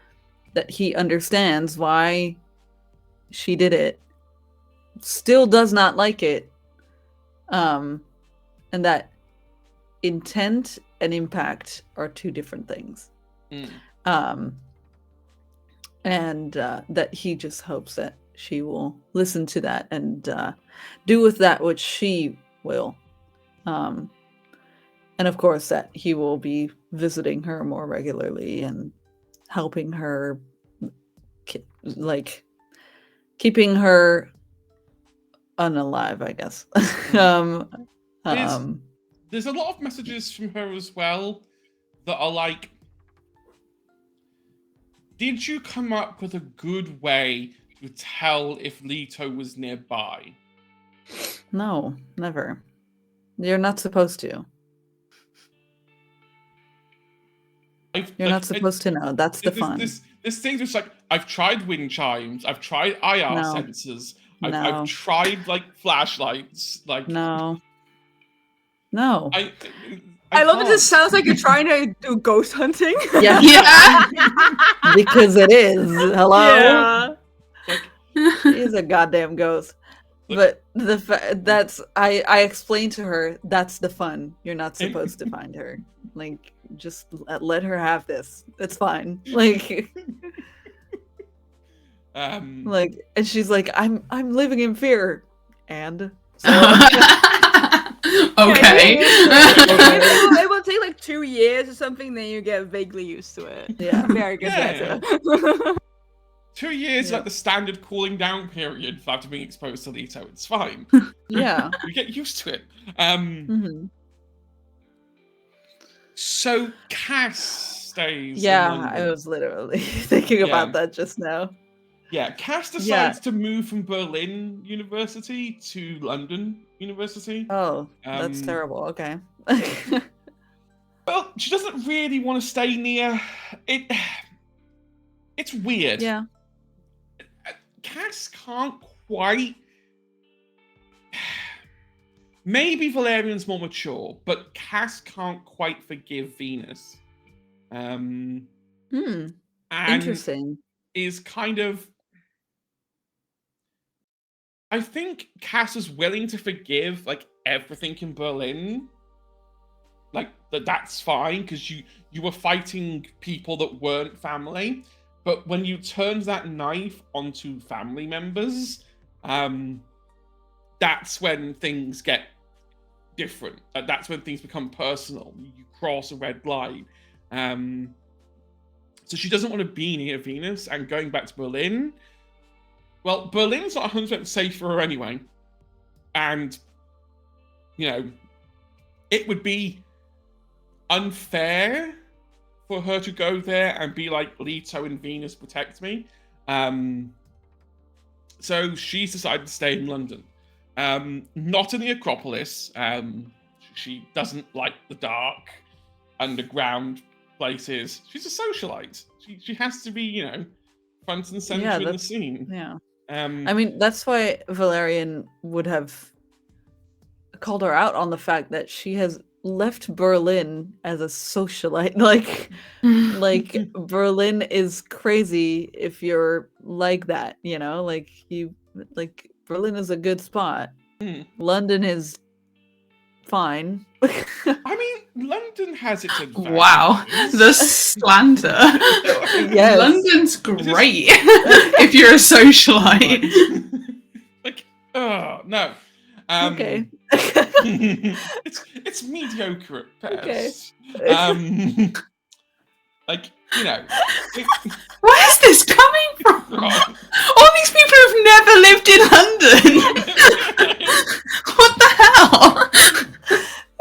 that he understands why she did it, still does not like it, and that intent and impact are two different things. And that he just hopes that she will listen to that and do with that which she will. And of course that he will be visiting her more regularly and helping her, like keeping her unalive, I guess. There's a lot of messages from her as well that are like, did you come up with a good way to tell if Leto was nearby? No, never. You're not supposed to. You're not supposed to know. That's the fun. This thing's just like, I've tried wind chimes, I've tried IR No. sensors, No. I've tried like flashlights, like No. I love that this sounds like you're trying to do ghost hunting. Yeah. Yeah. Because it is. Hello. Yeah. He's a goddamn ghost. But I explained to her that's the fun. You're not supposed to find her. Like, just let her have this. It's fine. Like, and she's like, I'm living in fear, and so okay. It will take like 2 years or something, then you get vaguely used to it. Yeah. Very good. Yeah. Better. 2 years, Yeah. like the standard cooling down period for after being exposed to Leto. It's fine. yeah. You get used to it. Mhm. So Cass stays. in Yeah, London. I was literally thinking about that just now. Yeah, Cass decides to move from Berlin University to London University. Oh, that's terrible. Okay. Well, she doesn't really want to stay near it. It's weird. Yeah. Cass can't quite. Maybe Valerian's more mature, but Cass can't quite forgive Venus. And Interesting. is kind of. I think Cass is willing to forgive like everything in Berlin. Like that's fine because you were fighting people that weren't family, but when you turned that knife onto family members, that's when things get different. That's when things become personal. You cross a red line. So she doesn't want to be near Venus, and going back to Berlin. Well, Berlin's not 100% safe for her anyway. And, you know, it would be unfair for her to go there and be like, Leto and Venus protect me. So she's decided to stay in London. Not in the Acropolis. She doesn't like the dark, underground places. She's a socialite. She has to be, you know, front and center in the scene. Yeah. I mean, that's why Valerian would have called her out on the fact that she has left Berlin as a socialite. Like Berlin is crazy if you're like that, you know? Like Berlin is a good spot. London is fine. I mean, London has its advantages. Wow, the slander. Yes. London's great if you're a socialite. Like, oh no. Okay. it's mediocre at best. Okay. Like, you know. Where's this coming from? Oh. All these people have never lived in London. What the hell?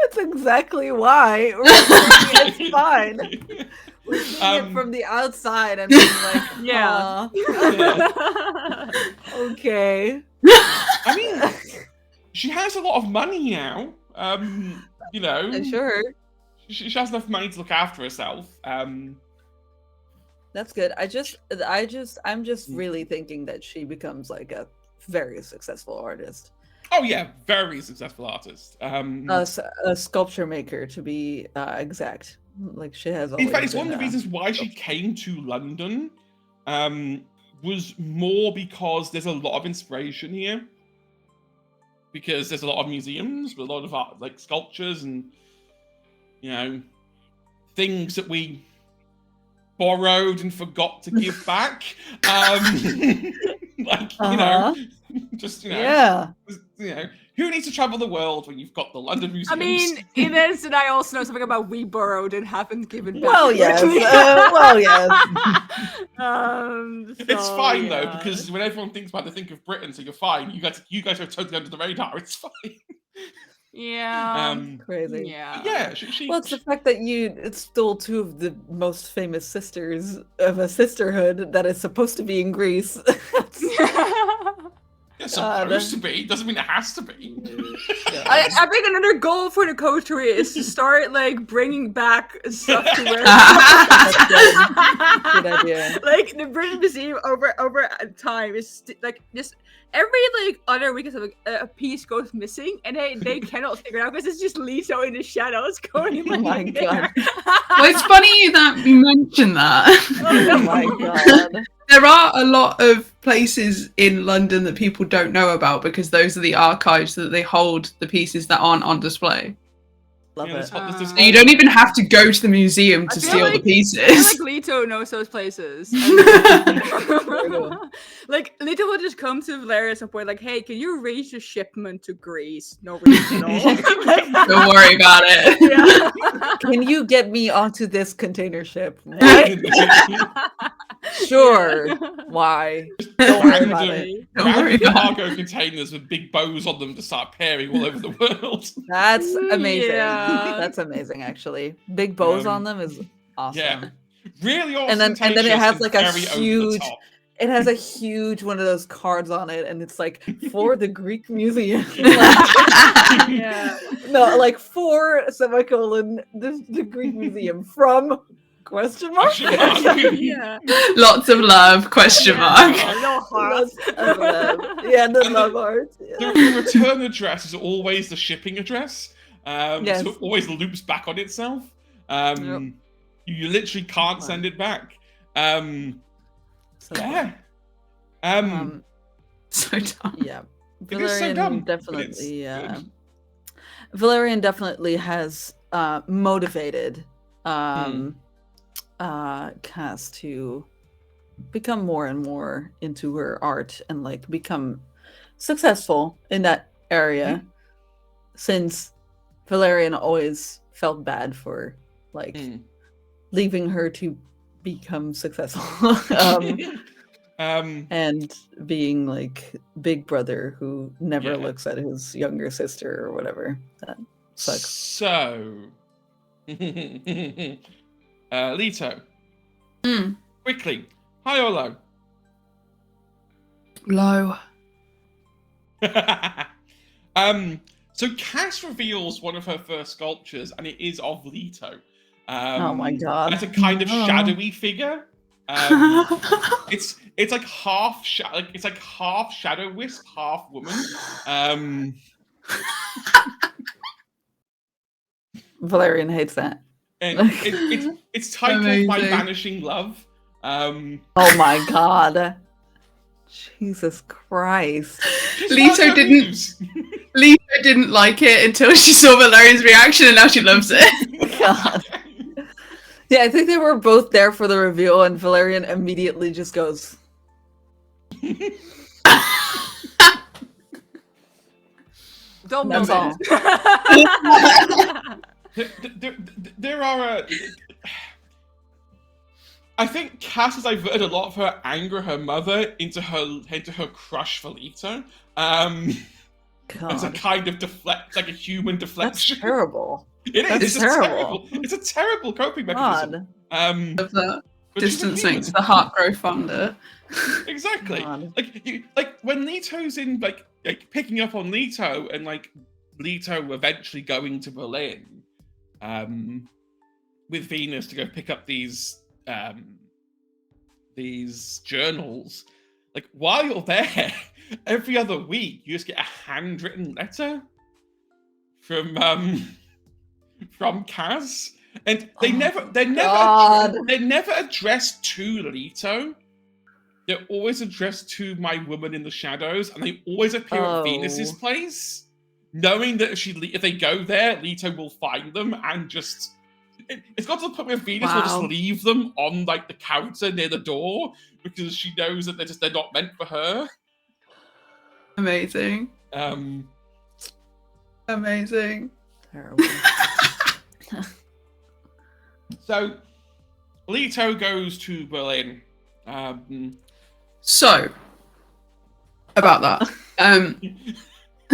That's exactly why. It's fine. We're seeing it from the outside and being like, Yeah. Okay. I mean, she has a lot of money now. You know. Sure. She has enough money to look after herself. That's good. I'm just really thinking that she becomes like a very successful artist. Oh yeah, very successful artist. A sculpture maker, to be exact. Like she has. In fact, it's one of the reasons why she came to London. Was more because there's a lot of inspiration here. Because there's a lot of museums with a lot of art, like sculptures and, you know, things that we borrowed and forgot to give back. Like, you know, just, you know, you know, who needs to travel the world when you've got the London museums? I mean, in this, and I also know something about we borrowed and haven't given back. Well, yes. It's fine though, because when everyone thinks about, they think of Britain, so you're fine. You guys are totally under the radar. It's fine. Yeah. Crazy. Yeah. Yeah. Well, it's the fact that you stole two of the most famous sisters of a sisterhood that is supposed to be in Greece. It's supposed to be. Doesn't mean it has to be. I think another goal for the coterie is to start like bringing back stuff to where. Good idea. Like the British Museum over time is like just every like other week a piece goes missing and they cannot figure it out because it's just Leto in the shadows going. Oh my god! Well, it's funny that you mentioned that. Oh my god! There are a lot of places in London that people don't know about because those are the archives that they hold the pieces that aren't on display. Love it. So you don't even have to go to the museum to steal the pieces. I feel like Leto knows those places. Like Leto will just come to Valeria at some point, like, "Hey, can you arrange a shipment to Greece?" No reason at all. Like, Don't worry about it. yeah. Can you get me onto this container ship? Sure. Why? Don't worry about it. Don't worry about cargo containers with big bows on them to start pairing all over the world. That's amazing. Yeah. That's amazing, actually. Big bows on them is awesome. Yeah, really awesome. And then it has like a very over the huge. top. It has a huge one of those cards on it, and it's like for the Greek Museum. Yeah. No, like for semicolon the Greek Museum from question mark. Yeah. Lots of love, question mark. No hearts. Yeah, the And love art. Yeah. The return address is always the shipping address. Yes. So it always loops back on itself. You literally can't send it back. So Yeah. So dumb. Yeah. It is so dumb, but it's Definitely, yeah. good. Valerian definitely has motivated Cass to become more and more into her art and like become successful in that area, since Valerian always felt bad for like leaving her to become successful. And being like big brother who never looks at his younger sister or whatever. That sucks. So, Leto, quickly, high or low? Low. So Cass reveals one of her first sculptures, and it is of Leto. Oh my god! As a kind of shadowy figure. It's like half it's like half shadow wisp, half woman. Valerian hates that. And it's titled "My Vanishing Love." Oh my god! Jesus Christ! Leto didn't like it until she saw Valerian's reaction, and now she loves it. God. Yeah, I think they were both there for the reveal, and Valerian immediately just goes. Don't That's all. There are I think Cass has diverted a lot of her anger at her mother into her crush for Leto. As a kind of like a human deflection. That's terrible. It is. That's It's terrible. It's a terrible coping mechanism. Of the But she's distancing human. to the heart grow fonder. Exactly. God. Like when Leto's in like picking up on Leto and like Leto eventually going to Berlin, with Venus to go pick up these journals. Like while you're there, every other week you just get a handwritten letter from Kaz. And they're never addressed to Leto. They're always addressed to my woman in the shadows, and they always appear at Venus's place, knowing that if they go there, Leto will find them and just. It's got to the point where Venus will just leave them on like the counter near the door because she knows that they're not meant for her. Amazing. Amazing. Terrible. So, Leto goes to Berlin. So, about that.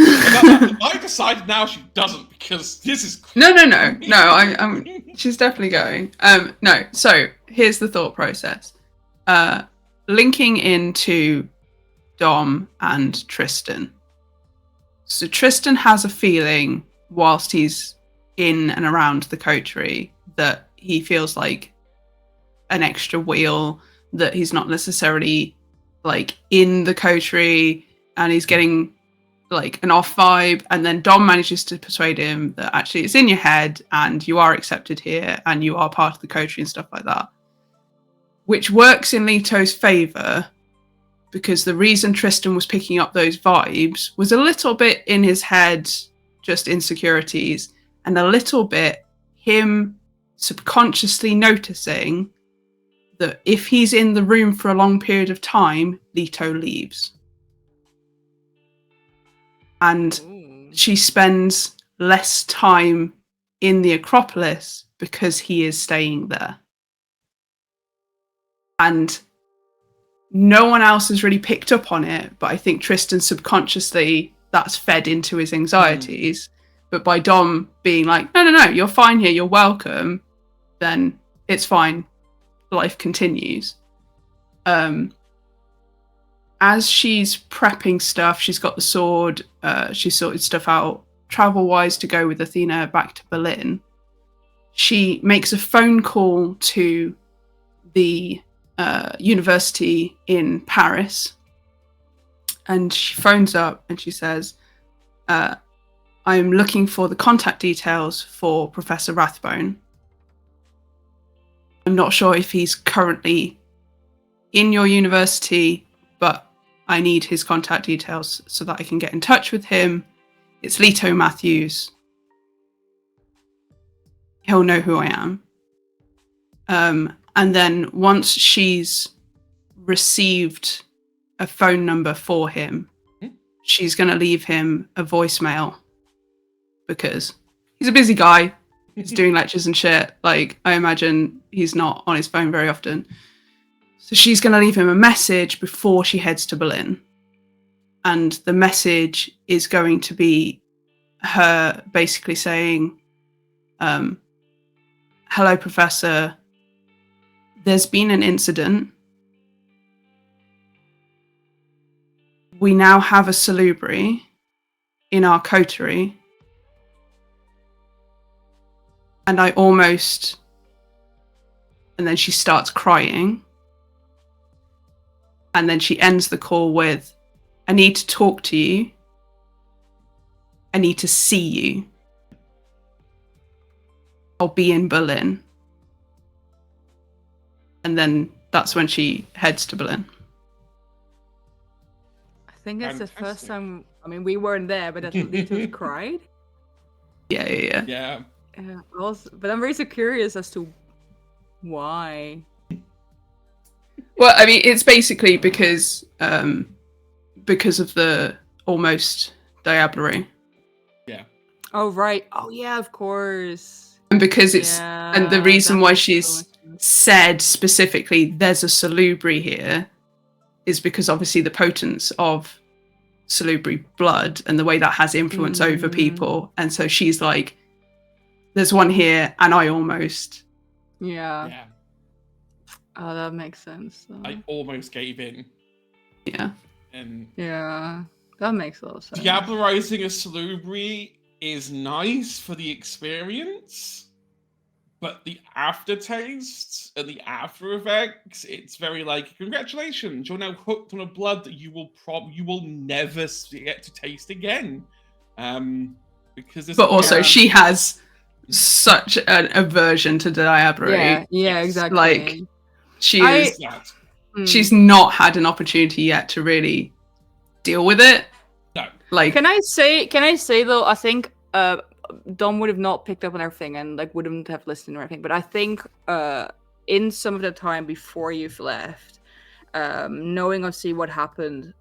I decided now she doesn't because this is No. I'm she's definitely going. No. So here's the thought process. Linking into Dom, and Tristan. So Tristan has a feeling whilst he's in and around the coterie that he feels like an extra wheel, that he's not necessarily like in the coterie, and he's getting like an off vibe. And then Dom manages to persuade him that actually it's in your head and you are accepted here and you are part of the coterie and stuff like that, which works in Leto's favor, because the reason Tristan was picking up those vibes was a little bit in his head, just insecurities, and a little bit him subconsciously noticing that if he's in the room for a long period of time, Leto leaves. And she spends less time in the Acropolis because he is staying there. And no one else has really picked up on it, but I think Tristan subconsciously, that's fed into his anxieties. But by Dom being like, no, you're fine here, you're welcome, then it's fine. Life continues. As she's prepping stuff, she's got the sword, she's sorted stuff out travel-wise to go with Athena back to Berlin. She makes a phone call to the university in Paris, and she phones up and she says, I'm looking for the contact details for Professor Rathbone. I'm not sure if he's currently in your university, but I need his contact details so that I can get in touch with him. It's Leto Matthews. He'll know who I am. And then once she's received a phone number for him, she's going to leave him a voicemail, because he's a busy guy. He's doing lectures and shit. Like, I imagine he's not on his phone very often. So she's going to leave him a message before she heads to Berlin. And the message is going to be her basically saying, hello, Professor. There's been an incident. We now have a salubri in our coterie. And I almost... And then she starts crying. And then she ends the call with, I need to talk to you. I need to see you. I'll be in Berlin. And then that's when she heads to Berlin. I think it's the first time. I mean, we weren't there, but that Leto cried. Yeah. Yeah. But I'm very so curious as to why. Well, I mean, it's basically because of the almost diablerie. Yeah. Oh right. Oh yeah, of course. And because it's and the reason why she's said specifically there's a salubri here is because obviously the potence of salubri blood and the way that has influence over people, and so she's like, there's one here and I almost yeah. Oh, that makes sense. I almost gave in. Yeah. And yeah, that makes a lot of sense. Diablerizing a salubri is nice for the experience, but the aftertaste and the after effects, it's very like, congratulations, you're now hooked on a blood that you will never get to taste again. Because but also she has such an aversion to diablerie. Yeah, exactly. Like she's not had an opportunity yet to really deal with it. No. Like, can I say though, I think Dom would have not picked up on everything and like wouldn't have listened or anything, but I think in some of the time before you've left, knowing obviously what happened,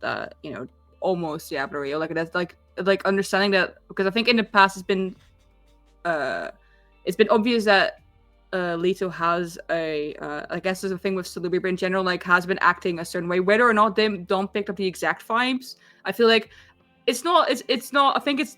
almost diablerie, or like that's like understanding that, because I think in the past it's been obvious that Leto has I guess there's a thing with Salubri in general, like has been acting a certain way, whether or not they don't pick up the exact vibes. I feel like it's not I think it's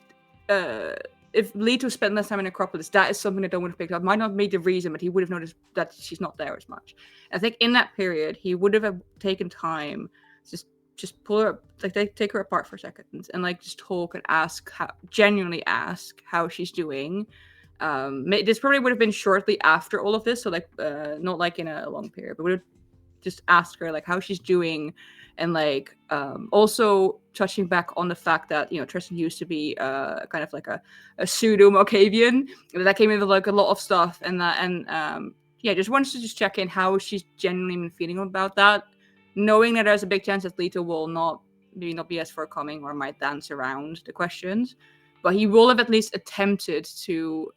if Leto spent less time in Acropolis, that is something that Dom would have picked up. Might not be the reason, but he would have noticed that she's not there as much. I think in that period he would have taken time just just pull her, like they take her apart for a second and like just talk and genuinely ask how she's doing. This probably would have been shortly after all of this, so like not like in a long period, but would have just asked her like how she's doing, and like also touching back on the fact that, you know, Tristan used to be kind of like a pseudo Mocavian that came in with like a lot of stuff, and yeah, just wants to just check in how she's genuinely been feeling about that, knowing that there's a big chance that Leto will not be as forthcoming or might dance around the questions, but he will have at least attempted to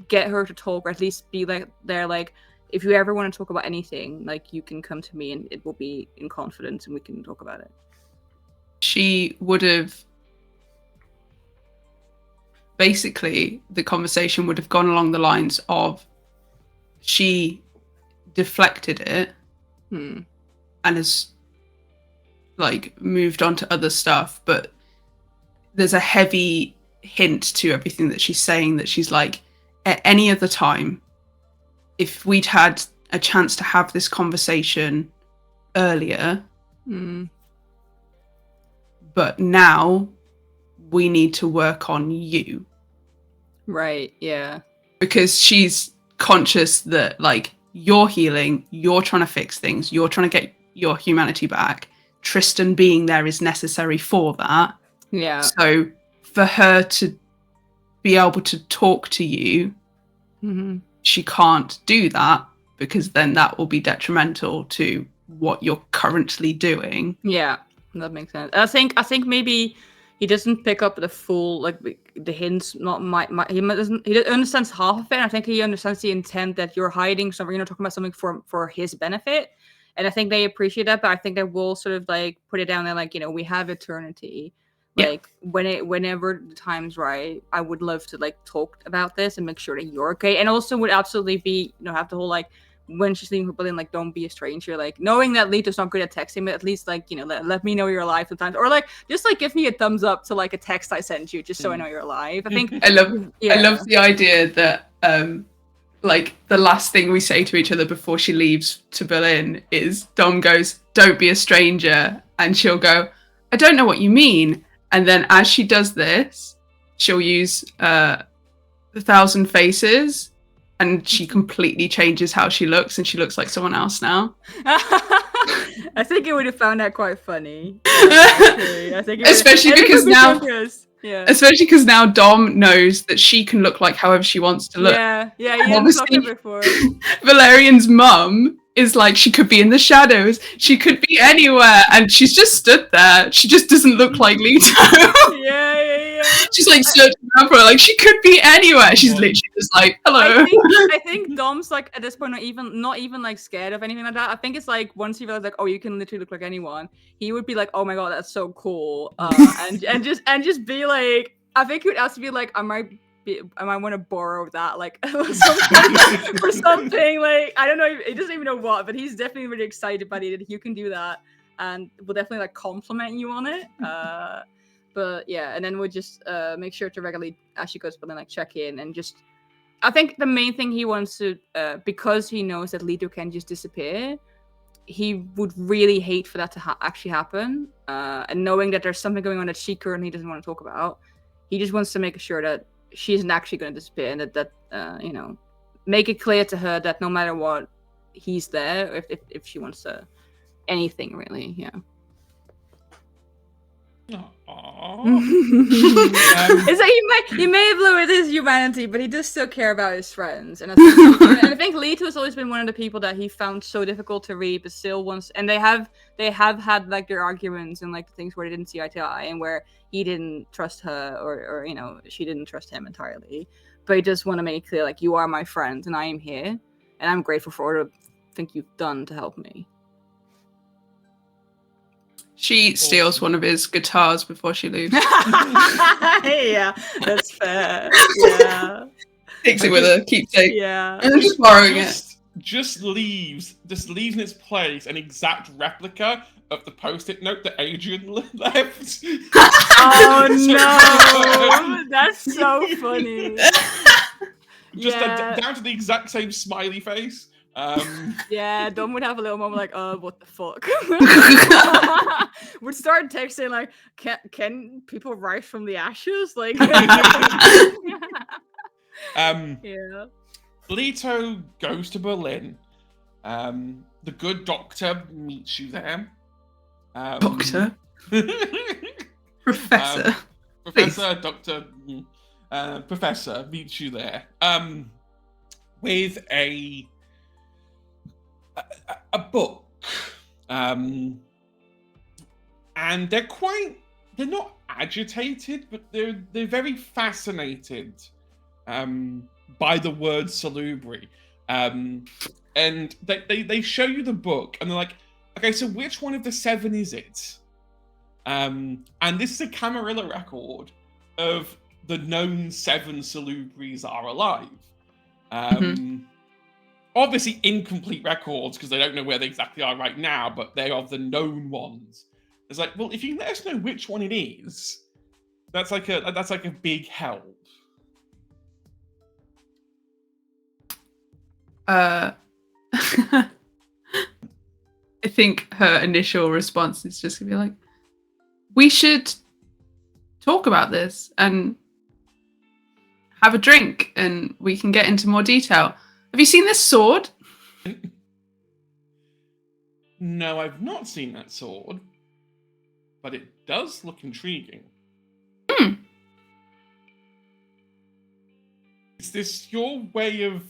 get her to talk, or at least be like there, like, if you ever want to talk about anything, like, you can come to me and it will be in confidence and we can talk about it. She would have, basically, the conversation would have gone along the lines of, she deflected it and has like moved on to other stuff, but there's a heavy hint to everything that she's saying, that she's like, at any other time, if we'd had a chance to have this conversation earlier, but now we need to work on you. Right, yeah. Because she's conscious that, like, you're healing, you're trying to fix things, you're trying to get your humanity back. Tristan being there is necessary for that. Yeah. So for her to be able to talk to you, she can't do that, because then that will be detrimental to what you're currently doing. Yeah, that makes sense. I think maybe he doesn't pick up the full, like, the hints. Not he understands half of it. I think he understands the intent that you're hiding something, you know, talking about something for his benefit. And I think they appreciate that, but I think they will sort of like put it down there, like, you know, we have eternity. Like, whenever the time's right, I would love to like talk about this and make sure that you're okay. And also would absolutely be, you know, have the whole like, when she's leaving her building, like, don't be a stranger. Like, knowing that Leto's not good at texting, but at least, like, you know, let me know you're alive sometimes, or like just like give me a thumbs up to like a text I sent you, just so I know you're alive. I think I love the idea that like the last thing we say to each other before she leaves to Berlin is Dom goes, "Don't be a stranger," and she'll go, "I don't know what you mean." And then as she does this, she'll use 1,000 faces, and she completely changes how she looks, and she looks like someone else now. I think you would have found that quite funny. I think especially because now Dom knows that she can look like however she wants to look. Yeah, you haven't talked about before. Valerian's mum is like, she could be in the shadows, she could be anywhere, and she's just stood there. She just doesn't look like Leto. Yeah. She's like searching around for her, like, she could be anywhere. She's literally just like, hello. I think Dom's like at this point not even like scared of anything like that. I think it's like, once he realizes like, oh, you can literally look like anyone, he would be like, oh my god, that's so cool, and just be like, I think he would have to be like, I might want to borrow that, like, or something, like, I don't know, he doesn't even know what, but he's definitely really excited by it that you can do that, and will definitely like compliment you on it. But yeah, and then we'll just make sure to regularly, as she goes, but then like check in, and just, I think the main thing he wants to, because he knows that Leto can just disappear, he would really hate for that to actually happen, and knowing that there's something going on that she currently doesn't want to talk about, he just wants to make sure that she isn't actually going to disappear, and that you know, make it clear to her that no matter what, he's there if she wants to anything, really. Yeah. It's like he may have lowered his humanity, but he does still care about his friends, and I think Leto has always been one of the people that he found so difficult to read, but still wants. And they have had like their arguments and like the things where they didn't see eye to eye, and where he didn't trust her, or you know, she didn't trust him entirely. But he just want to make it clear, like, you are my friend, and I am here, and I'm grateful for all the things you've done to help me. She steals one of his guitars before she leaves. Yeah, that's fair. Yeah. Takes it with her, keepsake. Yeah. And just borrowing it. Just leaves in its place an exact replica of the post-it note that Adrian left. Oh no! That's so funny. Just down to the exact same smiley face. Yeah, Dom would have a little moment like, what the fuck? Would start texting like, can people rise from the ashes? Like, yeah. Leto goes to Berlin. The good doctor meets you there. Doctor? Professor? Professor, doctor, professor meets you there. With a book. And they're not agitated, but they're very fascinated by the word salubri. And they show you the book and they're like, okay, so which one of the 7 is it? And this is a Camarilla record of the known 7 salubris that are alive. Obviously incomplete records because they don't know where they exactly are right now, but they are the known ones. It's like, well, if you can let us know which one it is, that's like a big help. I think her initial response is just gonna be like, we should talk about this and have a drink and we can get into more detail. Have you seen this sword? No, I've not seen that sword, but it does look intriguing. Is this your way of...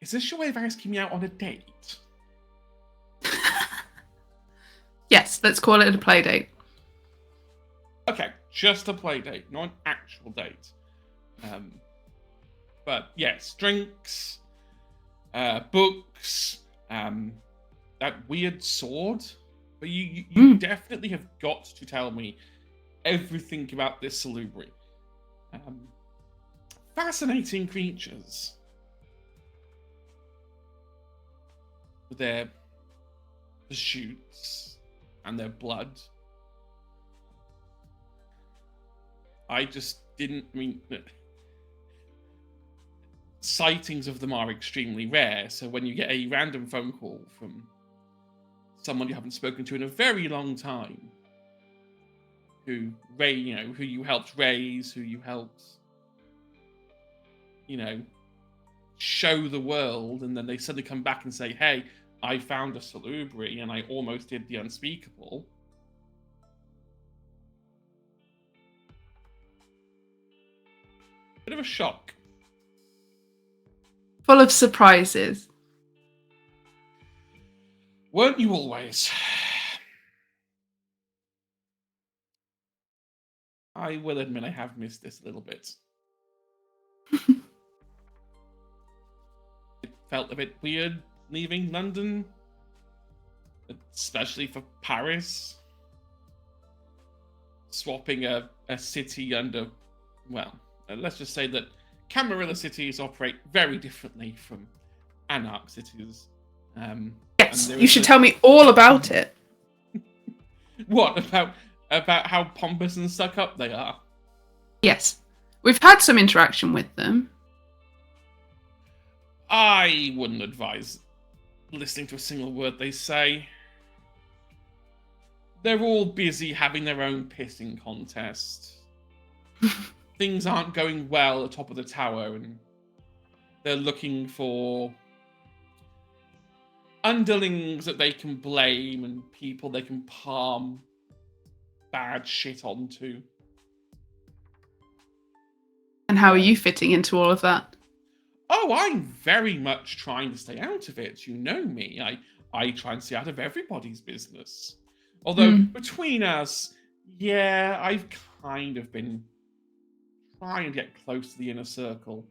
Is this your way of asking me out on a date? Yes, let's call it a play date. Okay, just a play date, not an actual date. But yes, drinks, books, that weird sword. But you definitely have got to tell me everything about this salubri. Fascinating creatures. With their pursuits and their blood. I just didn't sightings of them are extremely rare, so when you get a random phone call from someone you haven't spoken to in a very long time, who you helped raise, who you helped, show the world, and then they suddenly come back and say, hey, I found a salubri and I almost did the unspeakable. Bit of a shock. Full of surprises. Weren't you always? I will admit I have missed this a little bit. It felt a bit weird leaving London, especially for Paris. Swapping a city under, well, let's just say that Camarilla cities operate very differently from Anarch cities. Yes, you should tell me all about it. What, about how pompous and stuck up they are? Yes, we've had some interaction with them. I wouldn't advise listening to a single word they say. They're all busy having their own pissing contest. Things aren't going well at the top of the tower, and they're looking for underlings that they can blame and people they can palm bad shit onto. And how are you fitting into all of that? Oh, I'm very much trying to stay out of it. You know me. I try and stay out of everybody's business. Although, between us, yeah, I've kind of been trying to get close to the inner circle.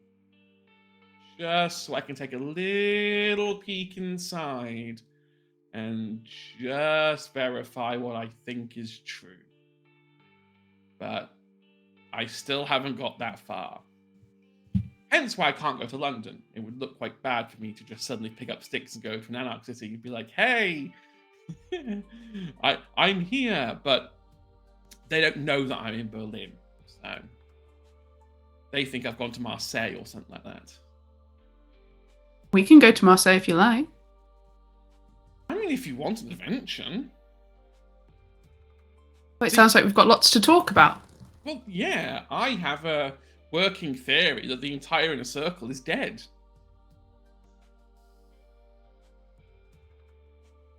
Just so I can take a little peek inside and just verify what I think is true. But I still haven't got that far. Hence why I can't go to London. It would look quite bad for me to just suddenly pick up sticks and go to an Anarch city and be like, hey, I'm here. But they don't know that I'm in Berlin. So they think I've gone to Marseille or something like that. We can go to Marseille if you like. I mean, if you want an adventure. Well, it sounds like we've got lots to talk about. Well, yeah, I have a working theory that the entire inner circle is dead.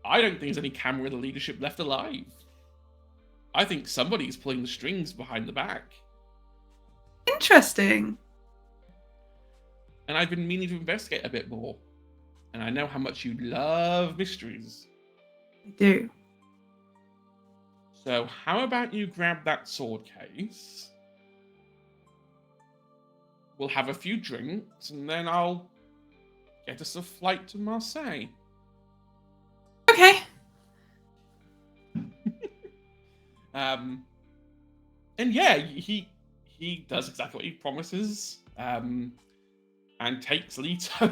I don't think there's any Camarilla leadership left alive. I think somebody's pulling the strings behind the back. Interesting. And I've been meaning to investigate a bit more. And I know how much you love mysteries. I do. So how about you grab that sword case? We'll have a few drinks, and then I'll get us a flight to Marseille. Okay. And yeah, he does exactly what he promises, and takes Leto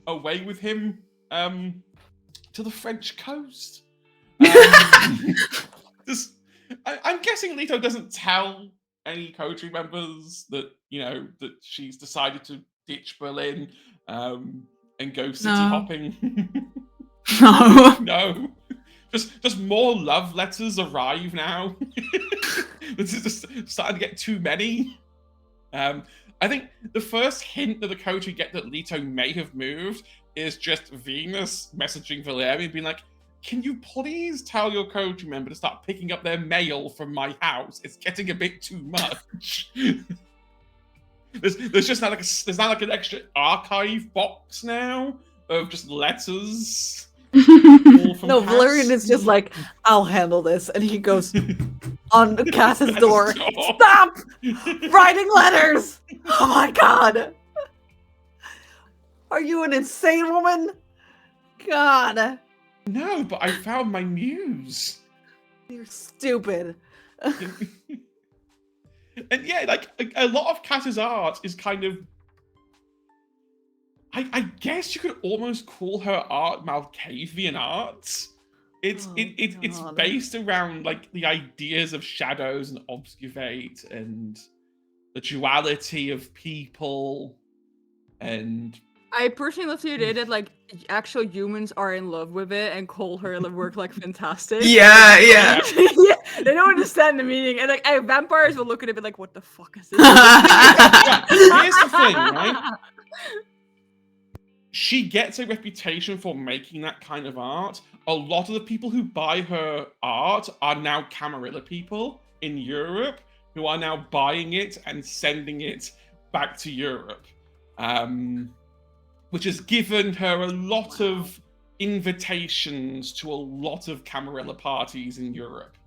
away with him to the French coast. I'm guessing Leto doesn't tell any coterie members that that she's decided to ditch Berlin and go city hopping. No. No. Just more love letters arrive now. This is just starting to get too many. I think the first hint that the coterie get that Leto may have moved is just Venus messaging Valerian being like, can you please tell your coterie member to start picking up their mail from my house? It's getting a bit too much. There's just not like an extra archive box now of just letters. No, Valerian is just like, I'll handle this. And he goes on Cass's door. Stop writing letters! Oh my god! Are you an insane woman? God. No, but I found my muse. You're stupid. And yeah, like a lot of Cass's art is kind of, I guess you could almost call her art Malkavian art. It's based around like the ideas of shadows and obscurate and the duality of people. And I personally love the idea that like actual humans are in love with it and call her work like fantastic. Yeah. Yeah, they don't understand the meaning, and like vampires will look at it and be like, "What the fuck is this?" Here's the thing, right? She gets a reputation for making that kind of art. A lot of the people who buy her art are now Camarilla people in Europe who are now buying it and sending it back to Europe. Which has given her a lot of invitations to a lot of Camarilla parties in Europe.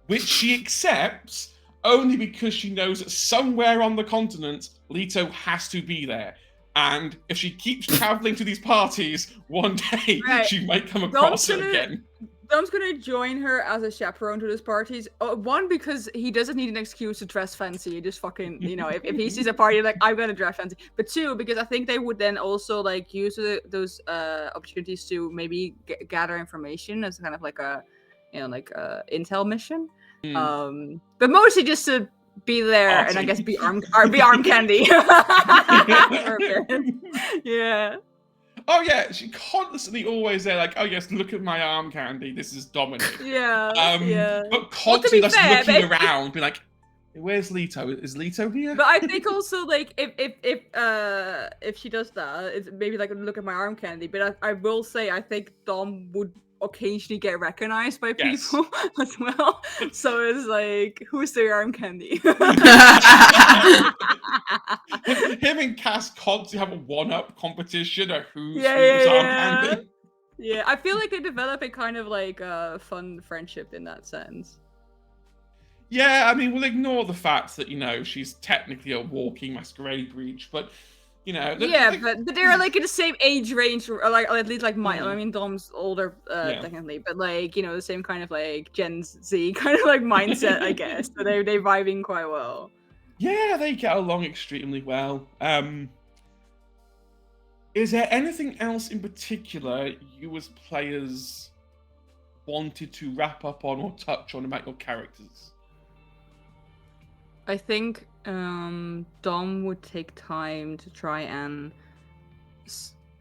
Which she accepts only because she knows that somewhere on the continent, Leto has to be there. And if she keeps traveling to these parties, one day she might come across her again. Dom's gonna join her as a chaperone to these parties. One, because he doesn't need an excuse to dress fancy. He just fucking, if he sees a party, like, I'm gonna dress fancy. But two, because I think they would then also like use those opportunities to maybe gather information as kind of like a, intel mission. But mostly just to be there and I guess be arm candy. Yeah. Oh yeah, she constantly always there, like, oh yes, look at my arm candy. This is Dominic. Yeah. But constantly just looking around, be like, where's Leto? Is Leto here? But I think also like if she does that, it's maybe like look at my arm candy. But I will say I think Dom would occasionally get recognized by people as well. So it's like, who's their arm candy? Him and Cass constantly have a one-up competition of who's arm candy. Yeah, I feel like they develop a kind of like fun friendship in that sense. Yeah, I mean, we'll ignore the fact that, she's technically a walking masquerade breach, but but they're like in the same age range, or like at least like mine. I mean, Dom's older technically, but like the same kind of like Gen Z kind of like mindset, I guess. So they vibing quite well. Yeah, they get along extremely well. Is there anything else in particular you as players wanted to wrap up on or touch on about your characters? I think Dom would take time to try and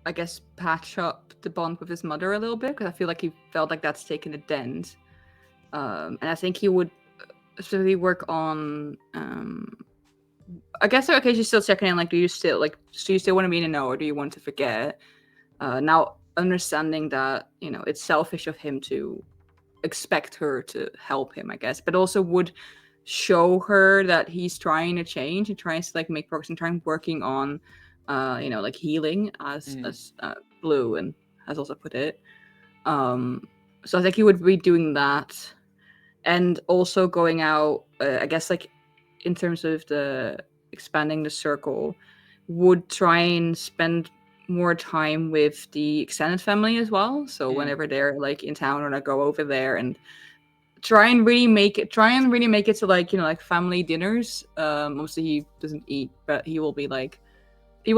I guess, patch up the bond with his mother a little bit, because I feel like he felt like that's taken a dent. And I think he would specifically work on, I guess, okay, she's still checking in, like, do you still want to be in a know, or do you want to forget? Now, understanding that, it's selfish of him to expect her to help him, I guess, but also would show her that he's trying to change and tries to, like, make progress and trying working on, like, healing, as Blue and has also put it. So I think he would be doing that, and also going out, I guess, like, in terms of the expanding the circle, would try and spend more time with the extended family as well. So whenever they're, like, in town, or I go over there and try and really make it to, like, like, family dinners. Obviously he doesn't eat, but he will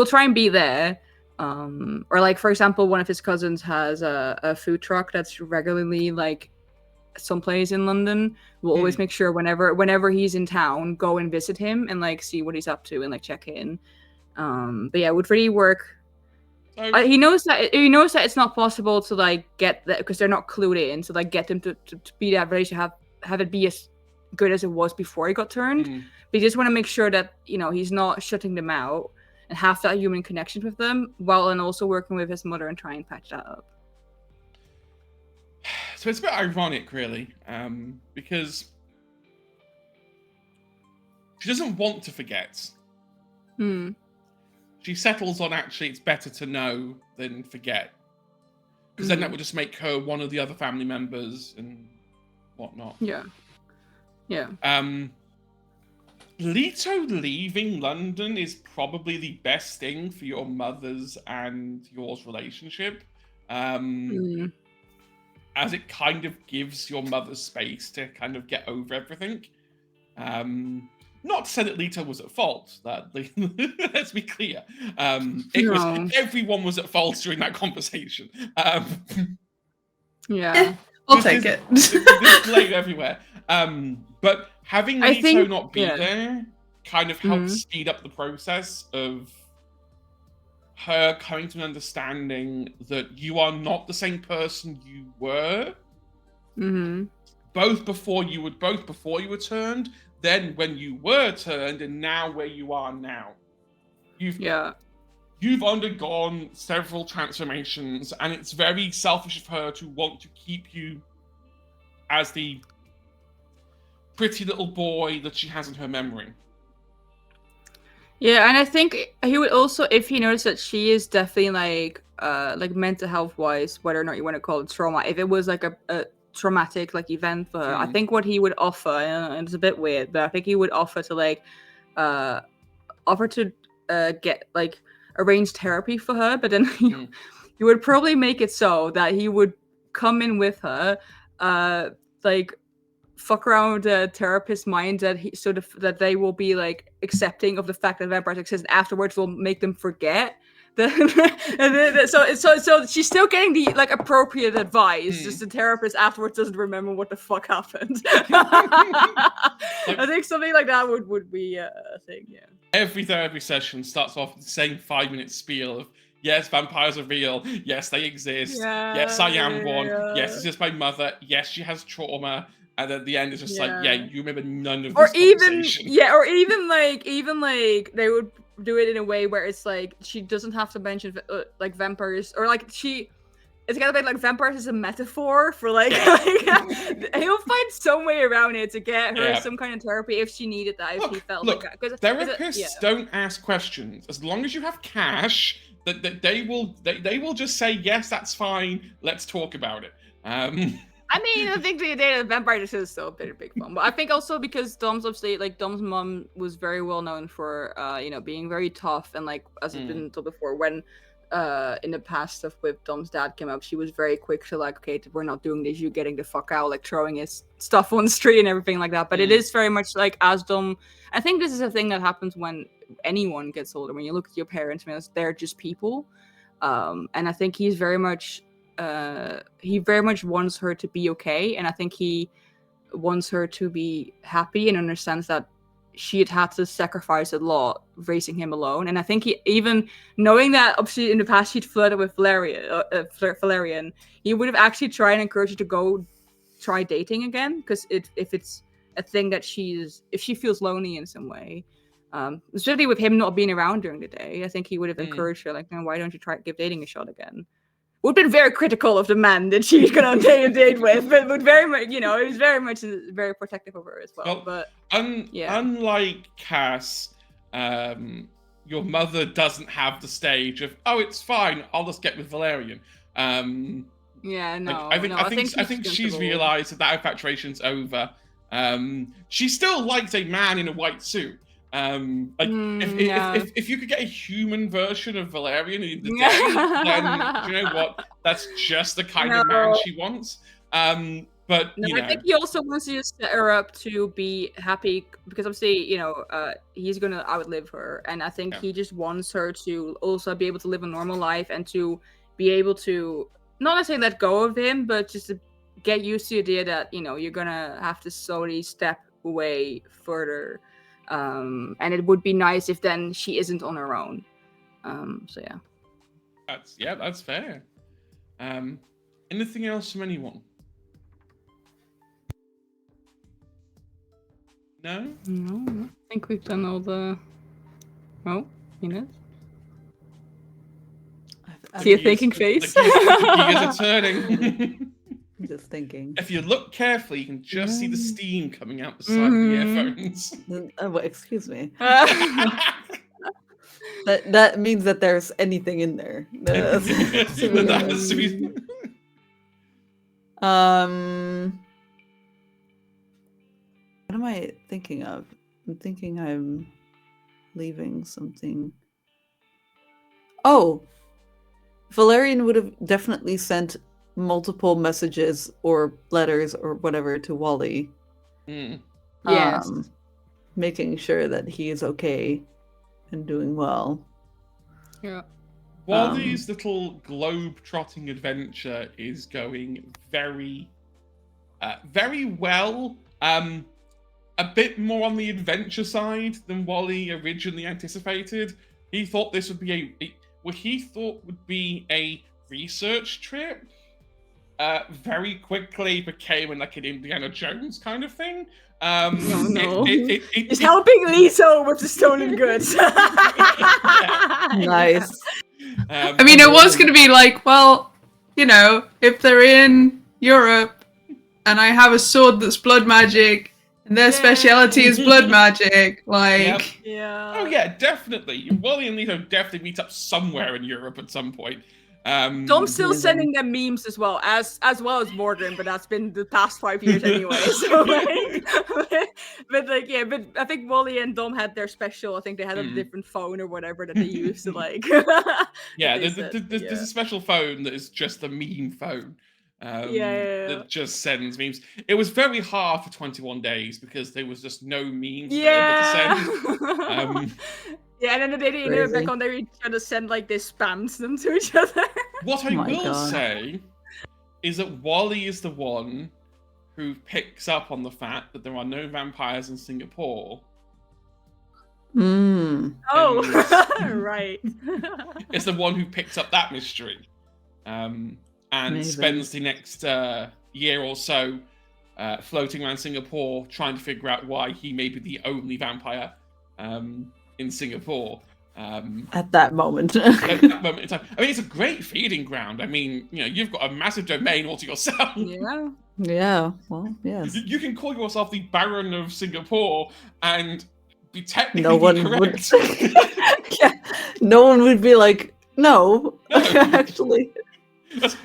try and be there. Or, like, for example, one of his cousins has a food truck that's regularly, like, someplace in London. We'll always make sure whenever he's in town, go and visit him and, like, see what he's up to and, like, check in. But yeah, it would really work. He knows that it's not possible to, like, get that, because they're not clued in, to, like, get them to be that relationship, have it be as good as it was before he got turned. But you just want to make sure that, he's not shutting them out and have that human connection with them, while and also working with his mother and trying to patch that up. So it's a bit ironic, really, because she doesn't want to forget. She settles on, actually, it's better to know than forget, because then that would just make her one of the other family members and whatnot. Yeah. Leto leaving London is probably the best thing for your mother's and yours relationship, as it kind of gives your mother space to kind of get over everything. Not to say that Leto was at fault. Let's be clear. Everyone was at fault during that conversation. Yeah, I'll take it. There's blame everywhere. But having Leto not be there kind of helped speed up the process of her coming to an understanding that you are not the same person you were. Both before you were turned, then when you were turned, and now where you are now. You've undergone several transformations, and it's very selfish of her to want to keep you as the pretty little boy that she has in her memory. Yeah, and I think he would also, if he noticed that she is definitely, like mental health wise, whether or not you want to call it trauma, if it was, like, a traumatic, like, event for her, I think what he would offer, and it's a bit weird, but I think he would offer to, like, get, like, arrange therapy for her, but then he would probably make it so that he would come in with her, like, fuck around the therapist's mind, that they will be, like, accepting of the fact that vampires exist, and afterwards will make them forget. So she's still getting the, like, appropriate advice. Just the therapist afterwards doesn't remember what the fuck happened. I think something like that would be a thing. Yeah. Every therapy session starts off with the same 5-minute spiel of, yes, vampires are real. Yes, they exist. Yes, I am one. Yes, this is my mother. Yes, she has trauma. And at the end, it's just like, you remember none of this conversation. Or even like they would do it in a way where it's like she doesn't have to mention like vampires, or like it's kind of like vampires is a metaphor for like, he'll find some way around it to get her some kind of therapy if she needed that, if she felt like that. Because therapists don't ask questions. As long as you have cash, that they will just say, yes, that's fine. Let's talk about it. I mean, I think the vampire is still a big fun, but I think also because Dom's obviously, like, Dom's mom was very well known for, being very tough, and, like, as I've been told before, when in the past stuff with Dom's dad came up, she was very quick to, like, okay, we're not doing this, you getting the fuck out, like, throwing his stuff on the street and everything like that. But it is very much like, as Dom, I think this is a thing that happens when anyone gets older. When you look at your parents, they're just people, and I think he's very much. He very much wants her to be okay, and I think he wants her to be happy and understands that she'd had to sacrifice a lot raising him alone. And I think he, even knowing that obviously in the past she'd flirted with Valerian, he would have actually tried and encouraged her to go try dating again, because if it's a thing that if she feels lonely in some way, especially with him not being around during the day, I think he would have encouraged her, like, why don't you try give dating a shot again? Would have been very critical of the man that she's gonna take a date with, but would very much, it was very much very protective of her as well. But unlike Cass, your mother doesn't have the stage of, oh, it's fine, I'll just get with Valerian. I think she's realized that infatuation's over. She still likes a man in a white suit. If you could get a human version of Valerian in the day, then you know what? That's just the kind of man she wants. I think he also wants to set her up to be happy, because obviously, he's gonna outlive her, and I think he just wants her to also be able to live a normal life and to be able to not necessarily let go of him, but just to get used to the idea that you're gonna have to slowly step away further. And it would be nice if then she isn't on her own. That's fair. Anything else from anyone? No, I think we've done all the. Oh, Ines. See a thinking face. The gears are turning. I'm just thinking. If you look carefully, you can just see the steam coming out the side of the earphones. Excuse me. That means that there's anything in there. What am I thinking of? I'm thinking I'm leaving something. Oh, Valerian would have definitely sent multiple messages or letters or whatever to Wally. Yes. Making sure that he is okay and doing well. Yeah. Wally's little globe-trotting adventure is going very, very well. A bit more on the adventure side than Wally originally anticipated. He thought this would be what he thought would be a research trip. Very quickly became like an Indiana Jones kind of thing. He's helping Lisa with the stolen goods. Nice. I mean, it was going to be like, well, if they're in Europe and I have a sword that's blood magic and their speciality is blood magic, like... Yeah. Oh yeah, definitely. Wally and Lito definitely meet up somewhere in Europe at some point. Dom's still sending them memes as well as Morgan, but that's been the past 5 years anyway. So but I think Wally and Dom had their special. I think they had a different phone or whatever that they used to like. There's a special phone that is just a meme phone. That just sends memes. It was very hard for 21 days because there was just no memes available to send. And then they didn't back on, they try to send like they spams them to each other. What I will say is that Wally is the one who picks up on the fact that there are no vampires in Singapore. Oh, right. It's the one who picks up that mystery. And spends the next year or so floating around Singapore trying to figure out why he may be the only vampire in Singapore. At that moment. At that moment in time. I mean, it's a great feeding ground. I mean, you've got a massive domain all to yourself. Yeah. Yeah, well, yes. You can call yourself the Baron of Singapore and be technically correct. No one would be like, no. Actually.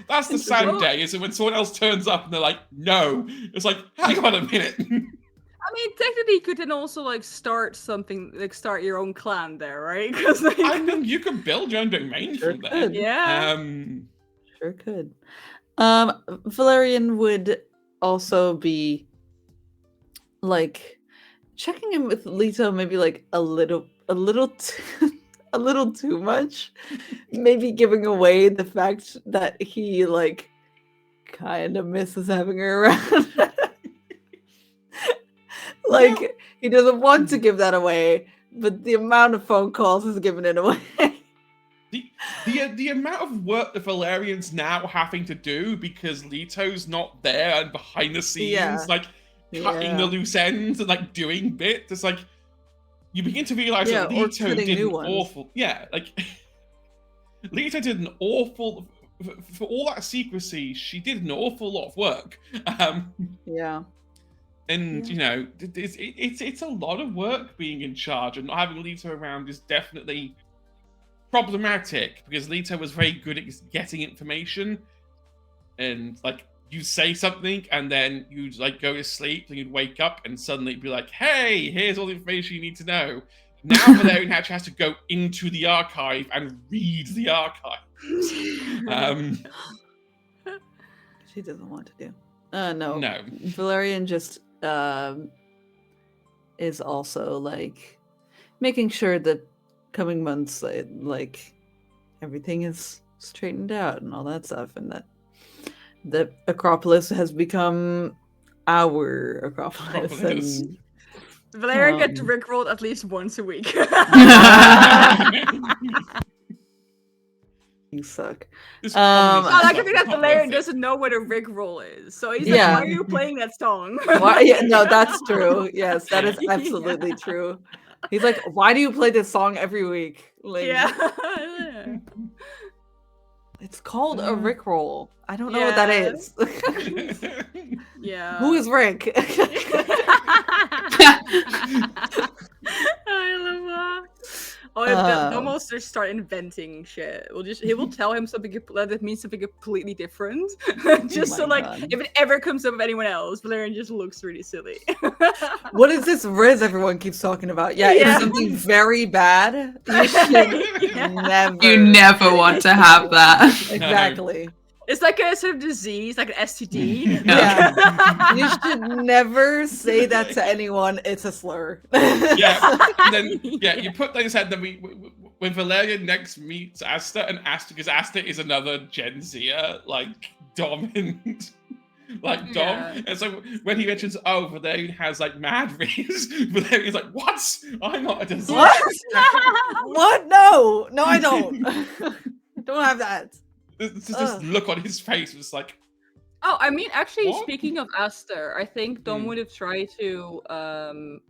That's the sad day, is it when someone else turns up and they're like, no. It's like, hang on a minute. I mean, technically, you could then also like start something, like start your own clan there, right? Because I mean, you could build your own domain from there. Yeah, sure could. Valerian would also be like checking in with Lito, maybe like a little too much. Maybe giving away the fact that he like kind of misses having her around. Like he doesn't want to give that away, but the amount of phone calls is giving it away. The amount of work the Valerian's now having to do because Leto's not there and behind the scenes, like cutting the loose ends and like doing bits. It's like you begin to realize that Leto did an awful. Yeah, like Leto did an awful for all that secrecy. She did an awful lot of work. And you know, it's a lot of work being in charge, and not having Leto around is definitely problematic because Leto was very good at getting information, and like you say something and then you'd like go to sleep and you'd wake up and suddenly be like, hey, here's all the information you need to know. Now Valerian actually has to go into the archive and read the archive. She doesn't want to do. No. Valerian just is also like making sure that coming months like everything is straightened out and all that stuff, and that the Acropolis has become our Acropolis. And, Valerian gets rickrolled at least once a week. You suck. I like to think that Valerian doesn't know what a rickroll is. So he's like, why are you playing that song? No, that's true. Yes, that is absolutely true. He's like, why do you play this song every week? Like, it's called a Rickroll. I don't know what that is. Who is Rick? I love that. Almost just start inventing shit. He will tell him something that means something completely different. Just so like if it ever comes up with anyone else, Valerian just looks really silly. What is this Riz everyone keeps talking about? It's something very bad. You should never. You never want to have that. Exactly. It's like a sort of disease, like an STD. You should never say that to anyone. It's a slur. And then you put those head. Then when Valerian next meets Asta, and because Asta is another Gen Zer, like dominant, like Dom. And so when he mentions, Valerian has like mad riz, Valerian's like, what? I'm not a disease. What? No, I don't. I don't have that. This look on his face was like. Actually, speaking of Aster, I think Dom would have tried to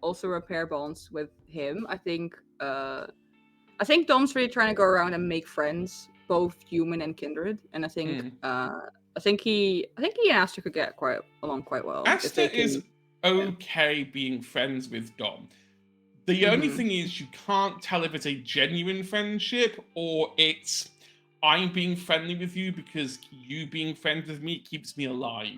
also repair bonds with him. I think Dom's really trying to go around and make friends, both human and kindred. And I think he and Aster could get along quite well. Aster is okay being friends with Dom. The only thing is you can't tell if it's a genuine friendship or it's I'm being friendly with you because you being friends with me keeps me alive.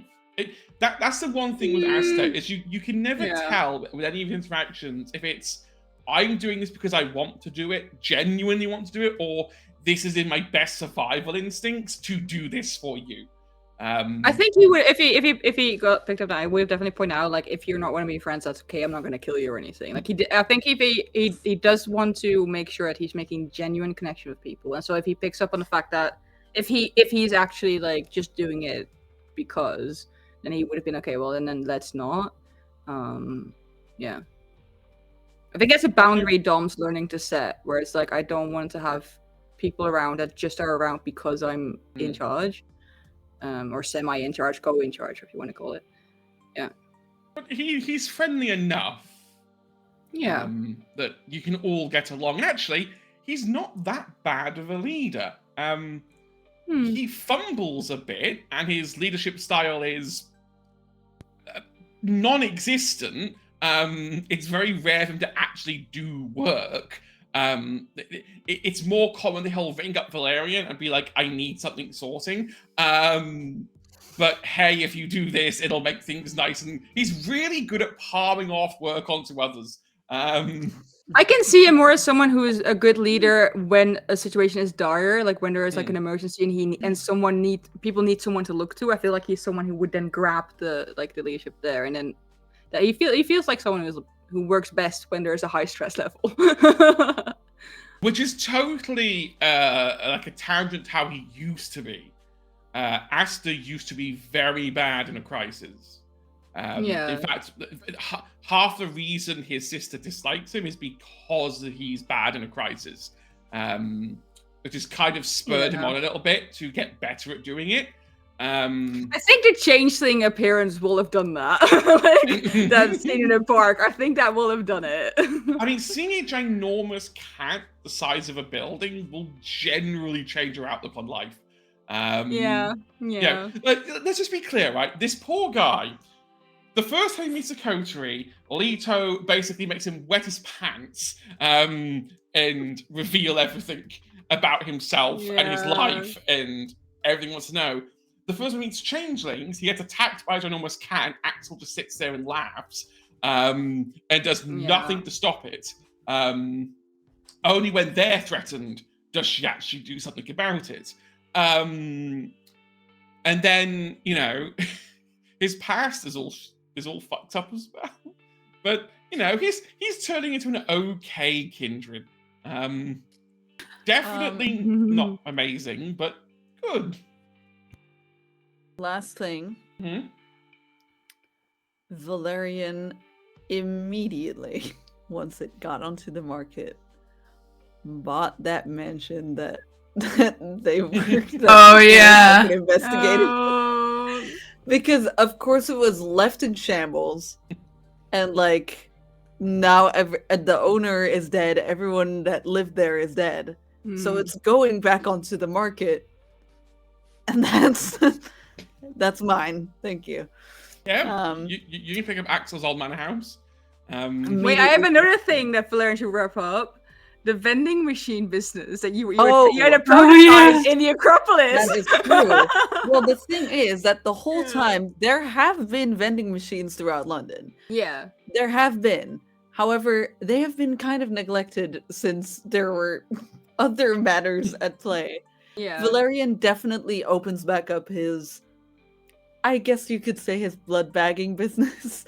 That's the one thing with Asta is you can never tell with any of the interactions if it's I'm doing this because I want to do it, genuinely want to do it, or this is in my best survival instincts to do this for you. I think he would if he got picked up now, I would have definitely pointed out like if you're not want to be friends, that's okay. I'm not going to kill you or anything. Like I think if he does want to make sure that he's making genuine connection with people, and so if he picks up on the fact that if he's actually like just doing it because, then he would have been okay. Well, then let's not. I think that's a boundary Dom's learning to set, where it's like I don't want to have people around that just are around because I'm in charge. Or semi-in charge, co-in charge, if you want to call it. Yeah. But he's friendly enough. Yeah. That you can all get along. And actually, he's not that bad of a leader. He fumbles a bit, and his leadership style is non-existent. It's very rare for him to actually do work. It's more common he'll ring up Valerian and be like, I need something sorting. But hey, if you do this, it'll make things nice. And he's really good at palming off work onto others. I can see him more as someone who is a good leader when a situation is dire, like when there is like an emergency and people need someone to look to. I feel like he's someone who would then grab the leadership there, and then he feels like someone who works best when there's a high stress level. Which is totally like a tangent to how he used to be. Asta used to be very bad in a crisis. In fact, half the reason his sister dislikes him is because he's bad in a crisis. Which has kind of spurred him on a little bit to get better at doing it. I think the changeling appearance will have done that. That scene in the park, I think that will have done it. I mean, seeing a ginormous cat the size of a building will generally change your outlook on life. Yeah. Let's just be clear, right? This poor guy, the first time he meets a coterie, Leto basically makes him wet his pants and reveal everything about himself and his life and everything he wants to know. The first time he meets changelings, he gets attacked by a ginormous cat, and Axel just sits there and laughs and does nothing to stop it. Only when they're threatened does she actually do something about it. And then, you know, his past is all fucked up as well. But, you know, he's turning into an okay kindred. Definitely not amazing, but good. Last thing. Valerian immediately, once it got onto the market, bought that mansion that they were investigating. Because of course it was left in shambles, and like now the owner is dead, everyone that lived there is dead. So it's going back onto the market, and that's mine. Thank you. Yeah, you can pick up Axel's old manor house. Wait, I have another thing that Valerian should wrap up. The vending machine business that you had a prototype in the Acropolis. That is true. Well, the thing is that the whole time there have been vending machines throughout London. Yeah. There have been. However, they have been kind of neglected since there were other matters at play. Yeah. Valerian definitely opens back up his, I guess you could say, his blood bagging business.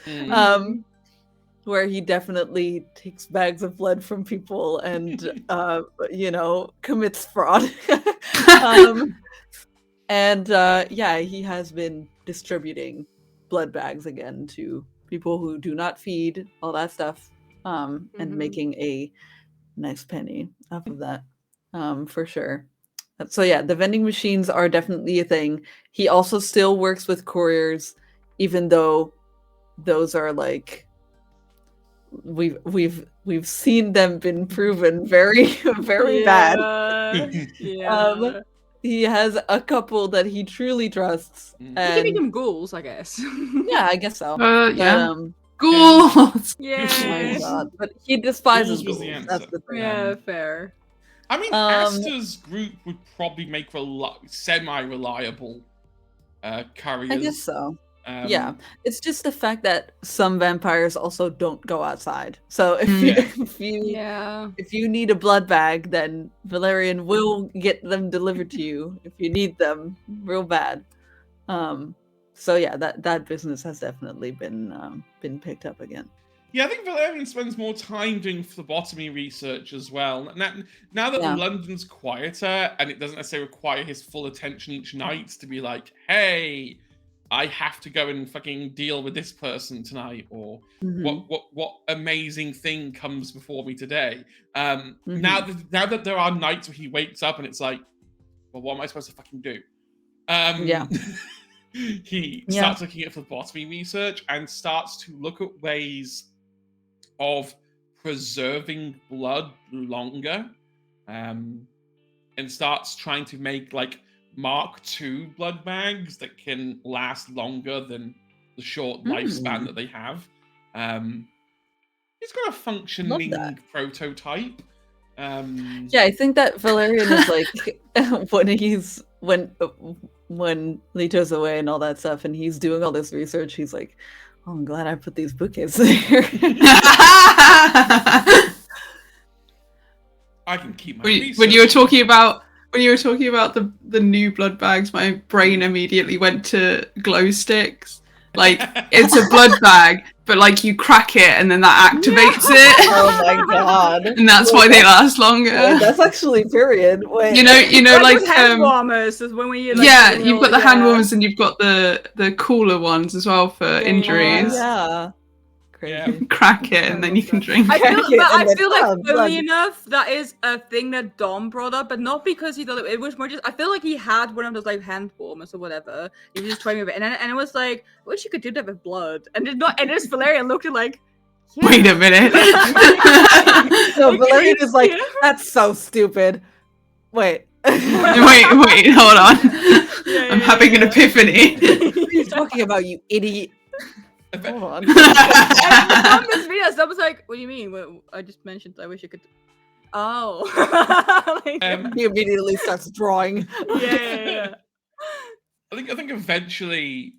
Where he definitely takes bags of blood from people and commits fraud. He has been distributing blood bags again to people who do not feed, all that stuff, and making a nice penny off of that, for sure. So yeah, the vending machines are definitely a thing. He also still works with couriers, even though those are like, we've seen them been proven very very bad. He has a couple that he truly trusts. You can make them ghouls, I guess. Yeah, I guess so. Ghouls. Yeah. Oh my god, but he despises ghouls. That's the thing. Yeah, fair. I mean, Asta's group would probably make semi-reliable couriers. I guess so. Yeah, it's just the fact that some vampires also don't go outside. So if you need a blood bag, then Valerian will get them delivered to you if you need them real bad. So yeah, that business has definitely been picked up again. Yeah, I think Valerian spends more time doing phlebotomy research as well. Now that London's quieter and it doesn't necessarily require his full attention each night to be like, hey, I have to go and fucking deal with this person tonight, or what amazing thing comes before me today. Now that there are nights where he wakes up and it's like, well, what am I supposed to fucking do? He starts looking at phlebotomy research and starts to look at ways of preserving blood longer, and starts trying to make like Mark II blood bags that can last longer than the short lifespan that they have. He's got a functioning prototype. I think that Valerian is like when Leto's away and all that stuff, and he's doing all this research, he's like, oh, I'm glad I put these bookcases there. I can keep my when you were talking about the new blood bags, my brain immediately went to glow sticks. Like, it's a blood bag, but like you crack it and then that activates it. Oh my god! And that's why they last longer. Wait, that's actually period. Wait, you know, like hand warmers is when we you've got the hand warmers and you've got the cooler ones as well for injuries. Yeah, crazy. Crack it and then you can drink I it. feel, Crack it but and I then feel like, blood. funnily enough, that is a thing that Dom brought up, but not because he thought it was more just. I feel like he had one of those like hand warmers or whatever. He was just trying with it, and it was like, I wish you could do that with blood. And it not, and this Valerian looked at like, yeah. Wait a minute. So Okay, Valerian is like, yeah. that's so stupid. Wait. wait, hold on. Yeah, I'm yeah, having an yeah. epiphany. What are you talking about, you idiot? Hold on. And Dom was me, Dom was like, what do you mean? What, I just mentioned I wish you could. Oh. Like, Um, He immediately starts drawing. yeah. I think eventually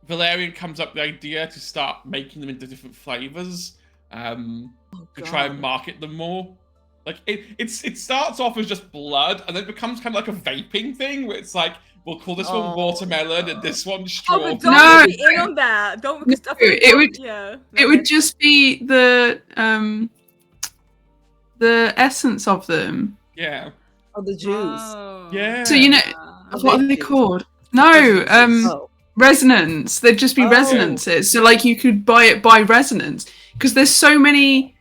Valerian comes up with the idea to start making them into different flavors to try and market them more. Like it starts off as just blood and then it becomes kind of like a vaping thing where it's like we'll call this one watermelon and this one Oh, strawberry. but don't No. be in on that. Don't because I feel like It would- yeah. It would just be the essence of them. Yeah. Oh, the juice. Oh. Yeah. So you know Oh, what are vape they juice. called? No, Oh. resonance. They'd just be Oh. resonances. So like you could buy it by resonance because there's so many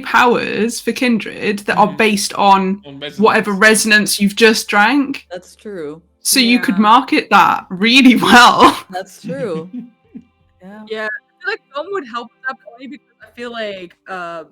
powers for Kindred that are based on On whatever resonance you've just drank. That's true. So you could Yeah. market that really well. That's true. Yeah. Yeah, I feel like Dom would help with that only because I feel like a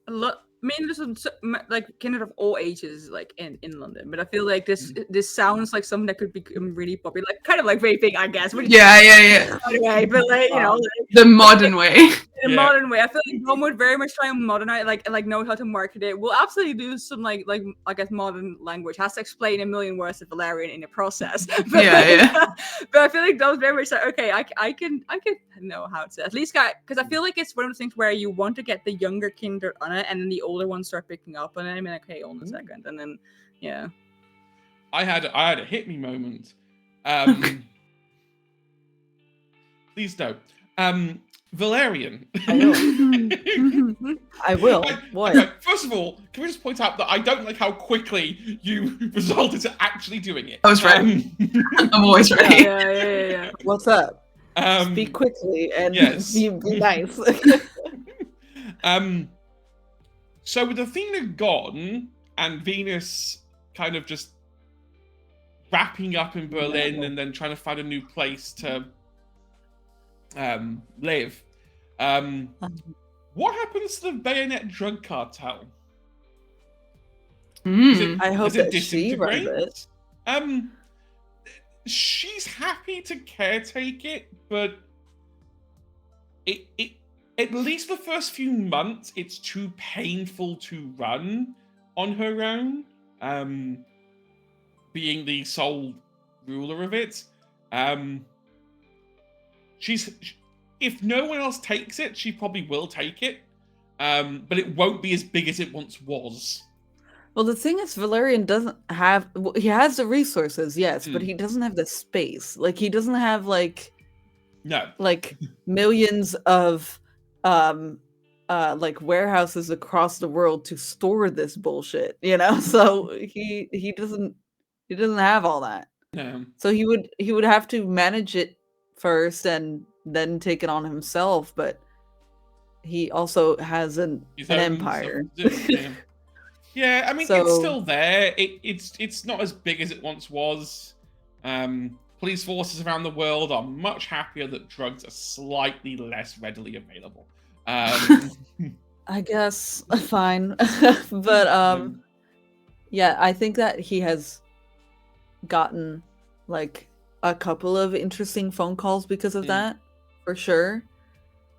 lot. I mean, there's some like Kindred of all ages like in London, but I feel like this sounds like something that could become really popular, like kind of like vaping, I guess. But Yeah. anyway, but like you know, like, The modern way. in a Yeah. modern way, I feel like Dom would very much try and modernize, like know how to market it. We'll absolutely do some like I guess modern language. Has to explain a million words to Valerian in the process. But, Yeah. but I feel like Dom's very much like, okay, I can know how to at least get, because I feel like it's one of those things where you want to get the younger Kindred on it, and then the older ones start picking up on it. I mean, okay, hold on a second, and then yeah. I had a hit me moment. Please don't. Valerian. I will. I will. What? Okay, first of all, can we just point out that I don't like how quickly you resulted to actually doing it. I was ready. I'm always ready. Yeah. What's up? Um, Speak quickly and yes. be nice. So with Athena gone and Venus kind of just wrapping up in Berlin and then trying to find a new place to live, what happens to the Bayonet drug cartel? I hope Does it that she runs it. disintegrate? She's happy to caretake it, but it at least the first few months, it's too painful to run on her own. Being the sole ruler of it, if no one else takes it, she probably will take it, but it won't be as big as it once was. Well, the thing is, Valerian doesn't have. He has the resources, yes, but he doesn't have the space. Like he doesn't have like millions of like warehouses across the world to store this bullshit. You know, so he doesn't have all that. No. So he would have to manage it first and then take it on himself. But he also has an empire. Yeah, I mean, So- it's still there. It's not as big as it once was. Police forces around the world are much happier that drugs are slightly less readily available. I guess fine, but yeah, I think that he has gotten like a couple of interesting phone calls because of that, for sure.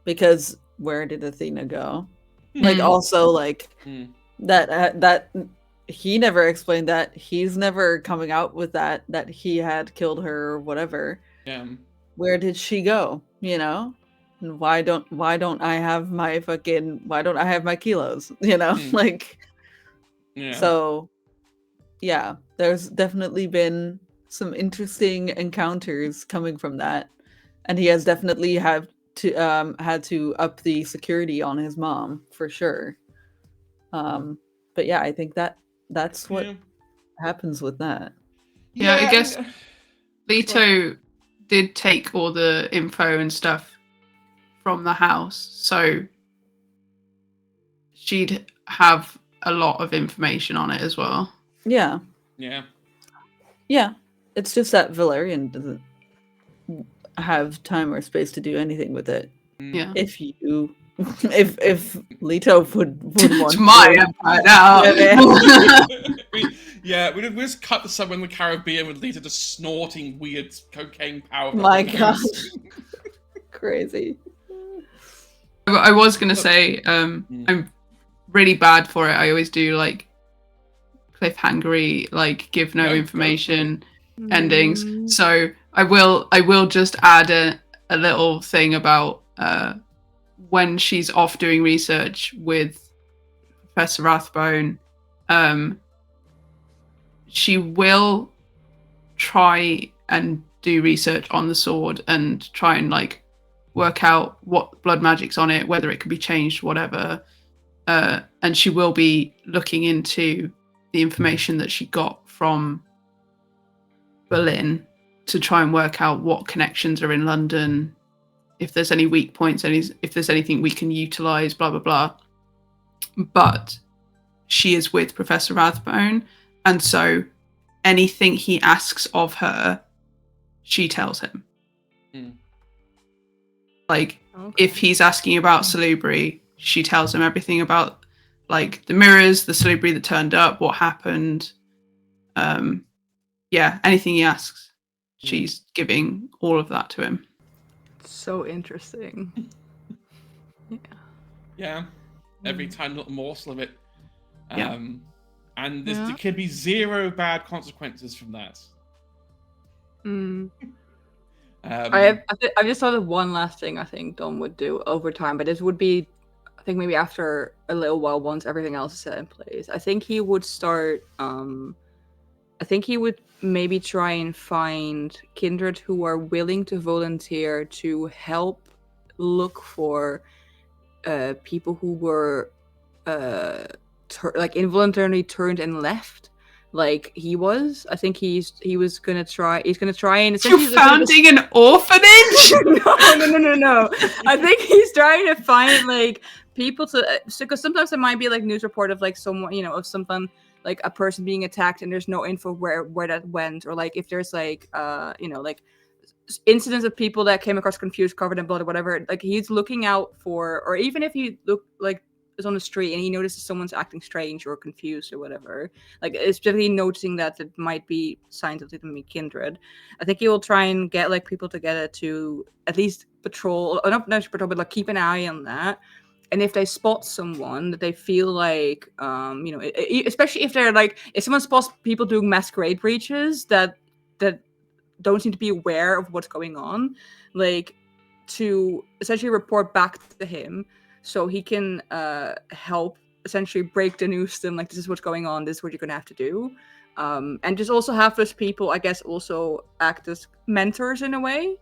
Because where did Athena go? Like also like that he never explained that. He's never coming out with that he had killed her or whatever. Yeah. Where did she go? You know? And why don't I have my kilos? You know? Like Yeah. so yeah, there's definitely been some interesting encounters coming from that. And he has definitely had to up the security on his mom for sure. But yeah, I think that's what happens with that. Yeah, I guess Leto did take all the info and stuff from the house, so she'd have a lot of information on it as well. Yeah. Yeah. Yeah. It's just that Valerian doesn't have time or space to do anything with it. Yeah. If you if Leto would want It's my empire now. We just cut to somewhere in the Caribbean with Lita just snorting weird cocaine powder. My gosh. Crazy. I was gonna say, I'm really bad for it. I always do like cliffhangery, like give no information endings. So I will just add a little thing about when she's off doing research with Professor Rathbone. She will try and do research on the sword and try and like work out what blood magic's on it, whether it can be changed, whatever. And she will be looking into the information that she got from Berlin to try and work out what connections are in London, if there's any weak points, if there's anything we can utilize, blah, blah, blah. But she is with Professor Rathbone, and so anything he asks of her, she tells him. Like, if he's asking about Salubri, she tells him everything about, like, the mirrors, the Salubri that turned up, what happened. Yeah, anything he asks, she's giving all of that to him. So interesting. Yeah. Every tiny little morsel of it. Yeah. And there could be zero bad consequences from that. I just thought of one last thing I think Dom would do over time, but this would be, I think maybe after a little while, once everything else is set in place. I think he would start. I think he would maybe try and find kindred who are willing to volunteer to help look for people who were like involuntarily turned and left, like he was. I think he's gonna try and You're founding an orphanage? no. I think he's trying to find like people to, because sometimes there might be like news report of like someone, of something like a person being attacked and there's no info where that went, or like if there's like like incidents of people that came across confused, covered in blood or whatever. Like he's looking out for, or even if he look like is on the street and he notices someone's acting strange or confused or whatever, like it's specifically noticing that it might be signs of the kindred. I think he will try and get like people together to at least patrol, or not patrol, but like keep an eye on that. And if they spot someone that they feel like, especially if they're like, if someone spots people doing masquerade breaches that don't seem to be aware of what's going on, like to essentially report back to him so he can help essentially break the news to them, like, this is what's going on, this is what you're gonna have to do. And just also have those people, I guess, also act as mentors in a way.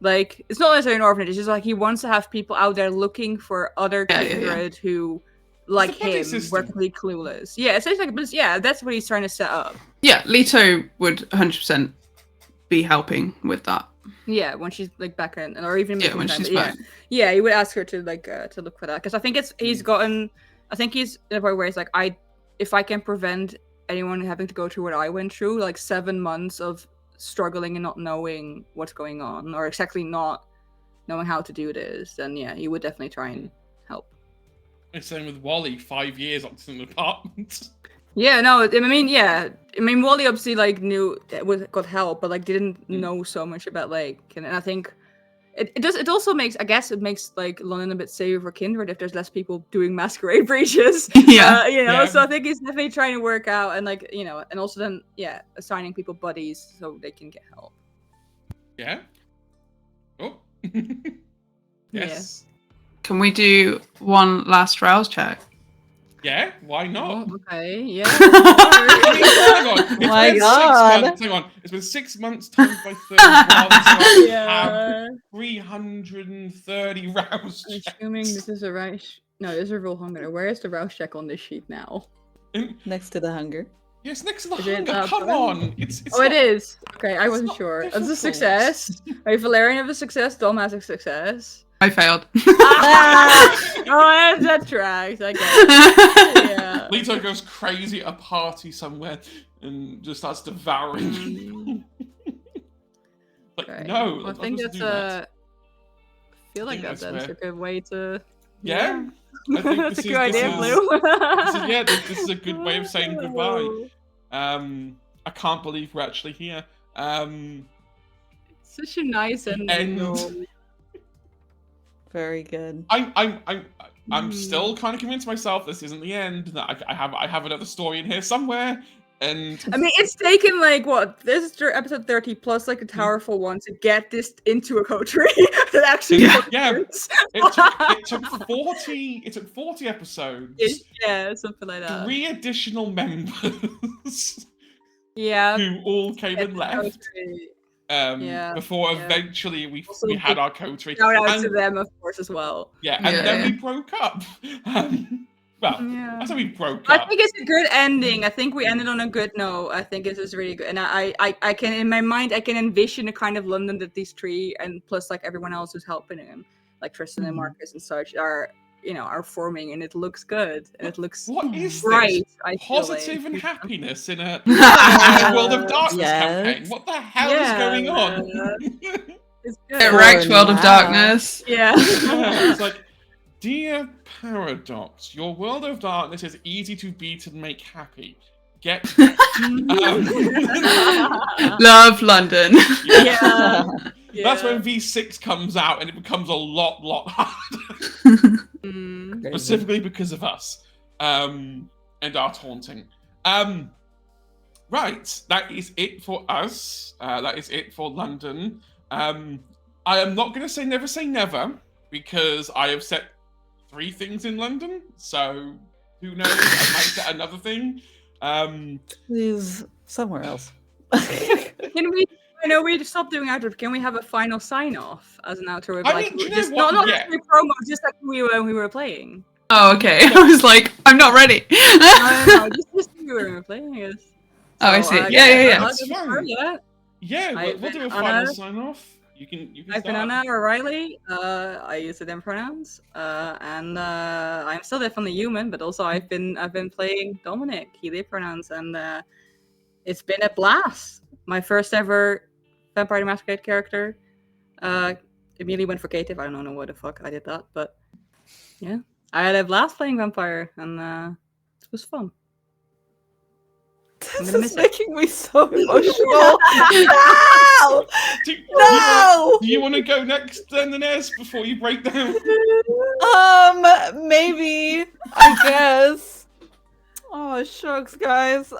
Like, it's not necessarily an orphanage, it's just like he wants to have people out there looking for other kindred who, like him, were completely clueless. Yeah, it's like, that's what he's trying to set up. Yeah, Leto would 100% be helping with that. Yeah, when she's like back in, or even when she's back. Yeah, he would ask her to like to look for that, because I think he's in a point where it's like, if I can prevent anyone having to go through what I went through, like 7 months of struggling and not knowing what's going on, or exactly not knowing how to do this, then yeah, he would definitely try and help. It's same with Wally, 5 years up to an apartment. Yeah, no, I mean, Wally obviously like knew got help, but like didn't know so much about like, and I think it also makes, I guess it makes like London a bit safer for kindred if there's less people doing masquerade breaches. So I think he's definitely trying to work out, and like, and also then assigning people buddies so they can get help. Yeah. Oh. Yes. Can we do one last rouse check? Yeah, why not? Oh, okay, yeah. Hang on. My God. Hang on. It's been 6 months times by 31, so I have 330 rouse checks. Assuming this is a rouse. No, this is a real hunger. Where is the rouse check on this sheet now? Next to the hunger. Yes, next to the Is it, hunger. Come Brian? on. It's Oh, not, it is. Okay, I it's wasn't not sure. It's a difficult. success. Are you Valerian of a success? Dom has a success. I failed. Oh, that tracks. I get it. Yeah. Leto goes crazy at a party somewhere and just starts devouring people. Like, Okay. no, Well, I I'm not think supposed to that's do that. I feel like think that's that's a good way to. Yeah? I think That's this a is- good idea, this Blue. this is a good way of saying goodbye. I can't believe we're actually here. Such a nice ending. And- though. Very good. I'm still kind of convinced myself this isn't the end. That I have another story in here somewhere, and I mean, it's taken like what? This is episode 30 plus like a towerful one to get this into a coterie that actually Yeah. works. it took 40. It took 40 episodes. Yeah, something like that. 3 additional members Yeah. who all came get and the left. coterie. Before yeah. eventually we Also had big our coterie. Shout out to And- them, of course, as well. Yeah, and Yeah. then we broke up. Well, Yeah. that's how we broke I up. think it's a good ending. I think we ended on a good note. I think this is really good, and I can in my mind I can envision a kind of London that these 3 and plus like everyone else who's helping him, like Tristan and Mhm. Marcus and such, are are forming, and it looks good and it looks What is bright. this? I feel Positive like. and happiness in a World of Darkness Yes. campaign. What the hell is going on? It's Get good. wrecked, World of now. Darkness. Yeah. Yeah, it's like, dear Paradox, your World of Darkness is easy to beat and make happy. Get Love London. Yeah. That's when V6 comes out and it becomes a lot harder. Mm. Crazy. Specifically because of us. And our taunting. Right, that is it for us. That is it for London. I am not going to say never, because I have set 3 things in London, so who knows? I might set another thing. Please, somewhere else. Can we? I know we stopped doing outro. Can we have a final sign off as an outro? With, I like, mean, do you know just what? not Yeah. necessarily promo, just like we were playing. Oh, okay. I was like, I'm not ready. No, just we were playing. I guess. Oh, I So, see. yeah, Yeah. I'll That's give it fine. her, yeah. Yeah, I've we'll do a been final Anna. sign off. You can I've been start. Anna or Riley. I use the them pronouns. And I'm still definitely human, but also I've been playing Dominic, he they pronouns, and it's been a blast. My first ever Vampire the Masquerade character. Immediately went for Cative. I don't know why the fuck I did that, but yeah. I had a blast playing Vampire, and it was fun. This gonna is miss it. making me so emotional. No! No! Do you want to go next then, Inez, before you break down? Maybe. I guess. Oh, shucks, guys.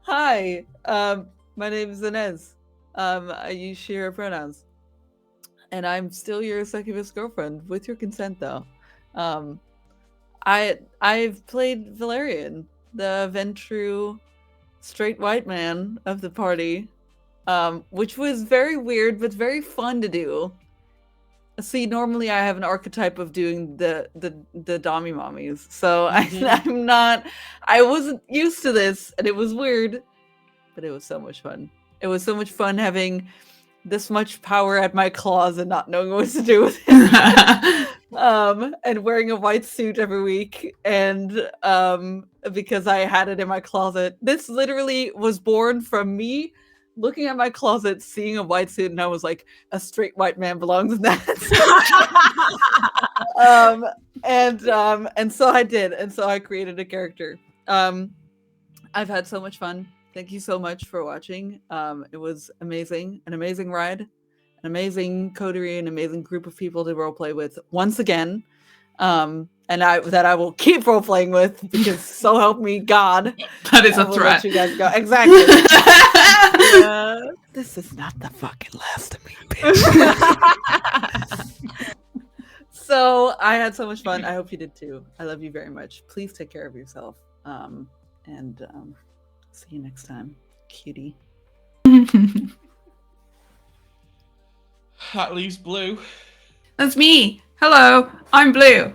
Hi. My name is Inez. I use she, her pronouns. And I'm still your succubus girlfriend, with your consent, though. I've played Valerian, the Ventru straight white man of the party, which was very weird, but very fun to do. See, normally I have an archetype of doing the dommy mommies, so I wasn't used to this, and it was weird, but it was so much fun. It was so much fun having this much power at my claws and not knowing what to do with it. And wearing a white suit every week, and because I had it in my closet. This literally was born from me looking at my closet, seeing a white suit, and I was like, a straight white man belongs in that. And so I did, and so I created a character. I've had so much fun. Thank you so much for watching. It was amazing, an amazing ride, an amazing coterie, an amazing group of people to roleplay with once again. And I will keep role playing with, because so help me God. That is I a will threat. let you guys go. Exactly. Yeah. This is not the fucking last of me, bitch. So I had so much fun. I hope you did too. I love you very much. Please take care of yourself. And see you next time, cutie. That leaves Blue. That's me. Hello, I'm Blue.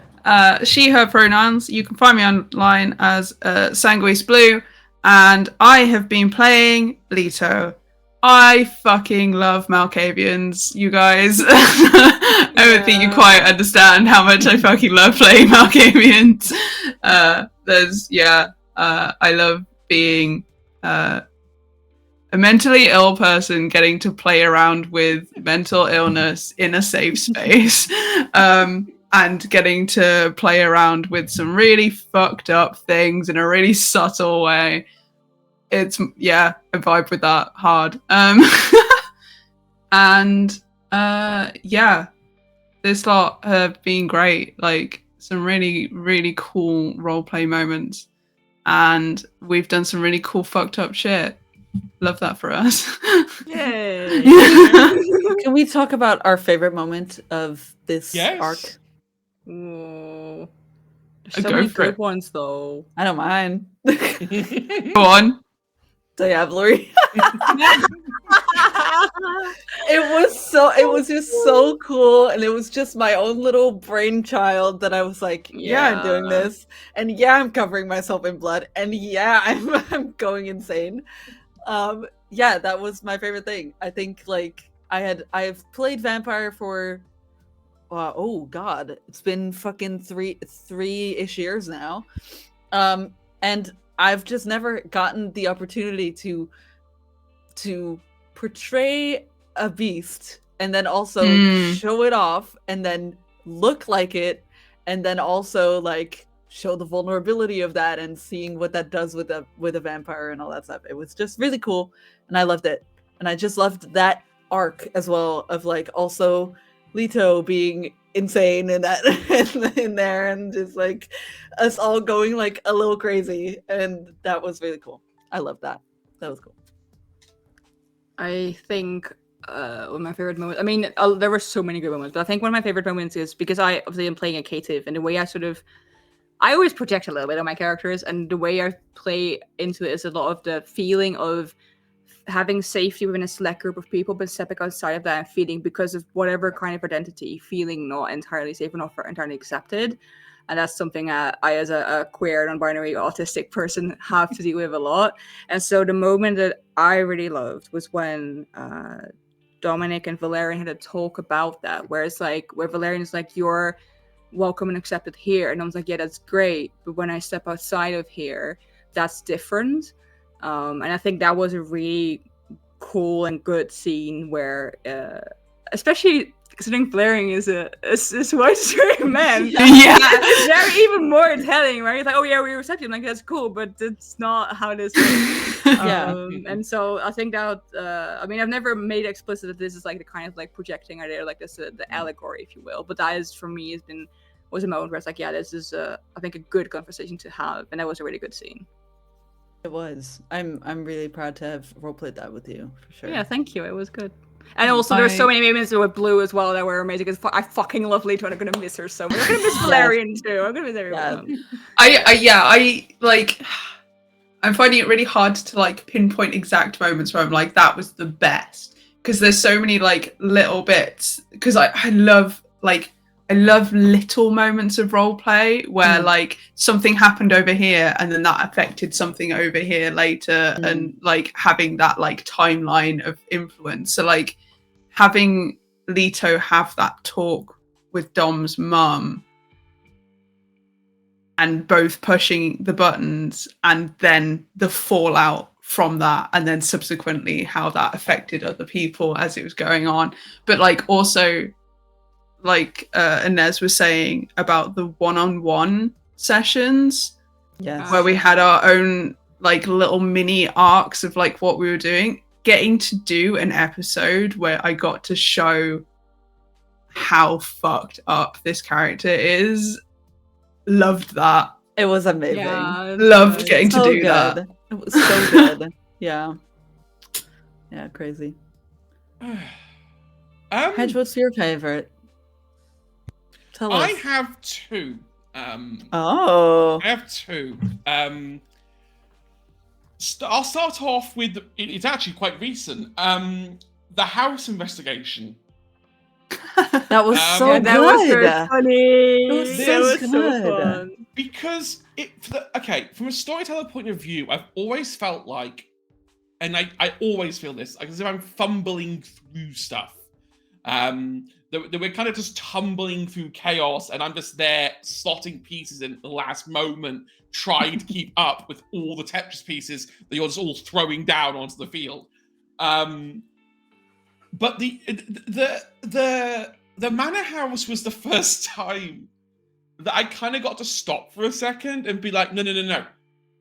she, her pronouns. You can find me online as Sanguis Blue, and I have been playing Leto. I fucking love Malkavians, you guys. I don't think you quite understand how much I fucking love playing Malkavians. I love being a mentally ill person getting to play around with mental illness in a safe space. And getting to play around with some really fucked up things in a really subtle way. It's I vibe with that hard. This lot have been great. Like some really, really cool roleplay moments. And we've done some really cool fucked up shit. Love that for us. Yay! Can we talk about our favorite moment of this arc? Ooh. There's Go so many for good it. ones though. I don't mind. Go on. Diablerie. It was just so cool, and it was just my own little brainchild that I was like, I'm doing this, and I'm covering myself in blood, and I'm going insane. That was my favorite thing. I think like I've played vampire for oh god, it's been fucking three-ish years now, and I've just never gotten the opportunity to portray a beast and then also show it off and then look like it and then also like show the vulnerability of that and seeing what that does with a vampire and all that stuff. It was just really cool and I loved it. And I just loved that arc as well of like also Leto being insane in that in there and just like us all going like a little crazy, and that was really cool. I love that. That was cool. I think one of my favorite moments. I mean, there were so many good moments, but I think one of my favorite moments is because I obviously am playing a cative, and the way I always project a little bit on my characters, and the way I play into it is a lot of the feeling of having safety within a select group of people, but stepping outside of that and feeling, because of whatever kind of identity, feeling not entirely safe enough or entirely accepted. And that's something I as a queer, non-binary, autistic person, have to deal with a lot. And so the moment that I really loved was when Dominic and Valerian had a talk about that, where it's like, where Valerian is like, you're welcome and accepted here. And I was like, yeah, that's great. But when I step outside of here, that's different. And I think that was a really cool and good scene where, especially considering Valerian is a white straight man, it's very even more telling, right? It's like, oh yeah, we accept you. I'm like, that's cool, but that's not how this is. And so I think that, I mean, I've never made it explicit that this is like the kind of like projecting idea, like this, the allegory, if you will. But that is, for me, was a moment where it's like, yeah, this is, I think, a good conversation to have, and that was a really good scene. It was. I'm really proud to have roleplayed that with you, for sure. Yeah, thank you. It was good. And also, there's so many moments with Blue as well that were amazing. Because I fucking love Leto, and I'm gonna miss her so much. I'm gonna miss Valerian too. I'm gonna miss everyone. I'm finding it really hard to like pinpoint exact moments where I'm like, that was the best, because there's so many like little bits. Because I love little moments of role play where like something happened over here and then that affected something over here later, and like having that like timeline of influence. So like having Leto have that talk with Dom's mum and both pushing the buttons, and then the fallout from that, and then subsequently how that affected other people as it was going on. But like also, like Inez was saying about the one-on-one sessions, where we had our own like little mini arcs of like what we were doing, getting to do an episode where I got to show how fucked up this character is. Loved that. It was amazing. Loved getting to do that. It was so good. Yeah, crazy. Hedge, what's your favorite? Tell us. I have two. I have two. I'll start off with, it's actually quite recent. The house investigation. That was so Yeah, good. that was very funny. It was That was so so good. fun. because from a storyteller point of view, I've always felt like, and I always feel this, like as if I'm fumbling through stuff. That we're kind of just tumbling through chaos, and I'm just there slotting pieces in at the last moment, trying to keep up with all the Tetris pieces that you're just all throwing down onto the field. But the Manor House was the first time that I kind of got to stop for a second and be like, no,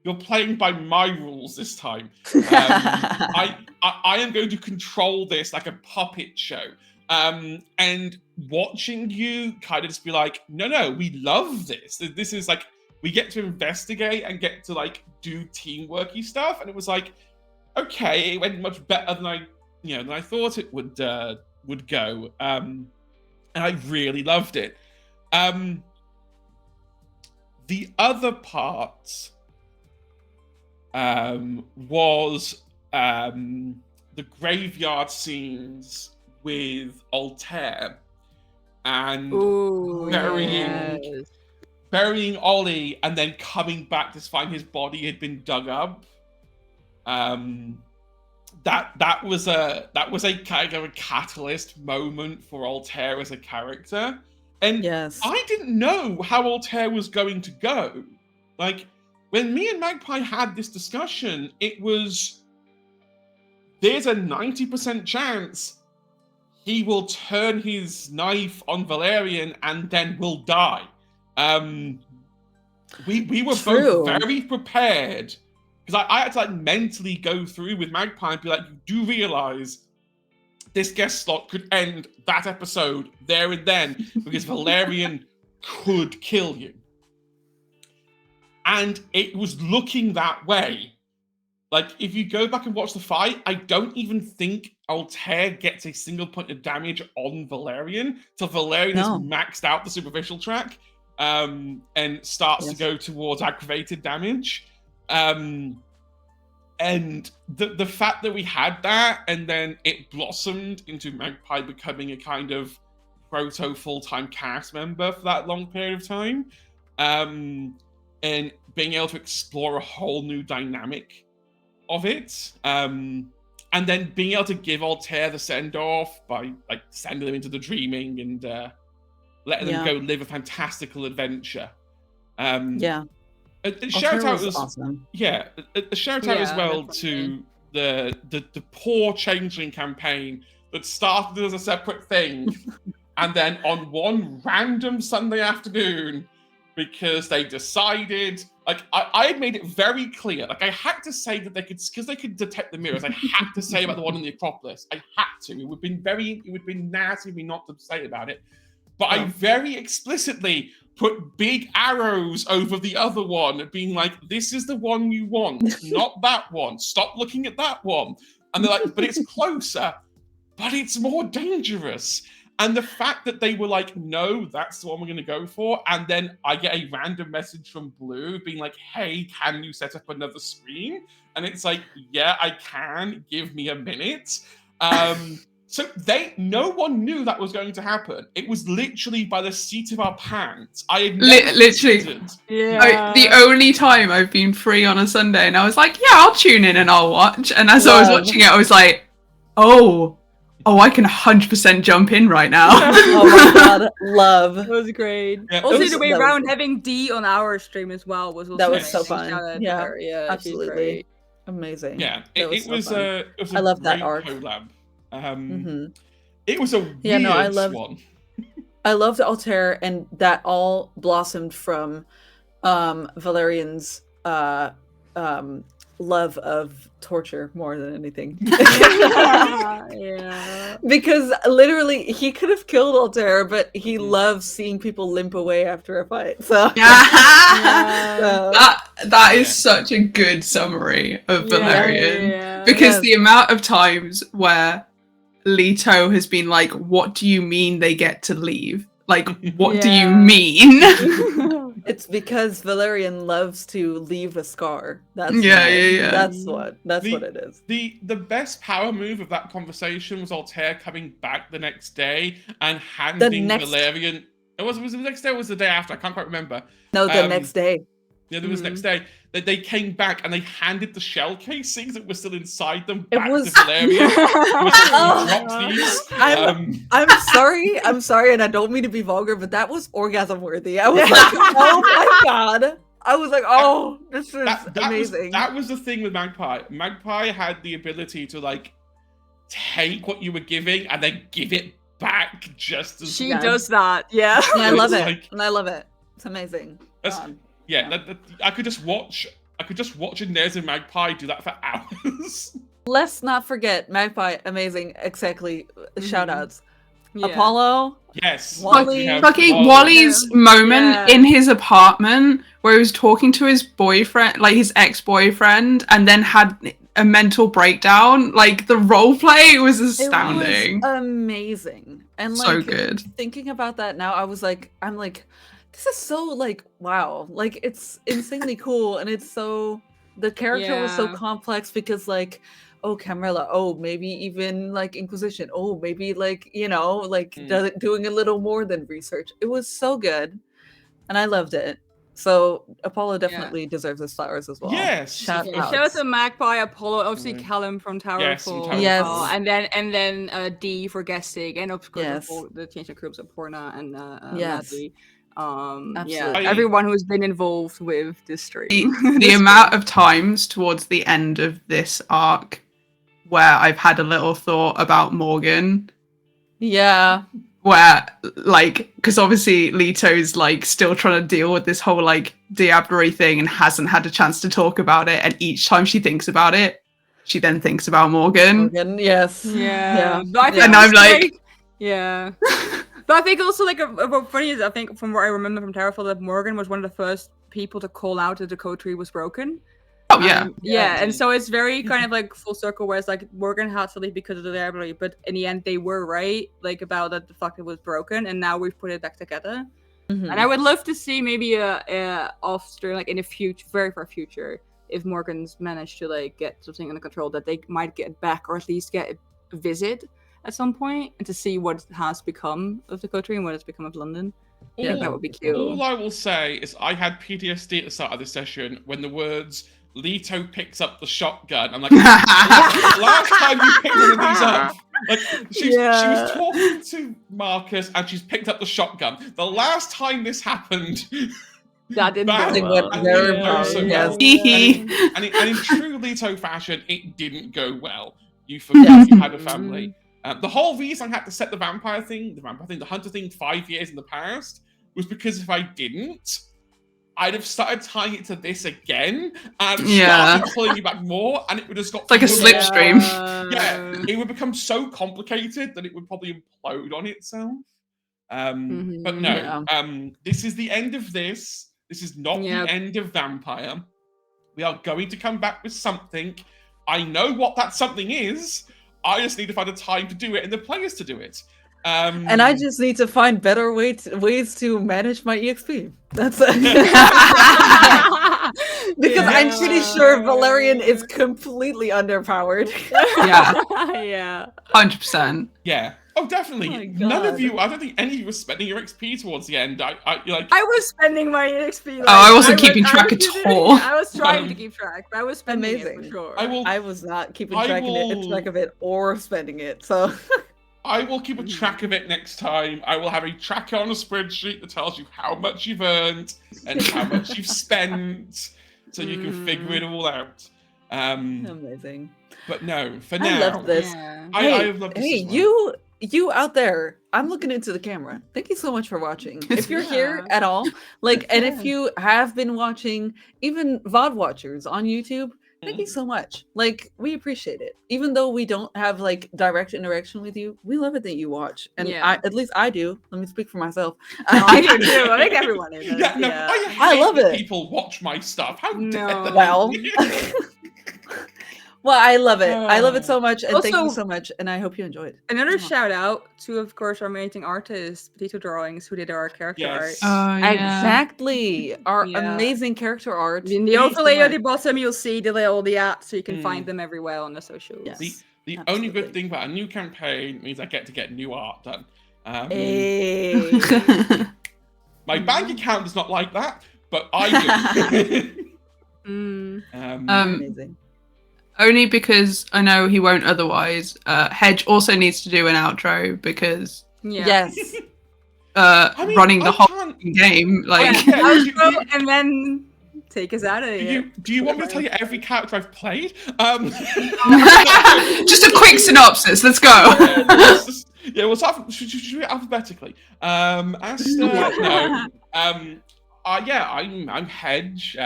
you're playing by my rules this time. I am going to control this like a puppet show. And watching you kind of just be like, no, we love this. This is like, we get to investigate and get to like do teamworky stuff. And it was like, okay, it went much better than I thought it would go. And I really loved it. The other part was the graveyard scenes with Altair and burying Ollie and then coming back to find his body had been dug up. That was a kind of a catalyst moment for Altair as a character. And Yes. I didn't know how Altair was going to go. Like, when me and Magpie had this discussion, it was, there's a 90% chance he will turn his knife on Valerian and then will die. We were True. both very prepared, because I had to like mentally go through with Magpie and be like, you do realize this guest slot could end that episode there and then, because Valerian could kill you. And it was looking that way. Like, if you go back and watch the fight, I don't even think Altair gets a single point of damage on Valerian till Valerian has maxed out the superficial track and starts to go towards aggravated damage. And the fact that we had that, and then it blossomed into Magpie becoming a kind of proto full-time cast member for that long period of time, and being able to explore a whole new dynamic of it, and then being able to give Altair the send-off by like sending them into the dreaming and letting them go live a fantastical adventure. A shout out was awesome. Yeah, a shout out as well to the poor Changeling campaign that started as a separate thing, and then on one random Sunday afternoon, because they decided, like, I had made it very clear, like I had to say that because they could detect the mirrors, I had to say about the one in the Acropolis. I had to. It would have been nasty of me not to say about it. But I very explicitly put big arrows over the other one, being like, this is the one you want, not that one. Stop looking at that one. And they're like, but it's closer, but it's more dangerous. And the fact that they were like, no, that's the one we're going to go for. And then I get a random message from Blue being like, hey, can you set up another screen? And it's like, yeah, I can. Give me a minute. So no one knew that was going to happen. It was literally by the seat of our pants. I had literally. Yeah. The only time I've been free on a Sunday, and I was like, yeah, I'll tune in and I'll watch. And as I was watching it, I was like, oh, I can 100% jump in right now. Oh my god, love. That was great. Yeah, also, the way around having D on our stream as well was also that was amazing. so fun. Yeah, absolutely amazing. Yeah, it was a I love that great arc. collab. It was a weird one. I loved Altair, and that all blossomed from Valerian's love of torture more than anything. Yeah. Because literally he could have killed Altair, but he loves seeing people limp away after a fight. So that is such a good summary of Valerian. Because the amount of times where Leto has been like, what do you mean they get to leave? Like, what do you mean? It's because Valerian loves to leave a scar. That's Yeah, why. yeah. That's what it is. The best power move of that conversation was Altair coming back the next day and handing Valerian. Was it the next day or was it the day after? I can't quite remember. No, the next day. Yeah, there was next day that they came back and they handed the shell casings that were still inside them back to Valerian. I'm sorry, and I don't mean to be vulgar, but that was orgasm worthy. I was like, oh my god. I was like, oh, this is amazing. That was the thing with Magpie. Magpie had the ability to like take what you were giving and then give it back just as she does that. Yeah, and I love it. And I love it. It's amazing. Yeah, I could just watch Inez and Magpie do that for hours. Let's not forget Magpie, amazing, exactly. Shout outs. Yeah. Apollo. Yes. Fucking Wally's moment in his apartment where he was talking to his boyfriend, like his ex-boyfriend, and then had a mental breakdown. Like the role play was astounding. It was amazing. And like so good. Thinking about that now, I'm like, this is so like wow. Like it's insanely cool, and it's so the character was so complex because like, oh, Camarilla, oh, maybe even like Inquisition, oh, maybe like, you know, like doing a little more than research. It was so good, and I loved it. So Apollo definitely deserves his flowers as well. Yes. Shout out to Magpie, Apollo, obviously Callum from Towerfall. Yes. And then D for guesting, and of course the change of groups of Porna and Maddie. Absolutely. Everyone who's been involved with this stream. The amount of times towards the end of this arc where I've had a little thought about Morgan. Yeah. Where, like, because obviously Leto's, like, still trying to deal with this whole, like, Diablerie thing and hasn't had a chance to talk about it. And each time she thinks about it, she then thinks about Morgan. Yes. Yeah. And I'm like... Yeah. But I think also, like, what funny is, I think, from what I remember from Towerfall, that Morgan was one of the first people to call out that the code tree was broken. Oh, yeah. Yeah, and so it's very kind of like full circle, where it's like Morgan had to leave because of the library, but in the end they were right, like about that the fuck it was broken, and now we've put it back together. And I would love to see maybe a off-stream, like in the future, very far future, if Morgan's managed to like get something under control, that they might get back, or at least get a visit at some point, and to see what has become of the country and what has become of London. Yeah, that would be cute. All I will say is I had PTSD at the start of this session when the words Leto picks up the shotgun. I'm like, last time you picked one of these up, like she was talking to Marcus and she's picked up the shotgun. The last time this happened, that didn't go very well. And in true Leto fashion, it didn't go well. You forgot you had a family. The whole reason I had to set the hunter thing 5 years in the past was because if I didn't, I'd have started tying it to this again and started pulling me back more, and it would have got like a slipstream. Yeah, it would become so complicated that it would probably implode on itself. But no, this is the end of this. This is not the end of Vampire. We are going to come back with something. I know what that something is. I just need to find a time to do it and the players to do it. And I just need to find better ways to manage my EXP. That's it. Because I'm pretty sure Valerian is completely underpowered. Yeah. Yeah. 100%. Yeah. Oh, definitely. Oh, none of you, I don't think any of you were spending your XP towards the end. I was spending my XP. Like, I wasn't keeping track at all. I was trying to keep track, but I was spending it for sure. I was not keeping track of it or spending it, so... I will keep a track of it next time. I will have a tracker on a spreadsheet that tells you how much you've earned and how much you've spent, so you can figure it all out. Amazing. But no, for now, I love this. Yeah. I have loved this. Hey, you out there, I'm looking into the camera. Thank you so much for watching. If you're here at all, like, and if you have been watching, even VOD watchers on YouTube, thank you so much. Like, we appreciate it. Even though we don't have like direct interaction with you, we love it that you watch. And at least I do. Let me speak for myself. I do too. I think everyone is. I love it. People watch my stuff. How dare they? Well, Well, I love it. I love it so much, and thank you Also- so much. And I hope you enjoyed. Another Mwah. shout out to, of course, our amazing artist, Potato Drawings, who did our character art. Yes. Oh, yeah. Exactly, our Yeah. amazing character art. In the Thank you so overlay at the much. bottom, you'll see the apps, so you can Mm. find them everywhere on the socials. Yes. The only good Absolutely. thing about a new campaign means I get to get new art done. Hey. My bank account is not like that, but I do. Mm. Amazing. Only because I know he won't otherwise. Hedge also needs to do an outro because Yeah. Yes. I mean, running the I whole can't- game, like Yeah, Outro, and then take us out of here. Do you want me to tell you every character I've played? just a quick synopsis. Let's go. Yeah, we'll start. Should we do it alphabetically? Asta, no. I'm Hedge.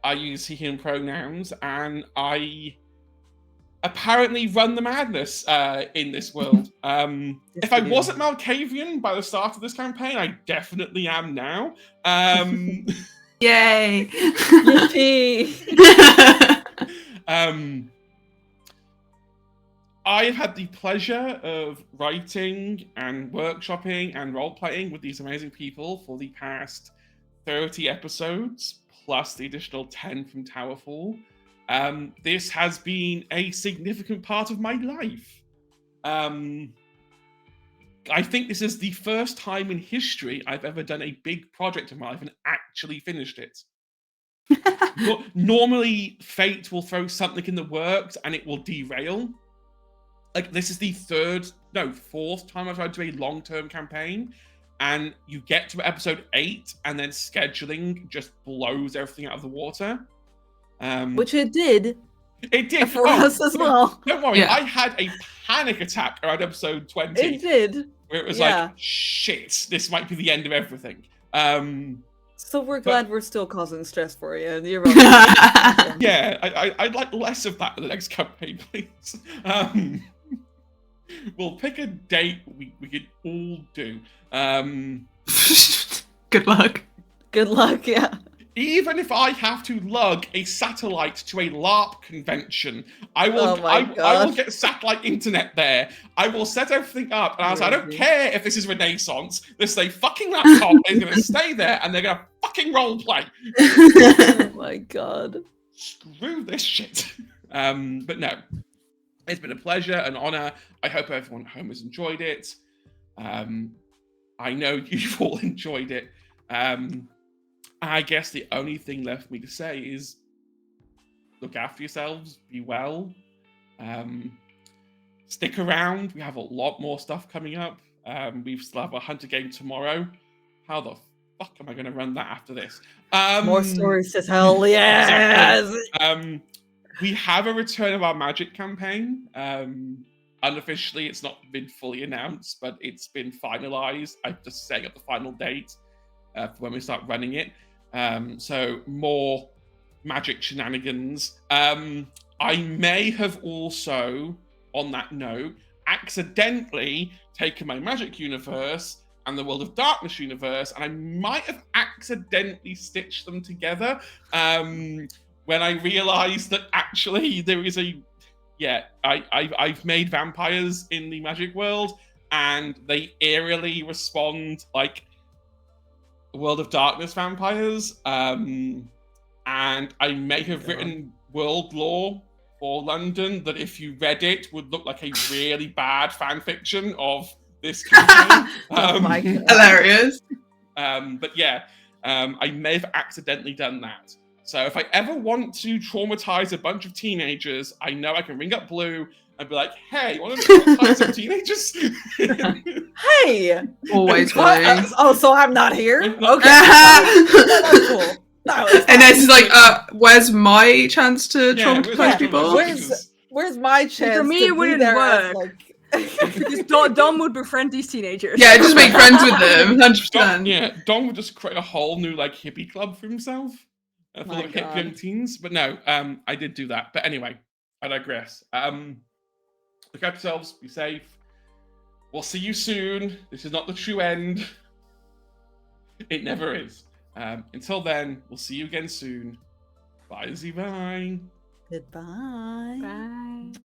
I use he/him pronouns, and I apparently run the madness in this world. If I you do. wasn't Malkavian by the start of this campaign, I definitely am now. Yay. Yippee. I've had the pleasure of writing and workshopping and role-playing with these amazing people for the past 30 episodes, plus the additional 10 from Towerfall. This has been a significant part of my life. I think this is the first time in history I've ever done a big project in my life and actually finished it. Normally, fate will throw something in the works and it will derail. Like, this is the fourth time I've tried to do a long-term campaign, and you get to episode 8 and then scheduling just blows everything out of the water. Which it did. It did For us as well. Don't worry, Yeah. I had a panic attack around episode 20. It did. Where it was Yeah. like, shit, this might be the end of everything. So we're glad we're still causing stress for you. You're welcome. Yeah, I'd like less of that in the next campaign, please. We'll pick a date we could all do. Good luck. Good luck, yeah. Even if I have to lug a satellite to a LARP convention, I will. Oh my I will gosh. get satellite internet there. I will set everything up, and I was like, I don't Crazy. care if this is Renaissance. This is a fucking laptop. Is going to stay there, and they're going to fucking role play. Oh my god. Screw this shit. But no, it's been a pleasure, an honor. I hope everyone at home has enjoyed it. I know you've all enjoyed it. I guess the only thing left for me to say is look after yourselves, be well, stick around. We have a lot more stuff coming up. We still have a hunter game tomorrow. How the fuck am I going to run that after this? More stories to tell, yes! We have a return of our magic campaign. Unofficially, it's not been fully announced, but it's been finalized. I'm just setting up the final date for when we start running it. So more magic shenanigans. I may have also, on that note, accidentally taken my magic universe and the World of Darkness universe, and I might have accidentally stitched them together when I realized that actually there is I've made vampires in the magic world, and they eerily respond like World of Darkness vampires, and I may have written world lore for London that, if you read it, would look like a really bad fan fiction of this campaign. Oh my god. Hilarious. But yeah, I may have accidentally done that. So if I ever want to traumatize a bunch of teenagers, I know I can ring up Blue and be like, hey, you want to traumatize some teenagers? Hey! Always What? willing. Oh, so I'm not here? Okay. and That's cool. That was then it's like, where's my chance to Yeah, traumatize where's- people? Where's my chance For me, to it be wouldn't there work. as, like... Because Dom would befriend these teenagers. Yeah, just make friends with them, 100%. Don would just create a whole new like hippie club for himself, full My of hip God. young teens. But no, I did do that. But anyway, I digress. Look after yourselves, be safe. We'll see you soon. This is not the true end. It never is. Until then, we'll see you again soon. Bye, bye. Goodbye. Bye.